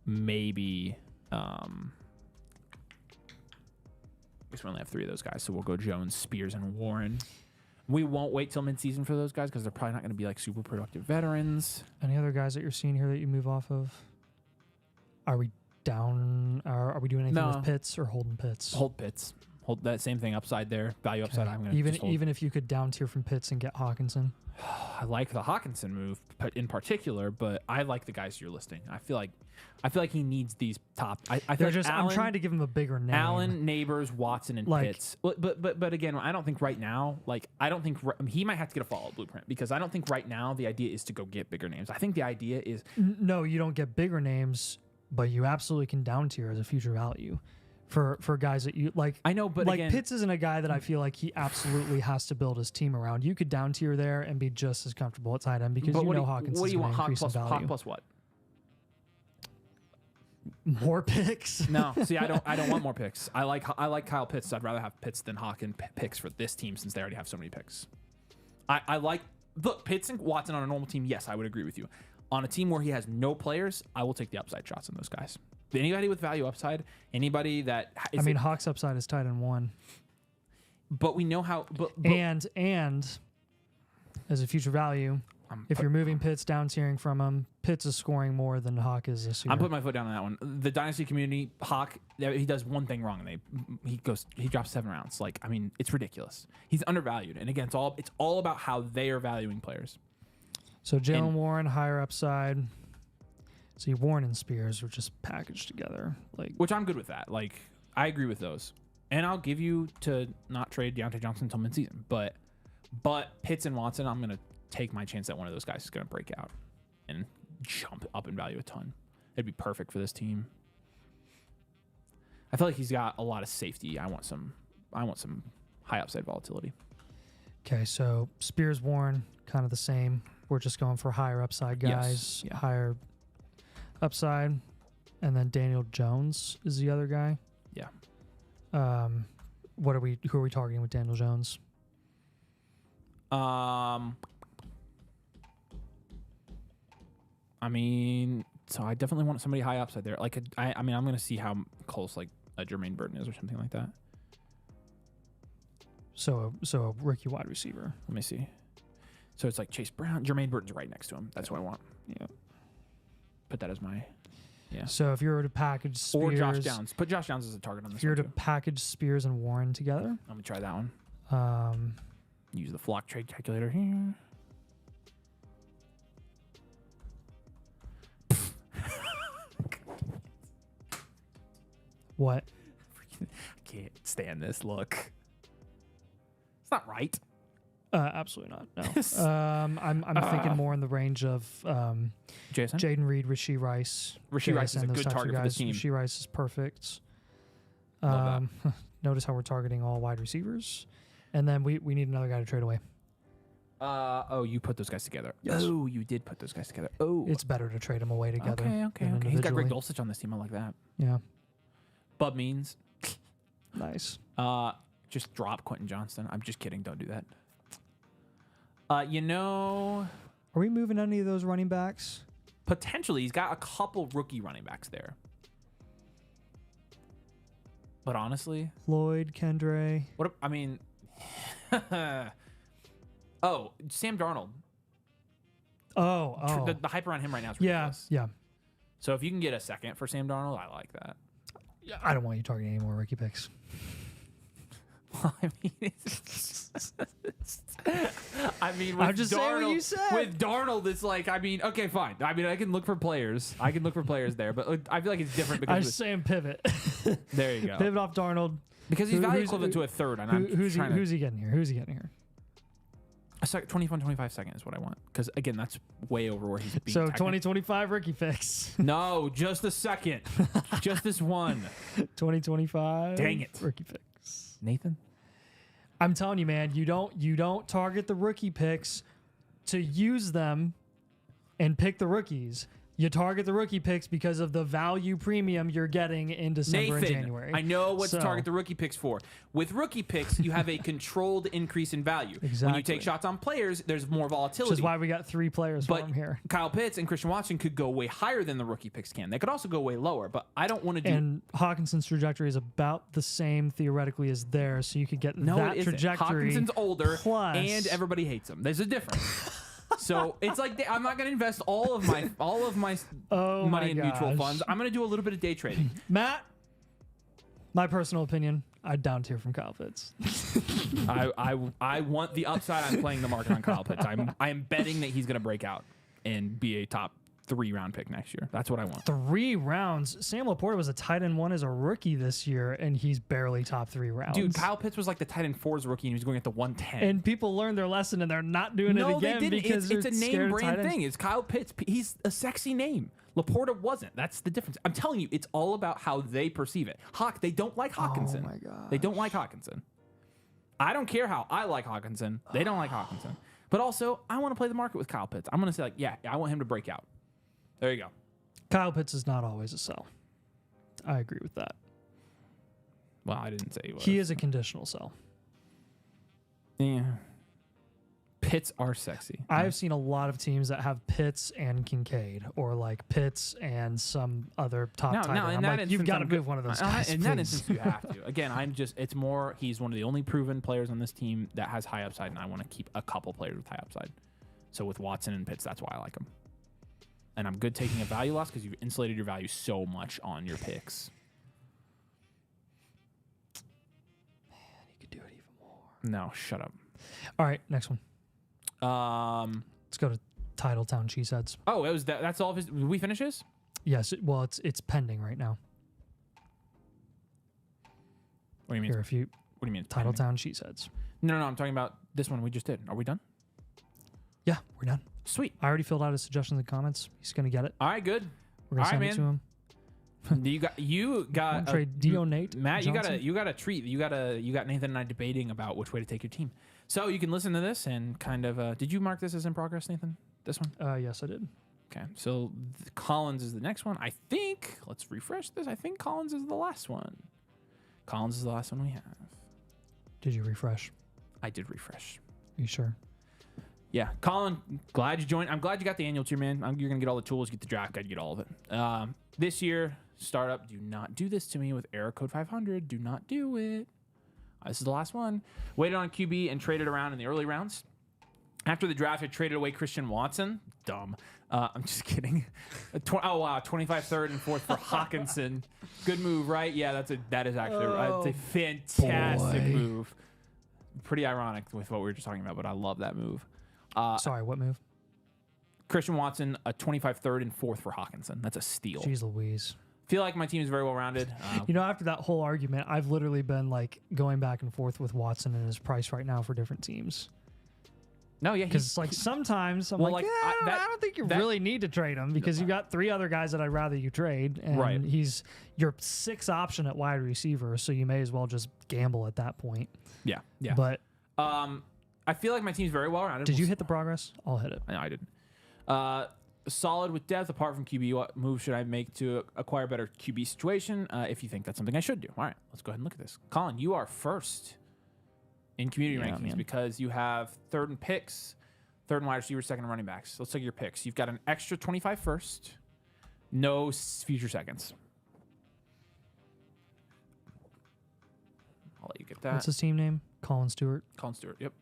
Maybe. I guess we only have 3 of those guys, so we'll go Jones, Spears, and Warren. We won't wait till midseason for those guys because they're probably not going to be like super productive veterans. Any other guys that you're seeing here that you move off of? Are we down? Are we doing anything No. with Pitts or holding Pitts? Hold Pitts. Hold that same thing upside there. Value upside. I'm gonna even if you could down tier from Pitts and get Hawkinson. I like the Hawkinson move in particular, but I like the guys you're listing. I feel like he needs these top. I feel like I'm trying to give him a bigger name. Allen, Neighbors, Watson, and Pitts. But again, I don't think right now. He might have to get a follow-up blueprint because I don't think right now the idea is to go get bigger names. I think the idea is no, you don't get bigger names, but you absolutely can down tier as a future value. For guys that you like, I know, but like again, Pitts isn't a guy that I feel like he absolutely has to build his team around. You could down tier there and be just as comfortable at tight end because Hawkins. What do you want? Hawk plus what? More picks? No, see, I don't want more picks. I like Kyle Pitts. I'd rather have Pitts than Hawk and picks for this team since they already have so many picks. Look, Pitts and Watson on a normal team. Yes, I would agree with you. On a team where he has no players, I will take the upside shots on those guys. Anybody with value upside, anybody that is Hawk's upside is tight end 1. But we know how. And as a future value, if you're moving Pitts down tiering from him, Pitts is scoring more than Hawk is this year. I'm putting my foot down on that one. The Dynasty community, Hawk, he does one thing wrong, and he drops 7 rounds. It's ridiculous. He's undervalued, and again, it's all about how they are valuing players. So Jalen Warren, higher upside. See, Warren and Spears are just packaged together, which I'm good with that. I agree with those, and I'll give you to not trade Deontay Johnson until midseason. But Pitts and Watson, I'm gonna take my chance that one of those guys is gonna break out and jump up in value a ton. It'd be perfect for this team. I feel like he's got a lot of safety. I want some high upside volatility. Okay, so Spears, Warren, kind of the same. We're just going for higher upside guys, higher upside, and then Daniel Jones is the other guy. Yeah. Who are we targeting with Daniel Jones? So I definitely want somebody high upside there. I'm gonna see how close a Jermaine Burton is or something like that. So a rookie wide receiver. Let me see. So it's like Chase Brown. Jermaine Burton's right next to him. That's what I want. Yeah. Put that as my. Yeah. So if you were to package Spears, or Josh Downs, put Josh Downs as a target on this. If you were to package Spears and Warren together, let me try that one. Use the flock trade calculator here. What? I can't stand this look. It's not right. Absolutely not. No. I'm thinking more in the range of Jason? Jaden Reed, Rashee Rice. Rashee Rice is a good target for this team. Rashee Rice is perfect. Love that. Notice how we're targeting all wide receivers, and then we need another guy to trade away. You put those guys together. Yes. Oh, you did put those guys together. Oh, it's better to trade them away together. Okay. He's got Greg Dulcich on this team. I like that. Yeah. Bub Means. Nice. Just drop Quentin Johnston. I'm just kidding. Don't do that. Are we moving any of those running backs? Potentially, he's got a couple rookie running backs there. But honestly, Floyd, Kendre. Oh, Sam Darnold. Oh. The hype around him right now is ridiculous. Yeah. So if you can get a second for Sam Darnold, I like that. Yeah, I don't want you targeting any more rookie picks. I'm just saying what you said. With Darnold, it's okay, fine. I can look for players. There, but I feel like it's different because I'm just saying pivot. There you go. Pivot off Darnold because he's value equivalent to a third. And who's he getting here? A 25 second is what I want because again, that's way over where he's being. So 2025 rookie picks. No, just a second. Just this one. 2025. Dang it, rookie picks. Nathan. I'm telling you, man, you don't target the rookie picks to use them and pick the rookies. You target the rookie picks because of the value premium you're getting in December and January. I know what to target the rookie picks for. With rookie picks, you have a controlled increase in value. Exactly. When you take shots on players, there's more volatility. Which is why we got 3 players from here. Kyle Pitts and Christian Watson could go way higher than the rookie picks can. They could also go way lower, but I don't want to do... And Hawkinson's trajectory is about the same theoretically as theirs, so you could get that trajectory. Hawkinson's older, plus, and everybody hates him. There's a difference. So it's like I'm not going to invest all of my money in mutual funds. I'm going to do a little bit of day trading. Matt, my personal opinion, I'd down tier from Kyle Pitts. I want the upside. I'm playing the market on Kyle Pitts. I am betting that he's going to break out and be a top 3 round pick next year. That's what I want. 3 rounds. Sam Laporta was a tight end 1 as a rookie this year, and he's barely top 3 rounds. Dude, Kyle Pitts was like the tight end 4 as a rookie, and he was going at the 110. And people learned their lesson, and they're not doing it again. No, they didn't. Because It's a they're name scared of brand tight ends. thing. It's Kyle Pitts. He's a sexy name. Laporta wasn't. That's the difference. I'm telling you, it's all about how they perceive it. They don't like Hawkinson. Oh my god. They don't like Hawkinson. I don't care how I like Hawkinson. They don't like Hawkinson. But also, I want to play the market with Kyle Pitts. I'm going to say, like, yeah, I want him to break out. There you go. Kyle Pitts is not always a sell. I agree with that. Well, I didn't say he was. He is a conditional sell. Yeah. Pitts are sexy. I've seen a lot of teams that have Pitts and Kincaid, or like Pitts and some other top tight end. in I'm that like, you've instance, got to I'm move one of those guys, in that please. instance, you have to. Again, it's more, he's one of the only proven players on this team that has high upside, and I want to keep a couple players with high upside. So with Watson and Pitts, that's why I like him. And I'm good taking a value loss because you've insulated your value so much on your picks. Man, you could do it even more. No, shut up. All right, next one. Let's go to Titletown Cheeseheads. Oh, it was that's all of his. Did we finish his? Yes, it's pending right now. What do you mean? Here, if you What do you mean? Titletown Cheeseheads. No, I'm talking about this one we just did. Are we done? Yeah, we're done. Sweet. I already filled out his suggestions and comments. He's gonna get it. All right, good. We're gonna All right, send it to him. You got Trade Dionate Matt. Johnson. You got a treat. You got Nathan and I debating about which way to take your team. So you can listen to this and kind of. Did you mark this as in progress, Nathan? This one? Yes, I did. Okay. So Collins is the next one. I think. Let's refresh this. I think Collins is the last one. Collins is the last one we have. Did you refresh? I did refresh. Are you sure? Yeah, Colin, glad you joined. I'm glad you got the annual tier, man. You're going to get all the tools, get the draft guide, get all of it. This year, startup, do not do this to me with error code 500. Do not do it. This is the last one. Waited on QB and traded around in the early rounds. After the draft, I traded away Christian Watson. Dumb. I'm just kidding. 25 third and fourth for Hawkinson. Good move, right? Yeah, that is actually it's a fantastic move. Pretty ironic with what we were just talking about, but I love that move. Sorry, what move? Christian Watson, a 25 third and fourth for Hawkinson. That's a steal. Jeez Louise. Feel like my team is very well rounded. After that whole argument, I've literally been like going back and forth with Watson and his price right now for different teams. No, yeah, because it's like sometimes I'm I don't think you really need to trade him because you got 3 other guys that I'd rather you trade, and he's your 6th option at wide receiver, so you may as well just gamble at that point. Yeah. But I feel like my team's very well rounded. Did you hit the progress? I'll hit it. No, I didn't. Solid with depth. Apart from QB, what move should I make to acquire better QB situation? If you think that's something I should do. All right, let's go ahead and look at this. Colin, you are first in community rankings because you have 3rd in picks, 3rd in wide receivers, 2nd in running backs. Let's take your picks. You've got an extra 25 first, no future seconds. I'll let you get that. What's his team name? Colin Stewart. Colin Stewart. Yep.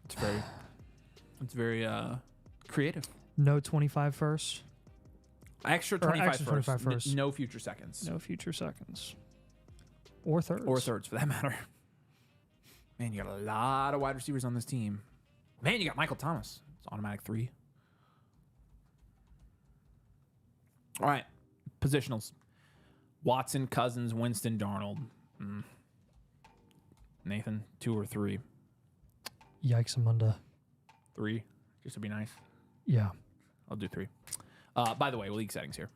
It's very creative. No 25 first. Extra 25 first. No future seconds. No future seconds. Or thirds. Or thirds, for that matter. Man, you got a lot of wide receivers on this team. Man, you got Michael Thomas. It's automatic 3. All right. Positionals. Watson, Cousins, Winston, Darnold. Nathan, 2 or 3? Yikes, Amunda. 3, just to be nice. Yeah. I'll do 3. By the way, league settings here.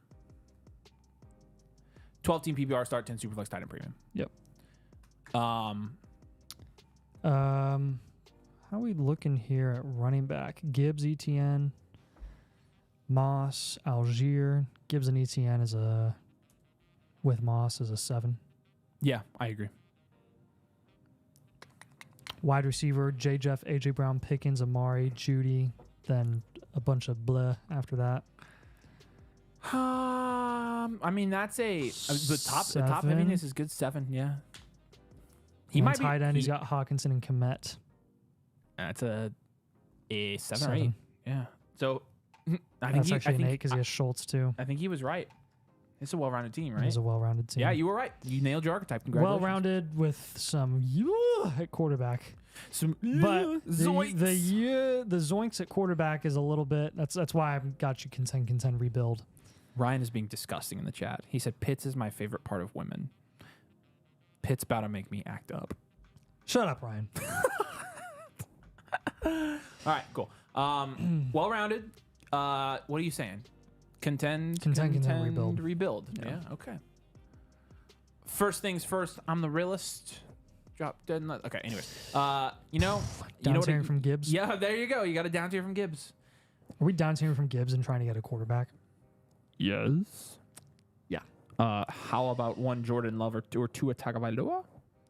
12-team PPR start, 10 Superflex tight end premium. Yep. How are we looking here at running back? Gibbs, ETN, Moss, Algier. Gibbs and ETN is with Moss is a 7. Yeah, I agree. Wide receiver, J. Jeff, AJ Brown, Pickens, Amari, Judy, then a bunch of blah after that. I mean, that's the top heaviness is good 7, yeah. He might be tight end. He's got Hawkinson and Komet. That's a 7 or 8. Yeah. So I think that's actually an 8 because he has Schultz too. I think he was right. It's a well-rounded team, right? It's a well-rounded team. Yeah, you were right. You nailed your archetype. Congratulations. Well-rounded with some at quarterback. Some But zoinks. the zoinks at quarterback is a little bit. That's why I've got you contend rebuild. Ryan is being disgusting in the chat. He said Pitts is my favorite part of women. Pitt's about to make me act up. Shut up, Ryan. All right, cool. Well-rounded. What are you saying? Contend, rebuild. Yeah, okay. First things first. I'm the realist. Drop dead. Okay. Anyways, you know what? From Gibbs. Yeah, there you go. You got a down tier from Gibbs. Are we down tiering from Gibbs and trying to get a quarterback? Yes. Yeah. How about one Jordan Love or Tua Tagovailoa,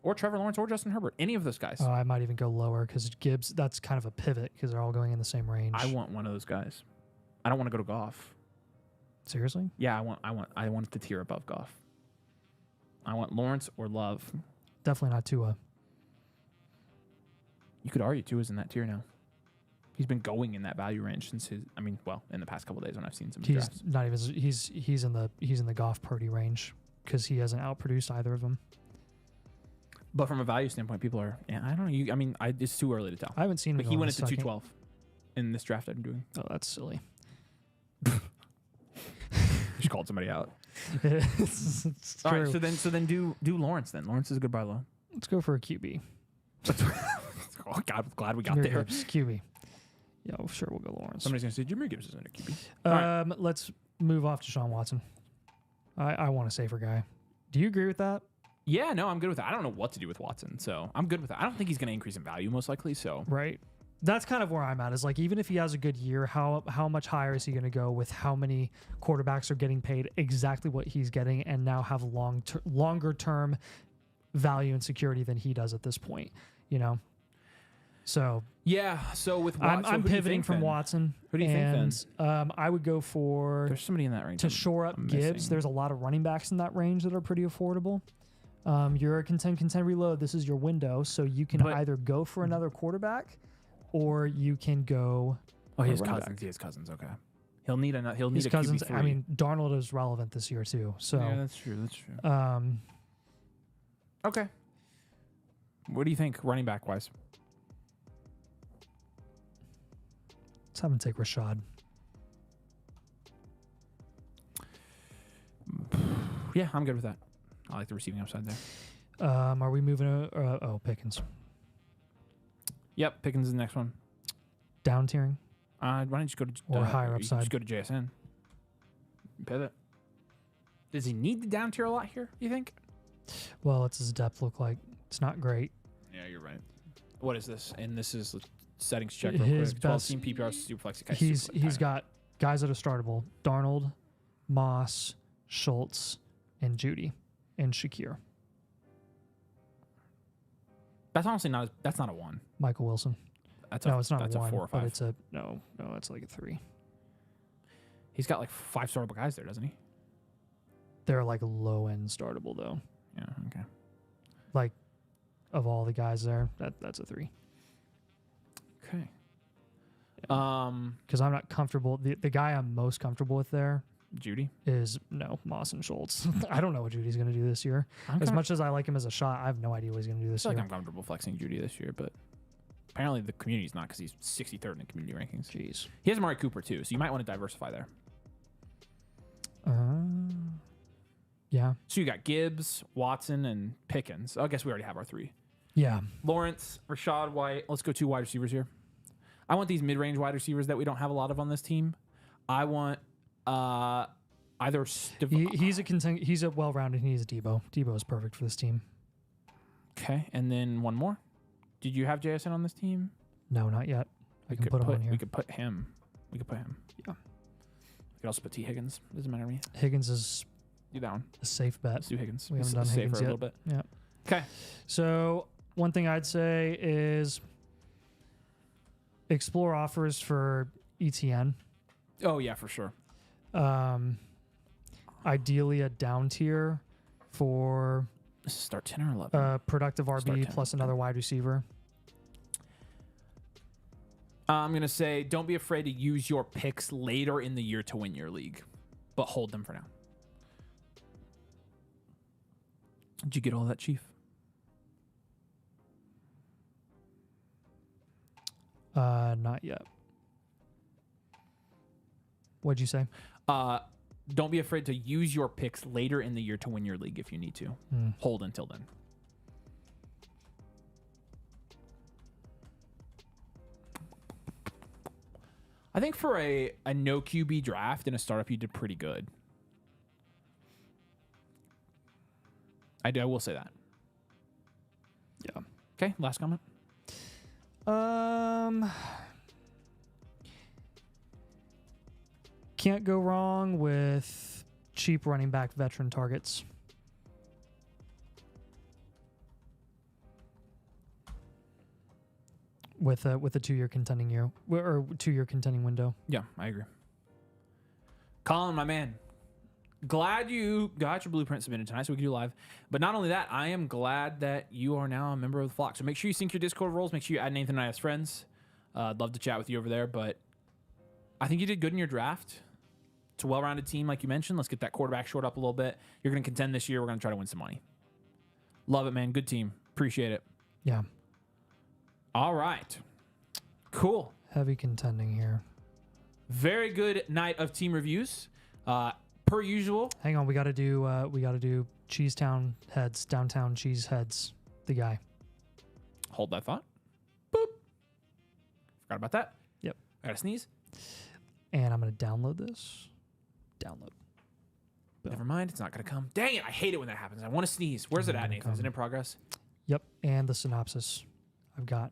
or Trevor Lawrence or Justin Herbert? Any of those guys. I might even go lower because Gibbs. That's kind of a pivot because they're all going in the same range. I want one of those guys. I don't want to go to Goff. Seriously? Yeah, I want the tier above Goff. I want Lawrence or Love. Definitely not Tua. You could argue Tua's in that tier now. He's been going in that value range since his. I mean, well, in the past couple of days when I've seen some He's drafts. not even. He's in the Goff Purdy range because he hasn't outproduced either of them. But from a value standpoint, people are. Yeah, I don't know. It's too early to tell. I haven't seen him. But go he in went a into second. 212 in this draft I'm doing. Oh, that's silly. Just called somebody out. It's All true. right, so then do Lawrence then. Lawrence is a good buy low. Let's go for a QB. Oh God, glad we got Jahmyr there. Gibbs, QB. Yeah, well, sure, we'll go Lawrence. Somebody's gonna say Jahmyr Gibbs isn't a QB. All right. Let's move off to Sean Watson. I want a safer guy. Do you agree with that? Yeah, no, I'm good with that. I don't know what to do with Watson, so I'm good with that. I don't think he's gonna increase in value most likely. So Right. That's kind of where I'm at. Is like even if he has a good year, how much higher is he going to go with how many quarterbacks are getting paid exactly what he's getting and now have longer term value and security than he does at this point? You know. So yeah, so with Watson, I'm pivoting from Watson. Who do you think then? I would go for There's somebody in that range to shore up Gibbs. There's a lot of running backs in that range that are pretty affordable. You're a contend reload. This is your window, so you can either go for another quarterback. Or you can go. Oh, he has Cousins. He has Cousins. Okay, he'll need a Cousins. QB3. I mean, Darnold is relevant this year too. So yeah, that's true. Okay. What do you think, running back wise? Let's have him take Rashad. Yeah, I'm good with that. I like the receiving upside there. Are we moving? Pickens. Yep, Pickens is the next one. Down tiering Why don't you just go to or higher you upside? just go to JSN. Pivot. Does he need the down tier a lot here? You think? Well, what's his depth look like? It's not great. Yeah, you're right. What is this? And this is settings check. Real His quick. 12 best- team PPR superflex. Okay, He's got guys that are startable: Darnold, Moss, Schultz, and Judy, and Shakir. That's honestly not. That's not a 1. Michael Wilson. That's No, it's not that's a 1, a 4 or 5. but it's a no. It's like a 3. He's got like 5 startable guys there, doesn't he? They're like low end startable though. Yeah. Okay. Like of all the guys there, that's a 3. Okay. Because I'm not comfortable. The guy I'm most comfortable with there Judy. is Moss and Schultz. I don't know what Judy's going to do this year. I'm As kinda- much as I like him as a shot, I have no idea what he's going to do I this feel year. like I'm comfortable flexing Judy this year, but apparently the community's not because he's 63rd in the community rankings. Jeez. He has Amari Cooper too, so you might want to diversify there. Yeah. So you got Gibbs, Watson, and Pickens. I guess we already have our 3. Yeah. Lawrence, Rashad White. Let's go 2 wide receivers here. I want these mid-range wide receivers that we don't have a lot of on this team. I want either He's a well-rounded. He's a Debo. Debo is perfect for this team. Okay, and then one more. Did you have JSN on this team? No, not yet. I can put him on here. We could put him. Yeah. We could also put T. Higgins. Doesn't matter to me. Higgins is Do that one. a safe bet. Let's do Higgins. We haven't done Stay Higgins for a yet. little bit. Yeah. Okay. So one thing I'd say is explore offers for ETN. Oh yeah, for sure. Ideally a down tier for Start 10 or 11. productive Start RB 10. plus another wide receiver. I'm going to say don't be afraid to use your picks later in the year to win your league, but hold them for now. Did you get all that, Chief? Not yet. What'd you say? Don't be afraid to use your picks later in the year to win your league if you need to. Hold until then. I think for a no QB draft in a startup, you did pretty good. I will say that. Yeah. Okay, last comment. Can't go wrong with cheap running back veteran targets. With a 2-year contending year or 2-year contending window. Yeah, I agree. Colin, my man, glad you got your blueprint submitted tonight so we can do live. But not only that, I am glad that you are now a member of the flock. So make sure you sync your Discord roles. Make sure you add Nathan and I as friends. I'd love to chat with you over there. But I think you did good in your draft. It's a well-rounded team, like you mentioned. Let's get that quarterback short up a little bit. You're going to contend this year. We're going to try to win some money. Love it, man. Good team. Appreciate it. Yeah. All right. Cool. Heavy contending here. Very good night of team reviews. Per usual. Hang on, we got to do Cheesetown heads, downtown cheese heads. The guy. Hold that thought. Boop. Forgot about that. Yep. I got to sneeze. And I'm going to download this. Download. Boom. Never mind. It's not going to come. Dang it. I hate it when that happens. I want to sneeze. Where's it at, Nathan? Is it in progress? Yep. And the synopsis I've got.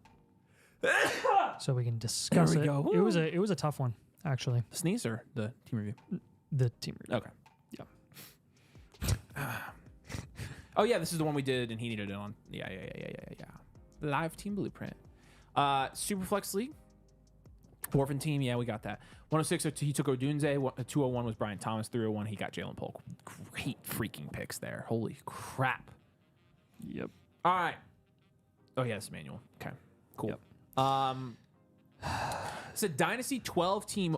So we can discuss there we it. Go. It was a tough one, actually. The sneeze or the team review? The team review. Okay. Yeah. Oh, yeah. This is the one we did and he needed it on. Yeah. Live team blueprint. Superflex League. Orphan team. Yeah, we got that. 106, he took Odunze. 201 was Brian Thomas. 301, he got Jalen Polk. Great freaking picks there. Holy crap. Yep. All right. Oh, yeah, it's manual. Okay, cool. Yep. It's a Dynasty 12 team,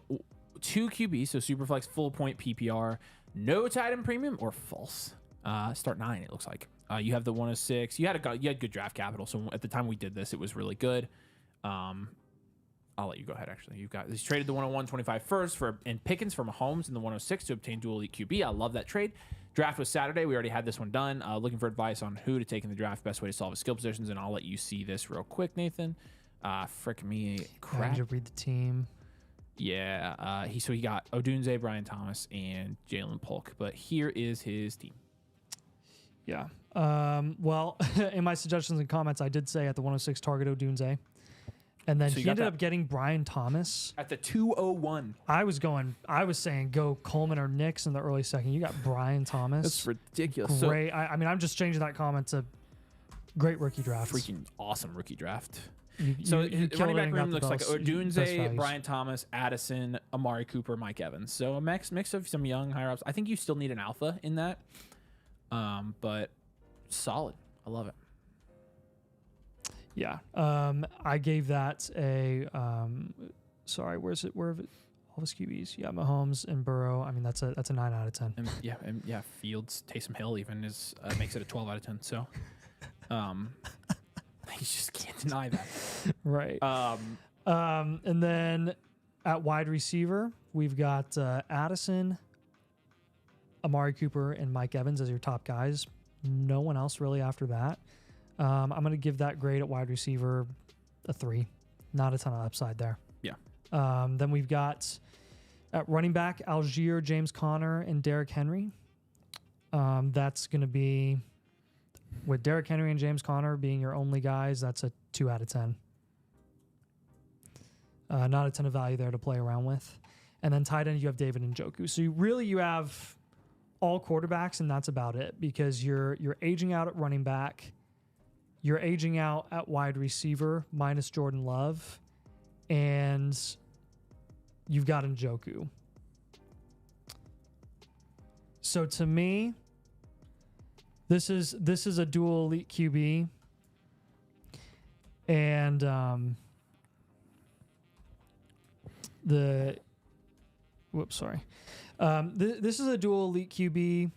2 QB, so Superflex full point PPR, no tight end premium or false. Start 9, it looks like. You have the 106. You had good draft capital, so at the time we did this, it was really good. I'll let you go ahead, actually. He's traded the 101, 25 first and Pickens for Mahomes in the 106 to obtain dual elite QB. I love that trade. Draft was Saturday. We already had this one done. Looking for advice on who to take in the draft, best way to solve his skill positions, and I'll let you see this real quick, Nathan. Frick me crap. I need to read the team. Yeah. He got Odunze, Brian Thomas, and Jalen Polk. But here is his team. Yeah. Well, in my suggestions and comments, I did say at the 106 target Odunze. And then he ended up getting Brian Thomas. At the 201. I was saying go Coleman or Nix in the early second. You got Brian Thomas. That's ridiculous. Great. I mean, I'm just changing that comment to great rookie draft. Freaking awesome rookie draft. You Running killed it back and got room the looks like best Odunze, values. Brian Thomas, Addison, Amari Cooper, Mike Evans. So a mix of some young higher ups. I think you still need an alpha in that. But solid. I love it. Yeah. I gave that a sorry, where's it? Where are all his QBs? Yeah, Mahomes and Burrow. I mean, that's a 9 out of 10. And Fields, Taysom Hill even makes it a 12 out of 10. So, you just can't deny that. Right. And then at wide receiver, we've got Addison, Amari Cooper, and Mike Evans as your top guys. No one else really after that. I'm going to give that grade at wide receiver a 3. Not a ton of upside there. Yeah. Then we've got at running back, Algier, James Conner, and Derrick Henry. That's going to be, with Derrick Henry and James Conner being your only guys, that's a 2 out of 10. Not a ton of value there to play around with. And then tight end, you have David Njoku. So you have all quarterbacks, and that's about it, because you're aging out at running back. You're aging out at wide receiver minus Jordan Love, and you've got Njoku. So to me, this is a dual elite QB, and this is a dual elite QB.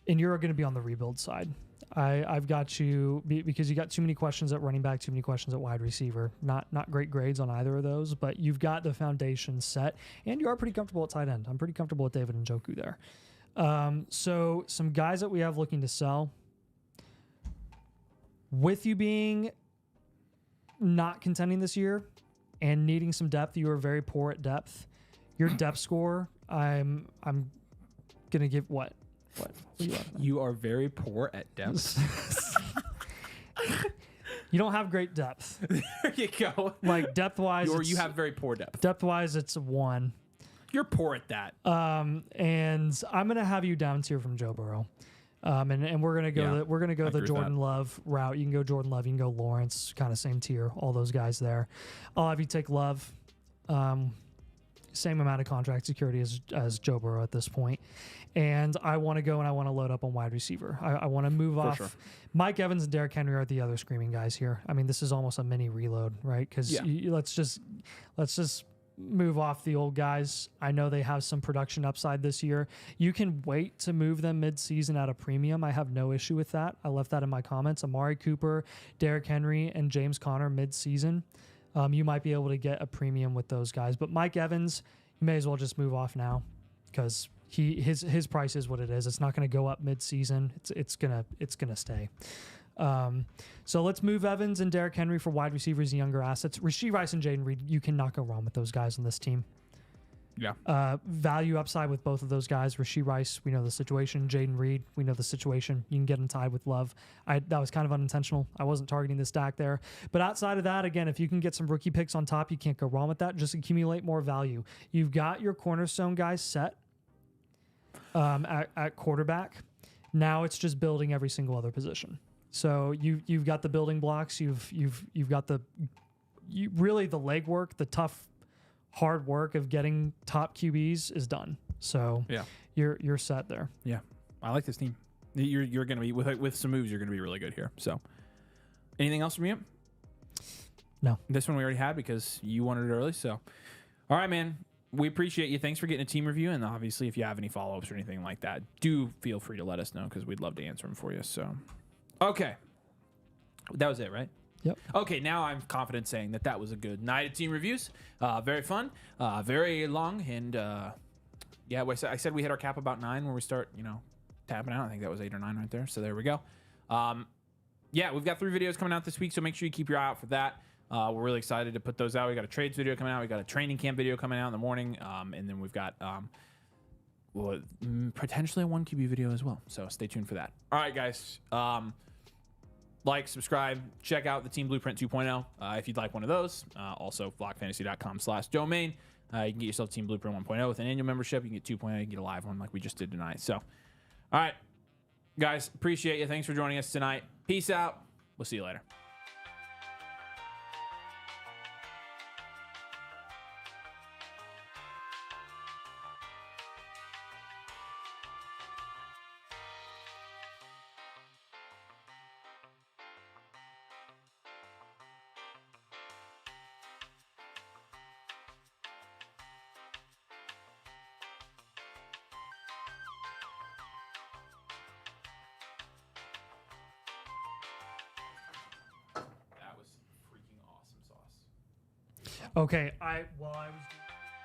and you're going to be on the rebuild side. I've got you because you got too many questions at running back, too many questions at wide receiver. Not great grades on either of those, but you've got the foundation set, and you are pretty comfortable at tight end. I'm pretty comfortable with David Njoku there. So some guys that we have looking to sell. With you being not contending this year and needing some depth, you are very poor at depth. Your depth score, I'm gonna give what? What You are very poor at depth. You don't have great depth. There you go. Like depth wise, Or you have very poor depth. Depth wise, it's a 1. You're poor at that. And I'm gonna have you down tier from Joe Burrow. And we're gonna go the Jordan Love route. You can go Jordan Love, you can go Lawrence, kind of same tier. All those guys there. I'll have you take Love. Same amount of contract security as Joe Burrow at this point. And I want to go and I want to load up on wide receiver. I want to move off. Sure. Mike Evans and Derrick Henry are the other screaming guys here. I mean, this is almost a mini reload, right? Because let's just move off the old guys. I know they have some production upside this year. You can wait to move them mid-season at a premium. I have no issue with that. I left that in my comments. Amari Cooper, Derrick Henry, and James Conner mid-season. You might be able to get a premium with those guys. But Mike Evans, you may as well just move off now because his price is what it is. It's not going to go up mid-season. It's gonna stay. So let's move Evans and Derrick Henry for wide receivers and younger assets. Rashee Rice and Jaden Reed, you cannot go wrong with those guys on this team. Yeah. Value upside with both of those guys. Rashee Rice, we know the situation. Jaden Reed, we know the situation. You can get him tied with Love. That was kind of unintentional. I wasn't targeting the stack there. But outside of that, again, if you can get some rookie picks on top, you can't go wrong with that. Just accumulate more value. You've got your cornerstone guys set at quarterback. Now it's just building every single other position. So you've got the building blocks. You've got really the legwork, the tough, hard work of getting top QBs is done. So yeah, you're set there. Yeah, I like this team. You're going to be with some moves. You're going to be really good here. So, anything else from you? No. This one we already had because you wanted it early. So, all right, man. We appreciate you. Thanks for getting a team review. And obviously, if you have any follow-ups or anything like that, do feel free to let us know because we'd love to answer them for you. So, okay, that was it, right? Yep. Okay, now I'm confident saying that was a good night of team reviews. Very fun, very long, and yeah, I said we hit our cap about 9 when we start, tapping out. I think that was 8 or 9 right there. So there we go. Yeah, we've got 3 videos coming out this week, so make sure you keep your eye out for that. We're really excited to put those out. We got a trades video coming out. We got a training camp video coming out in the morning, and then we've got potentially a 1 QB video as well. So stay tuned for that. All right, guys. Like, subscribe, check out the Team Blueprint 2.0 if you'd like one of those. Also, flockfantasy.com/domain. You can get yourself Team Blueprint 1.0 with an annual membership. You can get 2.0, you can get a live one like we just did tonight. So, all right, guys, appreciate you. Thanks for joining us tonight. Peace out. We'll see you later. That was freaking awesome sauce. Okay, while I was doing